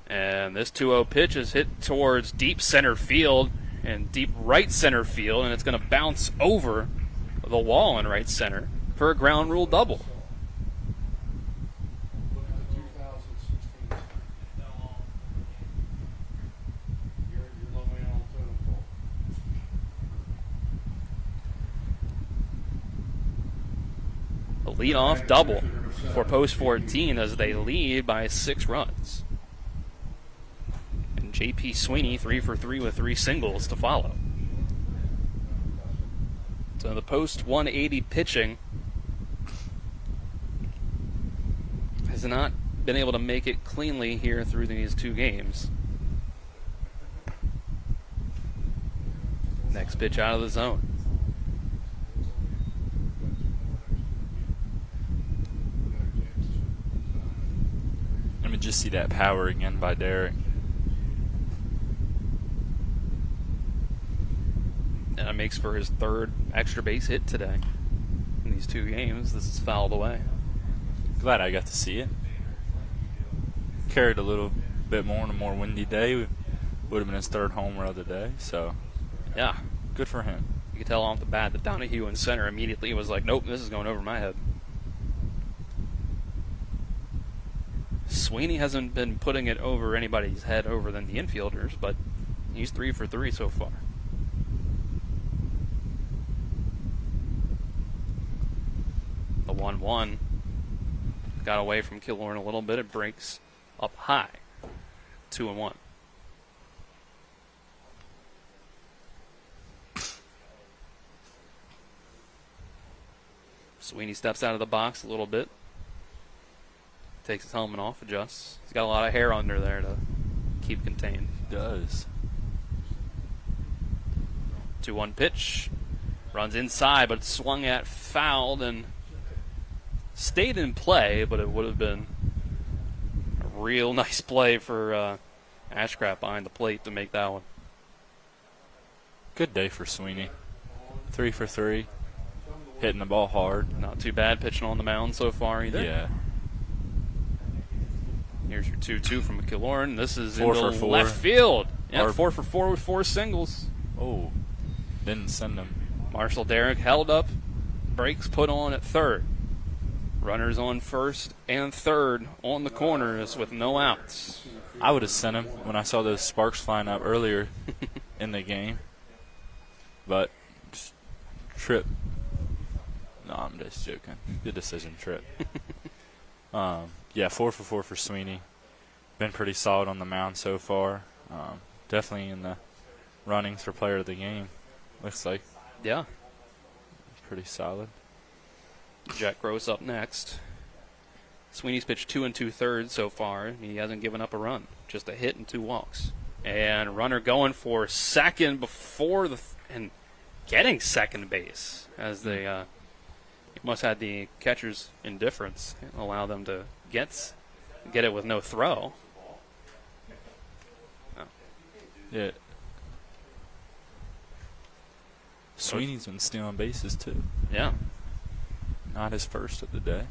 And this 2-0 pitch is hit towards deep center field and deep right center field, and it's going to bounce over the wall in right center for a ground rule double. A leadoff double for post 14 as they lead by 6 runs. And J.P. Sweeney 3 for 3 with 3 singles to follow. So the post 180 pitching has not been able to make it cleanly here through these 2 games. Next pitch out of the zone. Let me just see that power again by Derek. And it makes for his 3rd extra base hit today. In these 2 games, this is fouled away. Glad I got to see it. Carried a little bit more on a more windy day. Would have been his 3rd homer of the day, so yeah, good for him. You could tell off the bat that Donahue in center immediately was like, nope, this is going over my head. Sweeney hasn't been putting it over anybody's head other than the infielders, but he's 3 for 3 so far. The 1-1 got away from Killorn a little bit. It breaks up high. 2-1. Sweeney steps out of the box a little bit. Takes his helmet off, adjusts. He's got a lot of hair under there to keep contained. He does. 2-1 pitch. Runs inside, but swung at, fouled, and stayed in play, but it would have been a real nice play for Ashcraft behind the plate to make that one. Good day for Sweeney. 3 for 3. Hitting the ball hard. Not too bad pitching on the mound so far either. Yeah. Here's your 2-2 from Killorn. This is 4 into for 4. left field. Yeah, Or 4 for 4 with 4 singles. Oh, didn't send him. Marshall Derrick held up. Brakes put on at third. Runners on first and third on the corners with no outs. I would have sent him when I saw those sparks flying up earlier in the game. But just Tripp. No, I'm just joking. Good decision, Tripp. Yeah, 4 for 4 for Sweeney. Been pretty solid on the mound so far. Definitely in the runnings for player of the game. Looks like. Yeah. Pretty solid. Jack Gross up next. Sweeney's pitched 2 2/3 so far. He hasn't given up a run. Just a hit and 2 walks. And runner going for second before and getting second base as they must have had the catcher's indifference and allow them to get it with no throw. Oh. Yeah. Sweeney's been stealing bases too. Yeah. Not his first of the day.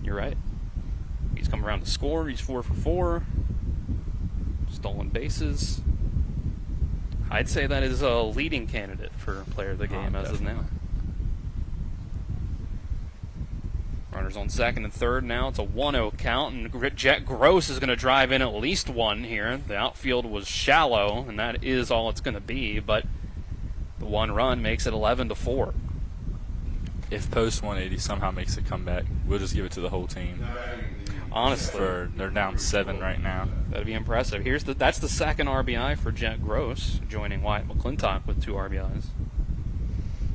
You're right. He's come around to score. He's 4 for 4. Stolen bases. I'd say that is a leading candidate for player of the game as of now. Runners on second and third now. It's a 1-0 count, and Jack Gross is going to drive in at least one here. The outfield was shallow, and that is all it's going to be, but the one run makes it 11-4. If Post 180 somehow makes a comeback, we'll just give it to the whole team. Honestly. They're down 7 right now. That'd be impressive. That's the second RBI for Jack Gross, joining Wyatt McClintock with 2 RBIs.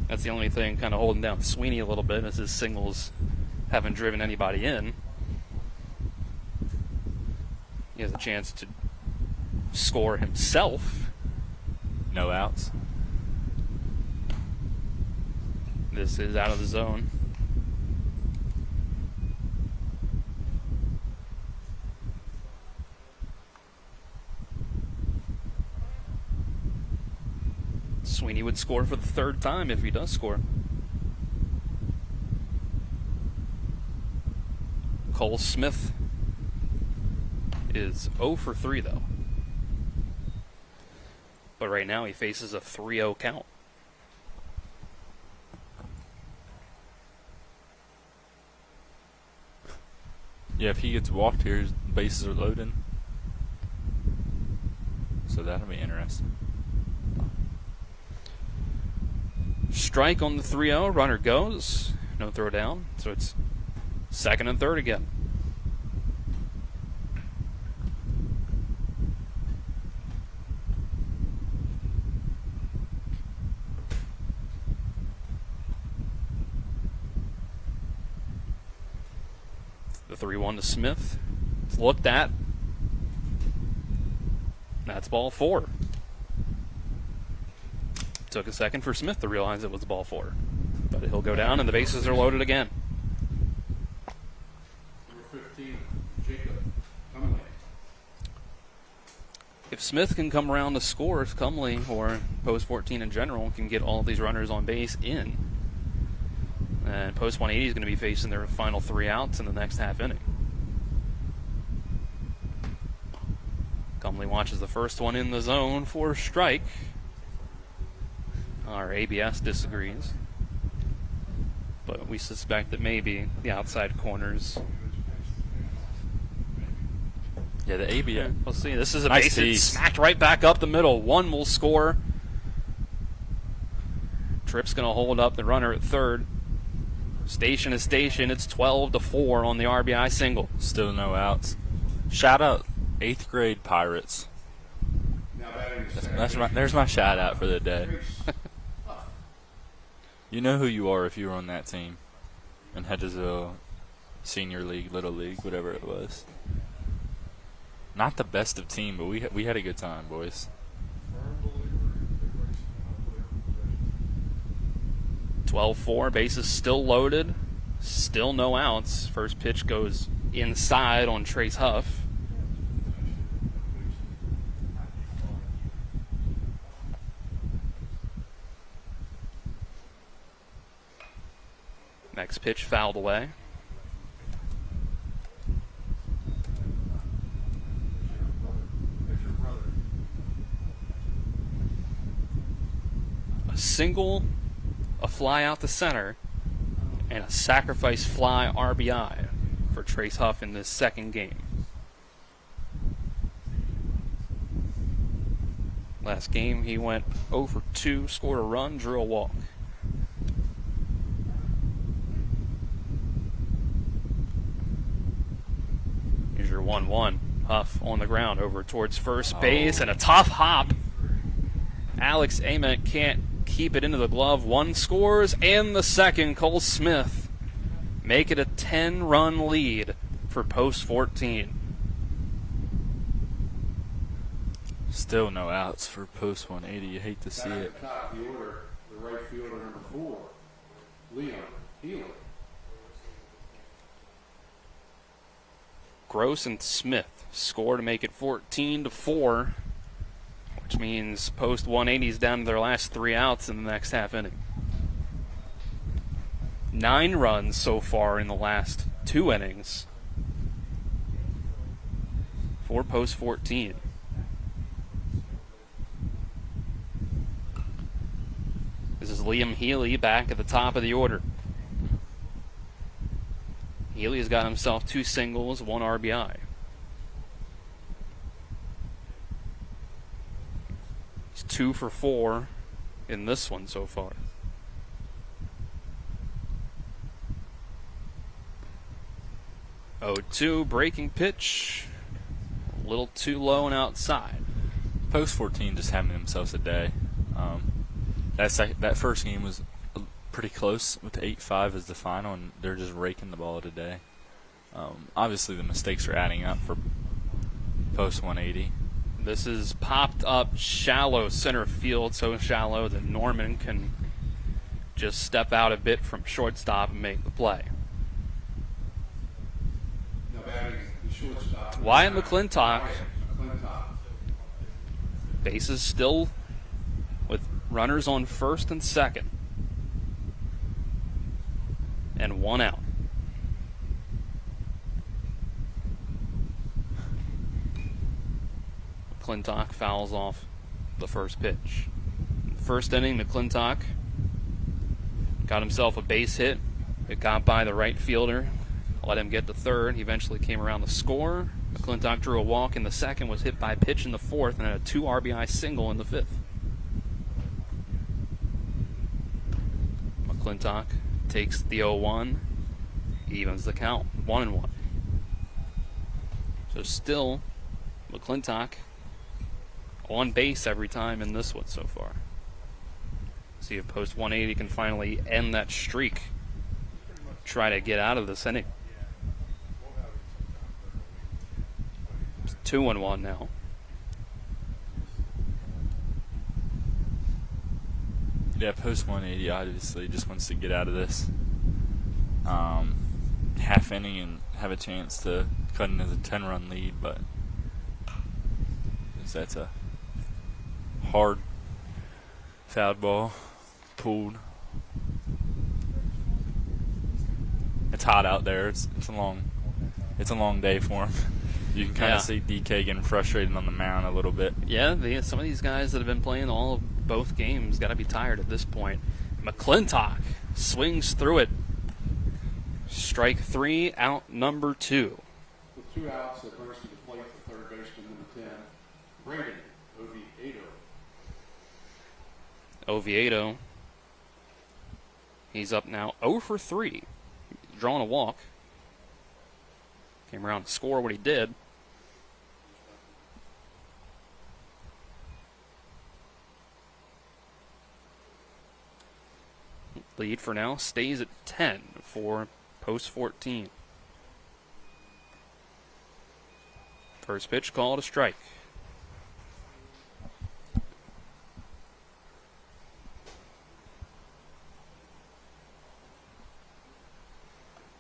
That's the only thing kind of holding down Sweeney a little bit, as his singles haven't driven anybody in. He has a chance to score himself. No outs. This is out of the zone. Sweeney would score for the 3rd time if he does score. Cole Smith is 0 for 3 though. But right now he faces a 3-0 count. Yeah, if he gets walked here, his bases are loaded. So that'll be interesting. Strike on the 3-0. Runner goes. No throw down. So it's second and third again. The 3-1 to Smith. It's looked at. That's ball 4. Took a second for Smith to realize it was ball 4. But he'll go down and the bases are loaded again. Number 15, Jacob Cumley. If Smith can come around to score, if Cumley or Post 14 in general can get all of these runners on base in, and Post 180 is going to be facing their final 3 outs in the next half inning. Cumley watches the first one in the zone for a strike. Our ABS disagrees, but we suspect that maybe the outside corners. Yeah, the ABS. We'll see. This is a nice base hit piece. smacked right back up the middle. One will score. Tripp's going to hold up the runner at third. Station to station, it's 12-4 on the RBI single. Still no outs. Shout out 8th grade Pirates. There's my shout out for the day. You know who you are if you were on that team in Hedgesville Senior League, Little League, whatever it was. Not the best of team, but we had a good time, boys. 12-4, bases still loaded, still no outs. First pitch goes inside on Trace Huff. Next pitch fouled away. A single, a fly out the center, and a sacrifice fly RBI for Trace Huff in this second game. Last game he went 0 for 2, scored a run, drew a walk. Here's your 1-1. Huff on the ground over towards first base, and a tough hop. Alex Ament can't keep it into the glove. One scores, and the second, Cole Smith. Make it a 10-run lead for Post 14. Still no outs for Post 180. You hate to see it. At the top of the order, the right fielder number 4, Liam Healy. Gross and Smith score to make it 14-4, which means Post 180 is down to their last 3 outs in the next half inning. 9 runs so far in the last 2 innings for Post 14. This is Liam Healy back at the top of the order. Healy has got himself 2 singles, 1 RBI. He's 2 for 4 in this one so far. Oh, 2 breaking pitch, a little too low and outside. Post 14 just having themselves a day. That first game was pretty close with 8-5 as the final, and they're just raking the ball today. Obviously, the mistakes are adding up for Post 180. This is popped up shallow center field, so shallow that Norman can just step out a bit from shortstop and make the play. Wyatt McClintock. Bases still with runners on first and second. And 1 out. McClintock fouls off the first pitch. First inning, McClintock got himself a base hit. It got by the right fielder, let him get to third. He eventually came around the score. McClintock drew a walk in the second, was hit by a pitch in the fourth, and had a 2 RBI single in the fifth. McClintock takes the 0-1, evens the count, 1-1. So still, McClintock on base every time in this one so far. See if Post 180 can finally end that streak. Try to get out of this inning. It's 2-1 now. Yeah, Post 180 obviously just wants to get out of this half inning and have a chance to cut into the 10-run lead, but that's a hard fouled ball, pulled. It's hot out there. It's a long day for him. You can kind of see DK getting frustrated on the mound a little bit. Yeah, some of these guys that have been playing both games got to be tired at this point. McClintock swings through it. Strike 3, out number 2. With 2 outs, that brings to the plate the third baseman, number 10, Brandon Oviedo. Oviedo. He's up now 0 for 3 drawing a walk. Came around to score what he did. Lead for now stays at 10 for post 14. First pitch called a strike.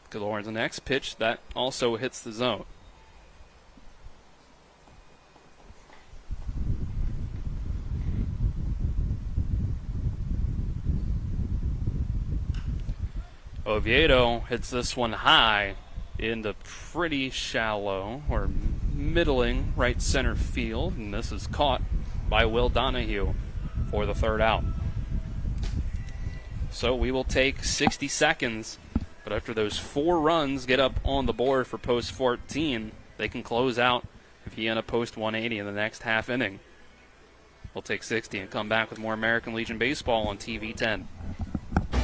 Galore the next pitch, that also hits the zone. Oviedo hits this one high into pretty shallow or middling right center field, and this is caught by Will Donahue for the third out. So we will take 60 seconds, but after those 4 runs get up on the board for post 14, they can close out Vienna post 180 in the next half inning. We'll take 60 and come back with more American Legion baseball on TV 10.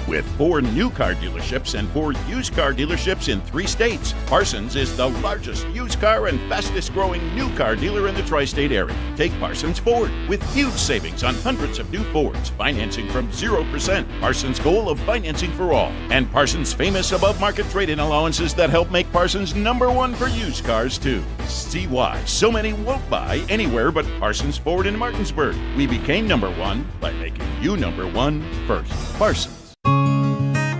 With 4 new car dealerships and 4 used car dealerships in 3 states, Parsons is the largest used car and fastest growing new car dealer in the tri-state area. Take Parsons Ford with huge savings on hundreds of new Fords, financing from 0%. Parsons' goal of financing for all. And Parsons' famous above-market trade-in allowances that help make Parsons #1 for used cars, too. See why so many won't buy anywhere but Parsons Ford in Martinsburg. We became #1 by making you #1 first. Parsons.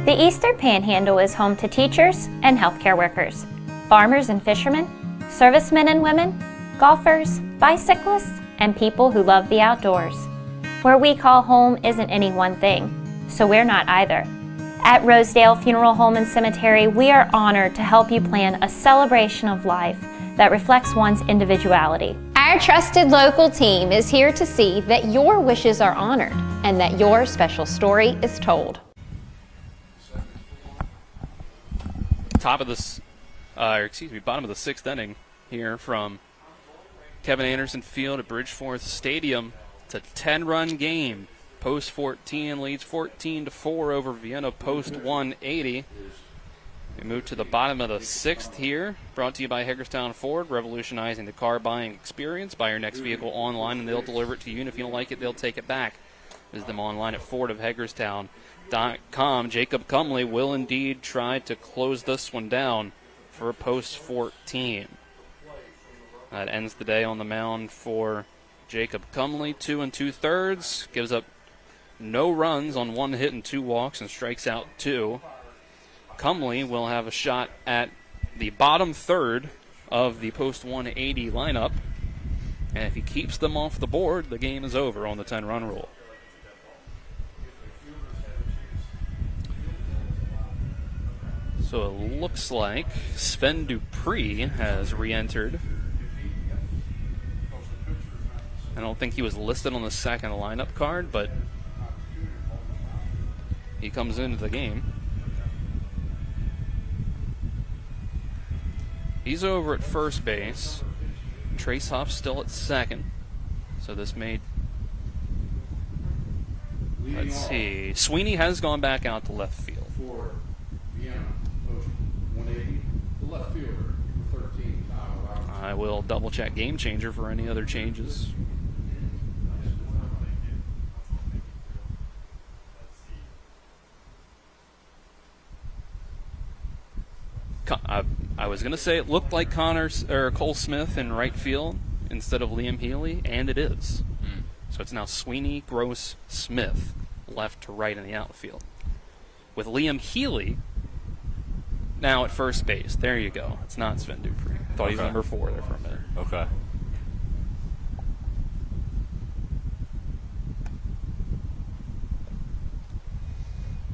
The Eastern Panhandle is home to teachers and healthcare workers, farmers and fishermen, servicemen and women, golfers, bicyclists, and people who love the outdoors. Where we call home isn't any one thing, so we're not either. At Rosedale Funeral Home and Cemetery, we are honored to help you plan a celebration of life that reflects one's individuality. Our trusted local team is here to see that your wishes are honored and that your special story is told. Bottom of the 6th inning here from Kevin Anderson Field at Bridgeforth Stadium. It's a 10-run game. Post 14 leads 14-4 over Vienna post 180. We move to the bottom of the 6th here. Brought to you by Hagerstown Ford, revolutionizing the car buying experience. Buy your next vehicle online and they'll deliver it to you, and if you don't like it, they'll take it back. Visit them online at FordofHagerstown.com. Jacob Cumley will indeed try to close this one down for post 14. That ends the day on the mound for Jacob Cumley. 2 2/3, gives up no runs on 1 hit and 2 walks and strikes out 2. Cumley will have a shot at the bottom third of the post 180 lineup, and if he keeps them off the board, the game is over on the 10-run rule. So it looks like Sven Dupree has re-entered. I don't think he was listed on the second lineup card, but he comes into the game. He's over at first base. Trace Huff's still at second. So this may... Let's see. Sweeney has gone back out to left field. For Vienna, post 180, the left fielder, 13, Kyle Robertson. I will double check Game Changer for any other changes. I was going to say it looked like Cole Smith in right field instead of Liam Healy, and it is. So it's now Sweeney, Gross, Smith, left to right in the outfield. With Liam Healy now at first base. There you go. It's not Sven Dupree. I thought he was number 4 there for a minute. Okay.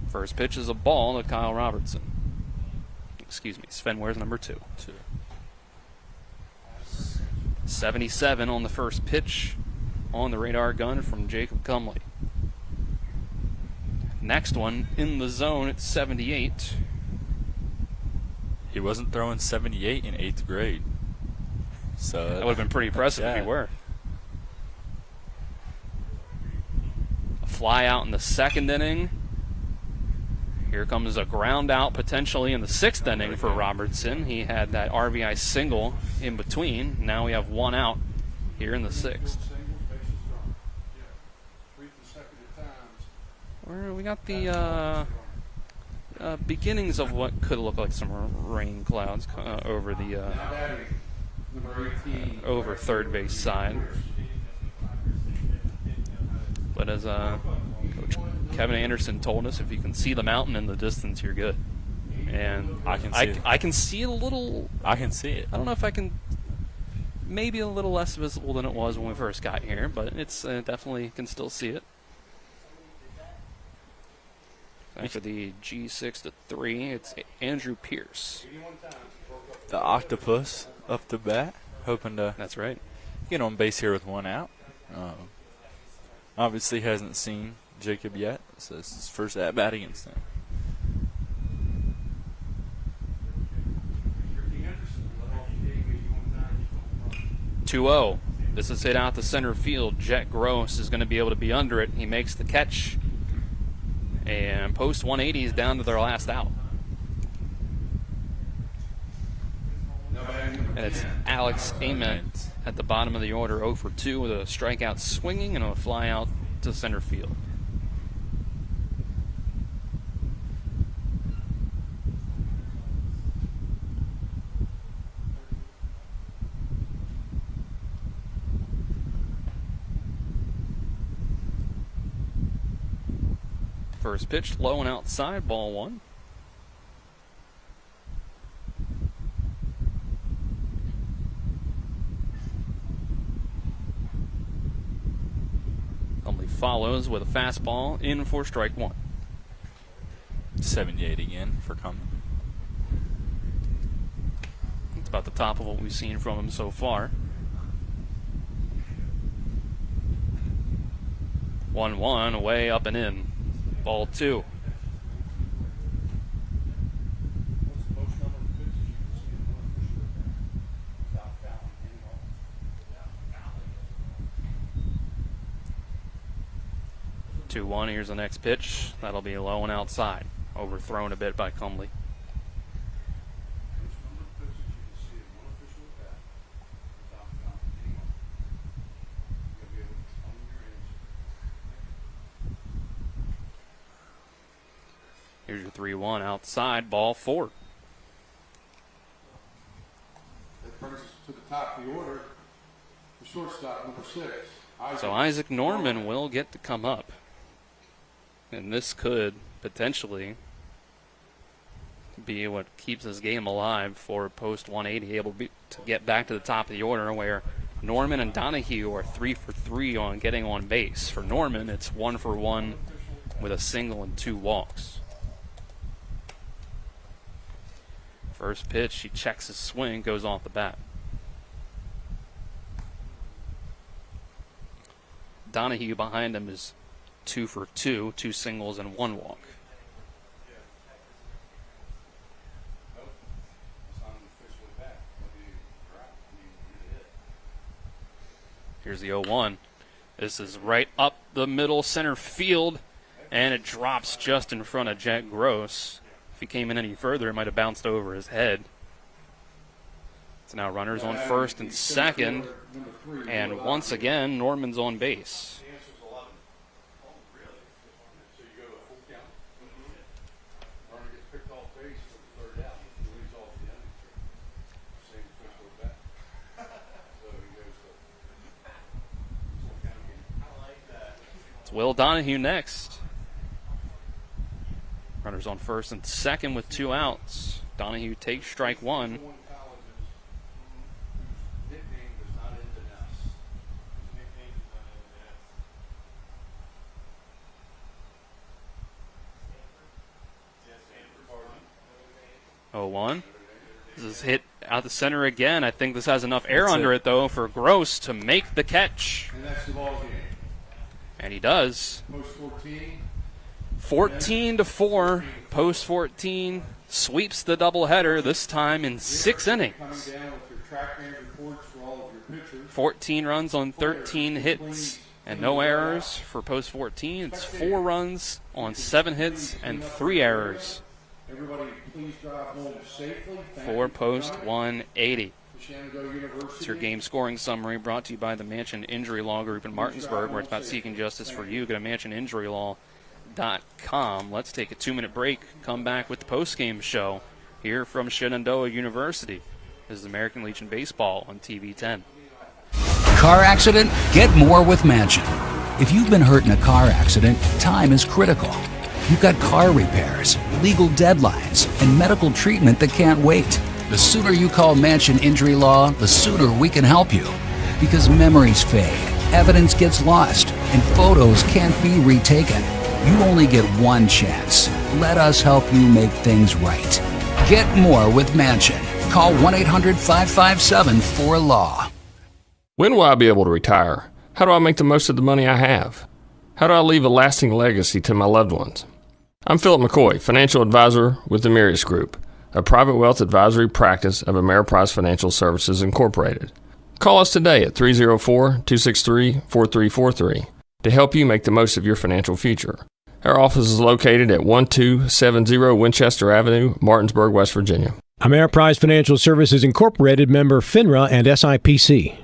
First pitch is a ball to Kyle Robertson. Excuse me, Sven wears number 2. 77 on the first pitch on the radar gun from Jacob Cumley. Next one in the zone at 78. He wasn't throwing 78 in 8th grade. So that would have been pretty impressive if he were. A fly out in the 2nd inning. Here comes a ground out potentially in the 6th inning for Robertson. He had that RBI single in between. Now we have one out here in the 6th. We got the beginnings of what could look like some rain clouds over the over third base side. But as Coach Kevin Anderson told us, if you can see the mountain in the distance, you're good. And I can see it. I can see it a little. I can see it. I don't know if I can. Maybe a little less visible than it was when we first got here, but it's definitely can still see it. After the G6 to 3, it's Andrew Pierce. The octopus up the bat, hoping to. That's right. Get on base here with one out. Obviously hasn't seen Jacob yet, so this is his first at bat against him. (2-0). This is hit out to center field. Jet Gross is going to be able to be under it. He makes the catch. And post 180 is down to their last out. And it's Alex Ament at the bottom of the order, 0 for 2 with a strikeout swinging and a fly out to center field. First pitch, low and outside, ball 1. Only follows with a fastball in for strike 1. 78 again for Cumley. It's about the top of what we've seen from him so far. 1-1, away, up and in. Ball 2. Here's the next pitch. That'll be low and outside. Overthrown a bit by Cumley. Here's your 3-1 outside, ball 4. That brings us to the top of the order. The shortstop, number 6. So Isaac Norman will get to come up. And this could potentially be what keeps this game alive for post 180, able to get back to the top of the order, where Norman and Donahue are 3 for 3 on getting on base. For Norman, it's 1 for 1 with a single and 2 walks. First pitch, he checks his swing, goes off the bat. Donahue behind him is 2 for 2, 2 singles and 1 walk. Here's the 0-1. This is right up the middle center field, and it drops just in front of Jet Gross. If he came in any further, it might have bounced over his head. So now runners on first and second, and once again, Norman's on base. It's Will Donahue next. Runners on first and second with 2 outs. Donahue takes strike 1. Oh, 1. This is hit out the center again. I think this has enough air under it, though, for Gross to make the catch. And that's the ball game. And he does. Post 14. 14-4. Post 14 sweeps the doubleheader, this time in 6 innings. 14 runs on 13 hits And no errors for post 14. It's 4 runs on 7 hits and 3 errors Everybody, please drive home safely. for post 180. It's your game scoring summary brought to you by the Mansion Injury Law Group in Martinsburg, where it's about seeking justice for you. Go to mansioninjurylaw.com. Let's take a 2-minute break. Come back with the post-game show here from Shenandoah University. This is American Legion Baseball on TV 10. Car accident? Get more with Mansion. If you've been hurt in a car accident, time is critical. You've got car repairs, legal deadlines, and medical treatment that can't wait. The sooner you call Mansion Injury Law, the sooner we can help you. Because memories fade, evidence gets lost, and photos can't be retaken. You only get one chance. Let us help you make things right. Get more with Mansion. Call 1-800-557-4LAW. When will I be able to retire? How do I make the most of the money I have? How do I leave a lasting legacy to my loved ones? I'm Philip McCoy, financial advisor with the Mirius Group, a private wealth advisory practice of Ameriprise Financial Services Incorporated. Call us today at 304-263-4343 to help you make the most of your financial future. Our office is located at 1270 Winchester Avenue, Martinsburg, West Virginia. Ameriprise Financial Services Incorporated, member FINRA and SIPC.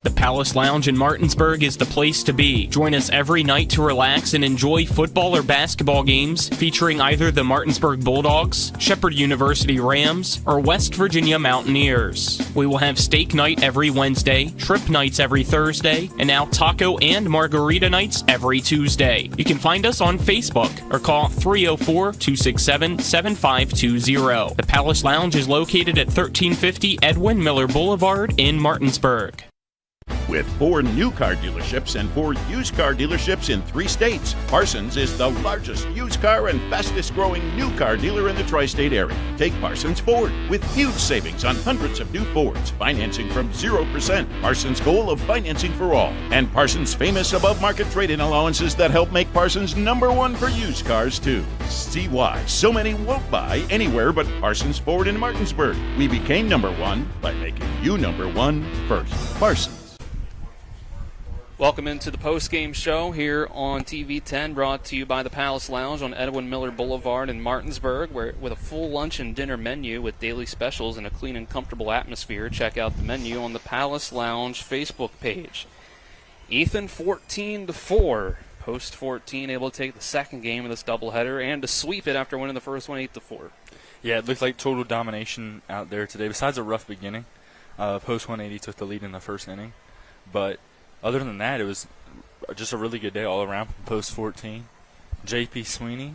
The Palace Lounge in Martinsburg is the place to be. Join us every night to relax and enjoy football or basketball games featuring either the Martinsburg Bulldogs, Shepherd University Rams, or West Virginia Mountaineers. We will have steak night every Wednesday, trip nights every Thursday, and now taco and margarita nights every Tuesday. You can find us on Facebook or call 304-267-7520. The Palace Lounge is located at 1350 Edwin Miller Boulevard in Martinsburg. With 4 new car dealerships and 4 used car dealerships in 3 states, Parsons is the largest used car and fastest growing new car dealer in the tri-state area. Take Parsons Ford with huge savings on hundreds of new Fords, financing from 0%, Parsons' goal of financing for all, and Parsons' famous above-market trade-in allowances that help make Parsons #1 for used cars too. See why so many won't buy anywhere but Parsons Ford in Martinsburg. We became #1 by making you #1 first. Parsons. Welcome into the post-game show here on TV 10, brought to you by the Palace Lounge on Edwin Miller Boulevard in Martinsburg, where with a full lunch and dinner menu with daily specials and a clean and comfortable atmosphere. Check out the menu on the Palace Lounge Facebook page. Ethan 14-4, post 14, able to take the second game of this doubleheader and to sweep it after winning the first one 8-4. Yeah, it looked like total domination out there today. Besides a rough beginning, post 180 took the lead in the first inning, but other than that, it was just a really good day all around. Post 14, J.P. Sweeney,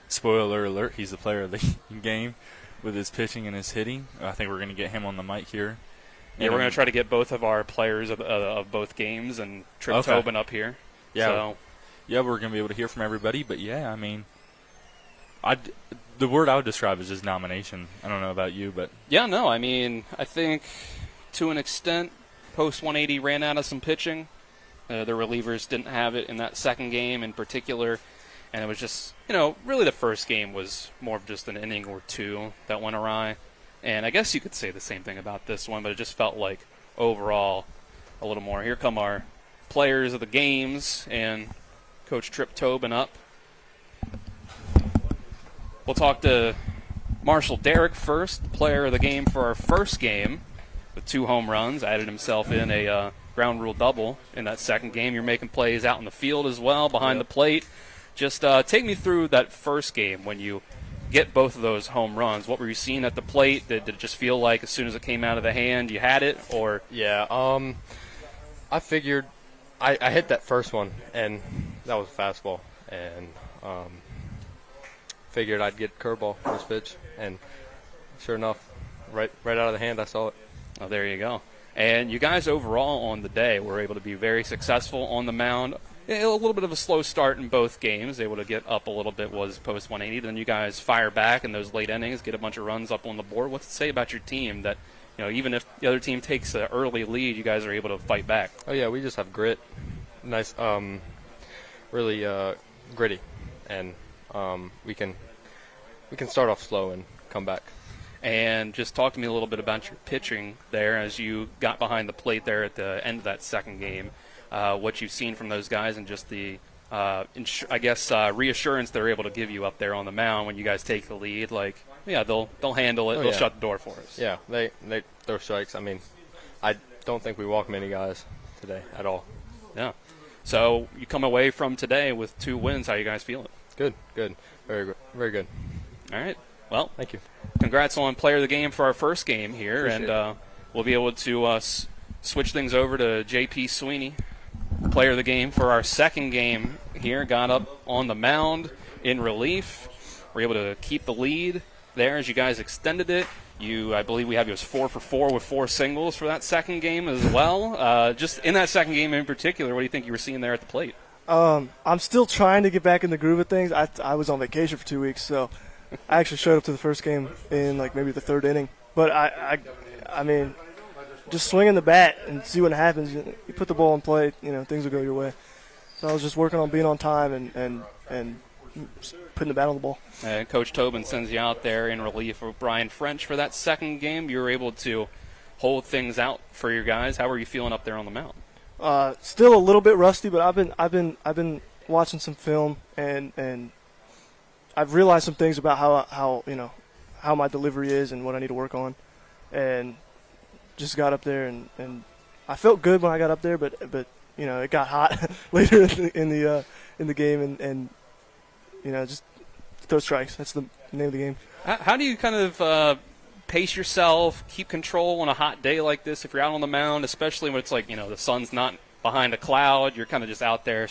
spoiler alert, he's the player of the game with his pitching and his hitting. I think we're going to get him on the mic here. Yeah, we're going to try to get both of our players of both games and Trip Tobin up here. Yeah, so. Yeah, we're going to be able to hear from everybody. But yeah, I mean, the word I would describe is just domination. I don't know about you, but yeah, no, I mean, I think to an extent, post 180 ran out of some pitching. The relievers didn't have it in that second game in particular. And it was just, really the first game was more of just an inning or two that went awry. And I guess you could say the same thing about this one, but it just felt like overall a little more. Here come our players of the games and Coach Trip Tobin up. We'll talk to Marshall Derrick first, player of the game for our first game. With 2 home runs, added himself in a ground rule double in that second game. You're making plays out in the field as well, behind the plate. Just take me through that first game when you get both of those home runs. What were you seeing at the plate? Did it just feel like as soon as it came out of the hand you had it? Or Yeah, I figured I hit that first one, and that was a fastball. And figured I'd get curveball first pitch. And sure enough, right out of the hand, I saw it. Oh, there you go. And you guys overall on the day were able to be very successful on the mound. A little bit of a slow start in both games. Able to get up a little bit was post 180. Then you guys fire back in those late innings, get a bunch of runs up on the board. What's it say about your team that, even if the other team takes an early lead, you guys are able to fight back? Oh, yeah, we just have grit. Nice, really gritty. And we can start off slow and come back. And just talk to me a little bit about your pitching there as you got behind the plate there at the end of that second game. what you've seen from those guys and just the, reassurance they're able to give you up there on the mound when you guys take the lead. Like, yeah, they'll handle it. They'll shut the door for us. Yeah, they throw strikes. I mean, I don't think we walk many guys today at all. Yeah. So you come away from today with 2 wins. How are you guys feeling? Good. Very good. Very good. All right. Well, thank you. Congrats on player of the game for our first game here. Appreciate and we'll be able to switch things over to J.P. Sweeney, player of the game for our second game here. Got up on the mound in relief. We're able to keep the lead there as you guys extended it. I believe we have you as 4 for 4 with 4 singles for that second game as well. Just in that second game in particular, what do you think you were seeing there at the plate? I'm still trying to get back in the groove of things. I was on vacation for 2 weeks, so I actually showed up to the first game in like maybe the 3rd inning. But I mean, just swinging the bat and see what happens. You put the ball in play, things will go your way. So I was just working on being on time and putting the bat on the ball. And Coach Tobin sends you out there in relief of Brian French for that second game. You were able to hold things out for your guys. How were you feeling up there on the mound? Still a little bit rusty, but I've been watching some film and I've realized some things about how my delivery is and what I need to work on, and just got up there and I felt good when I got up there, but it got hot later in the game and just throw strikes. That's the name of the game. How do you kind of pace yourself, keep control on a hot day like this if you're out on the mound, especially when it's like, the sun's not behind a cloud, you're kind of just out there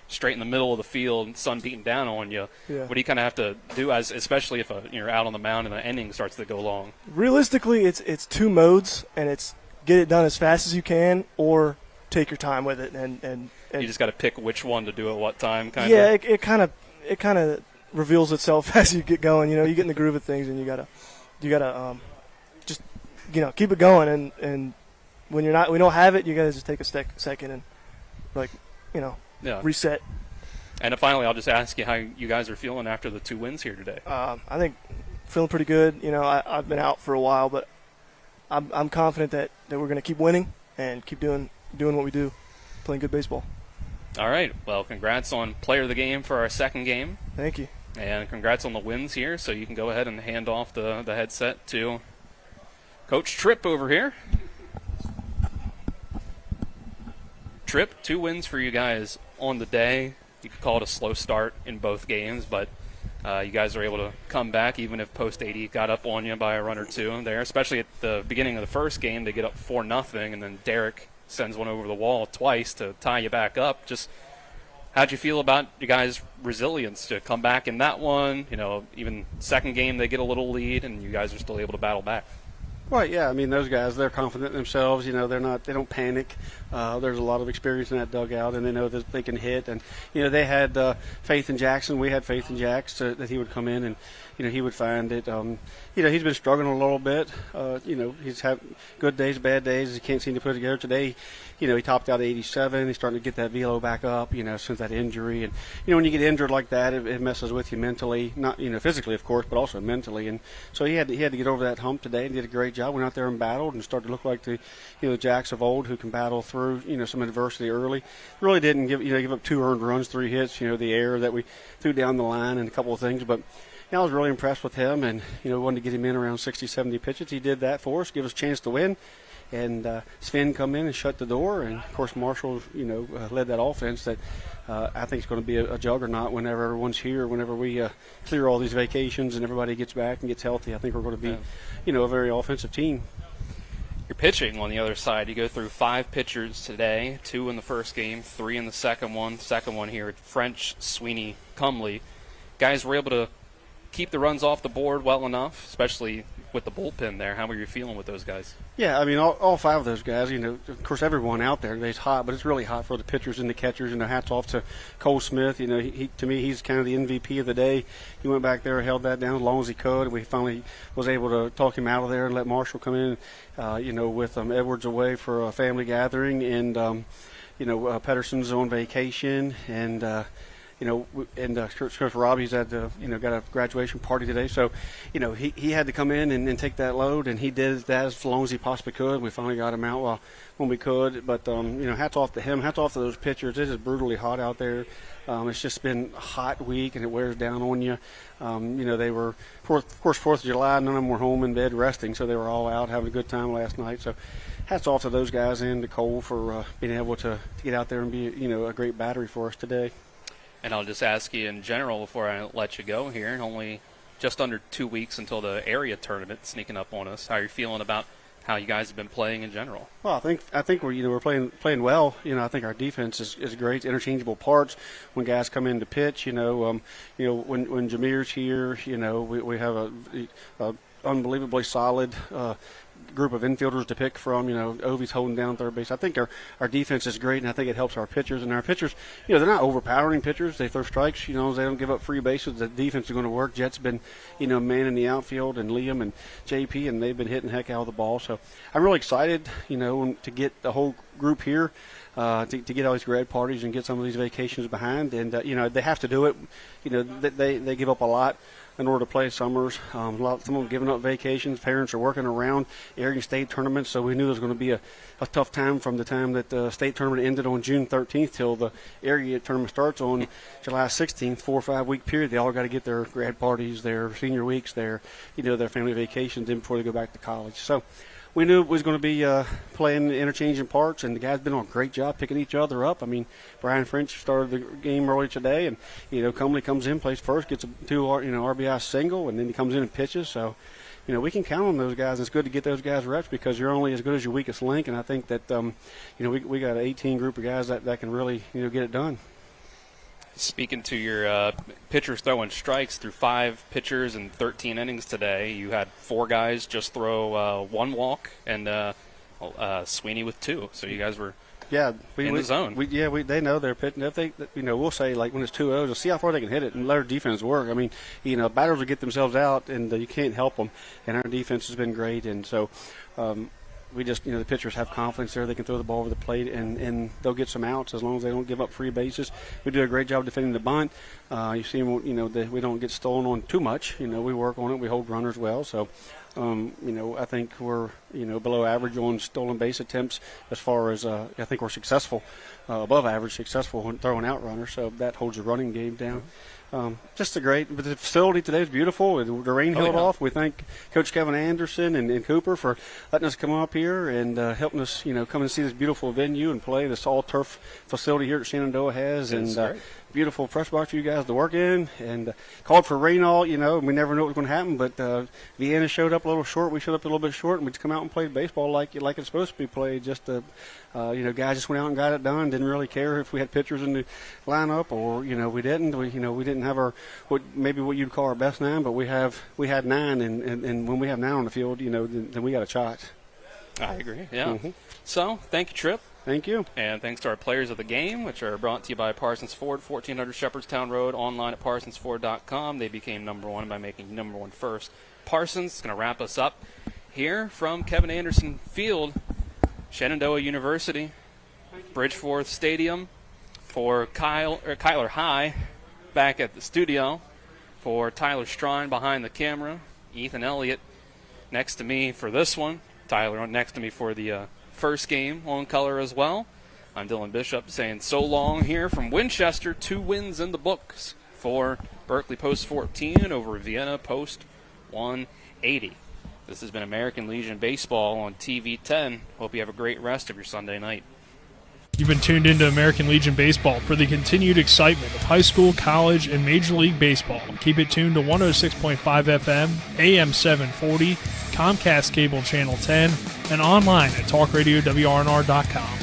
straight in the middle of the field, sun beating down on you. Yeah. What do you kind of have to do, especially if you're out on the mound and the inning starts to go long? Realistically, it's 2 modes, and it's get it done as fast as you can or take your time with it. And you just got to pick which one to do at what time, kind of? Yeah, it kind of reveals itself as you get going. You get in the groove of things, and you gotta just keep it going. And when we don't have it, you gotta just take a second and reset. And finally, I'll just ask you how you guys are feeling after the 2 wins here today. I think feeling pretty good. I've been out for a while, but I'm confident that we're going to keep winning and keep doing what we do, playing good baseball. All right. Well, congrats on player of the game for our second game. Thank you. And congrats on the wins here. So you can go ahead and hand off the headset to Coach Tripp over here. Tripp, 2 wins for you guys on the day. You could call it a slow start in both games, but you guys are able to come back even if Post 80 got up on you by a run or 2 there, especially at the beginning of the first game. They get up 4-0, and then Derek sends one over the wall twice to tie you back up. Just how'd you feel about you guys' resilience to come back in that one? Even second game they get a little lead, and you guys are still able to battle back. Right, yeah. I mean, those guys, they're confident in themselves. They don't panic. There's a lot of experience in that dugout, and they know that they can hit. And, they had faith in Jackson. We had faith in Jax that he would come in and, he would find it. He's been struggling a little bit. He's had good days, bad days. He can't seem to put it together. Today, he topped out at 87. He's starting to get that velo back up, since that injury. And, when you get injured like that, it messes with you mentally. Not, physically, of course, but also mentally. And so he had to get over that hump today and did a great job. Went out there and battled and started to look like the Jacks of old who can battle through some adversity early. Really didn't give up 2 earned runs, 3 hits. The error that we threw down the line and a couple of things, but I was really impressed with him, and wanted to get him in around 60, 70 pitches. He did that for us, give us a chance to win. And Sven come in and shut the door, and of course Marshall led that offense that I think is going to be a juggernaut whenever everyone's here, whenever we clear all these vacations and everybody gets back and gets healthy. I think we're going to be a very offensive team. You're pitching on the other side. You go through 5 pitchers today, 2 in the first game, 3 in the second one. Second one here, French, Sweeney, Cumley. Guys were able to keep the runs off the board well enough, especially with the bullpen there. How were you feeling with those guys? Yeah, I mean, all 5 of those guys, of course, everyone out there today's hot, but it's really hot for the pitchers and the catchers. Hats off to Cole Smith. He to me, he's kind of the MVP of the day. He went back there, held that down as long as he could. We finally was able to talk him out of there and let Marshall come in, with Edwards away for a family gathering and, Pedersen's on vacation and, and Coach Robbie's had got a graduation party today, so he had to come in and take that load, and he did that as long as he possibly could. We finally got him out when we could, but hats off to him, hats off to those pitchers. It is brutally hot out there. It's just been a hot week, and it wears down on you. They were, of course, 4th of July, none of them were home in bed resting, so they were all out having a good time last night. So hats off to those guys and to Cole for being able to get out there and be, a great battery for us today. And I'll just ask you in general before I let you go here, only just under 2 weeks until the area tournament sneaking up on us. How are you feeling about how you guys have been playing in general? Well, I think we're playing well. I think our defense is great. Interchangeable parts when guys come in to pitch. When Jameer's here, we have a unbelievably solid group of infielders to pick from. Ovi's holding down third base. I think our defense is great, and I think it helps our pitchers. And our pitchers, they're not overpowering pitchers. They throw strikes. They don't give up free bases. The defense is going to work. Jet's been, manning the outfield, and Liam and JP, and they've been hitting heck out of the ball. So I'm really excited, to get the whole group here. To get all these grad parties and get some of these vacations behind, and they have to do it. They give up a lot in order to play summers. Some of them giving up vacations. Parents are working around area state tournaments, so we knew it was going to be a tough time from the time that the state tournament ended on June 13th till the area tournament starts on July 16th. 4 or 5 week period. They all got to get their grad parties, their senior weeks, their family vacations in before they go back to college. So we knew it was going to be playing interchanging parts, and the guys been doing a great job picking each other up. I mean, Brian French started the game early today, and Comley comes in, plays first, gets a 2 RBI single, and then he comes in and pitches. So we can count on those guys. It's good to get those guys reps because you're only as good as your weakest link, and I think that we got an 18 group of guys that can really get it done. Speaking to your pitchers throwing strikes through 5 pitchers in 13 innings today, you had 4 guys just throw 1 walk and Sweeney with 2. So you guys were in the zone. They know they're pitching. If they, we'll say like when it's 2-0, they'll see how far they can hit it and let our defense work. I mean, batters will get themselves out, and you can't help them. And our defense has been great, and so. We just, the pitchers have confidence there. They can throw the ball over the plate, and they'll get some outs as long as they don't give up free bases. We do a great job defending the bunt. You see, we don't get stolen on too much. We work on it. We hold runners well. So, I think we're, below average on stolen base attempts as far as I think we're successful, above average successful when throwing out runners. So that holds the running game down. Just but the facility today is beautiful. The rain held off. We thank Coach Kevin Anderson and Cooper for letting us come up here and helping us, come and see this beautiful venue and play. This all-turf facility here at Shenandoah has, and beautiful press box for you guys to work in. And called for rain all, we never knew what was going to happen, but Vienna showed up a little short. We showed up a little bit short, and we just come out and played baseball like it's supposed to be played. Just guys just went out and got it done. Didn't really care if we had pitchers in the lineup or we didn't. We didn't have our what you'd call our best 9, but we had 9, and when we have 9 on the field, then we got a shot. I agree. Yeah. Mm-hmm. So thank you, Tripp. Thank you. And thanks to our players of the game, which are brought to you by Parsons Ford, 1400 Shepherdstown Road, online at parsonsford.com. They became number 1 by making number 1 first. Parsons is going to wrap us up here from Kevin Anderson Field, Shenandoah University, Bridgeforth Stadium, for Kyler High back at the studio, for Tyler Strine behind the camera, Ethan Elliott next to me for this one, Tyler next to me for the first game on color as well. I'm Dylan Bishop saying so long here from Winchester. 2 wins in the books for Berkeley Post 14 over Vienna Post 180. This has been American Legion Baseball on TV 10. Hope you have a great rest of your Sunday night. You've been tuned into American Legion Baseball for the continued excitement of high school, college, and Major League Baseball. Keep it tuned to 106.5 FM, AM 740, Comcast Cable Channel 10, and online at talkradiowrnr.com.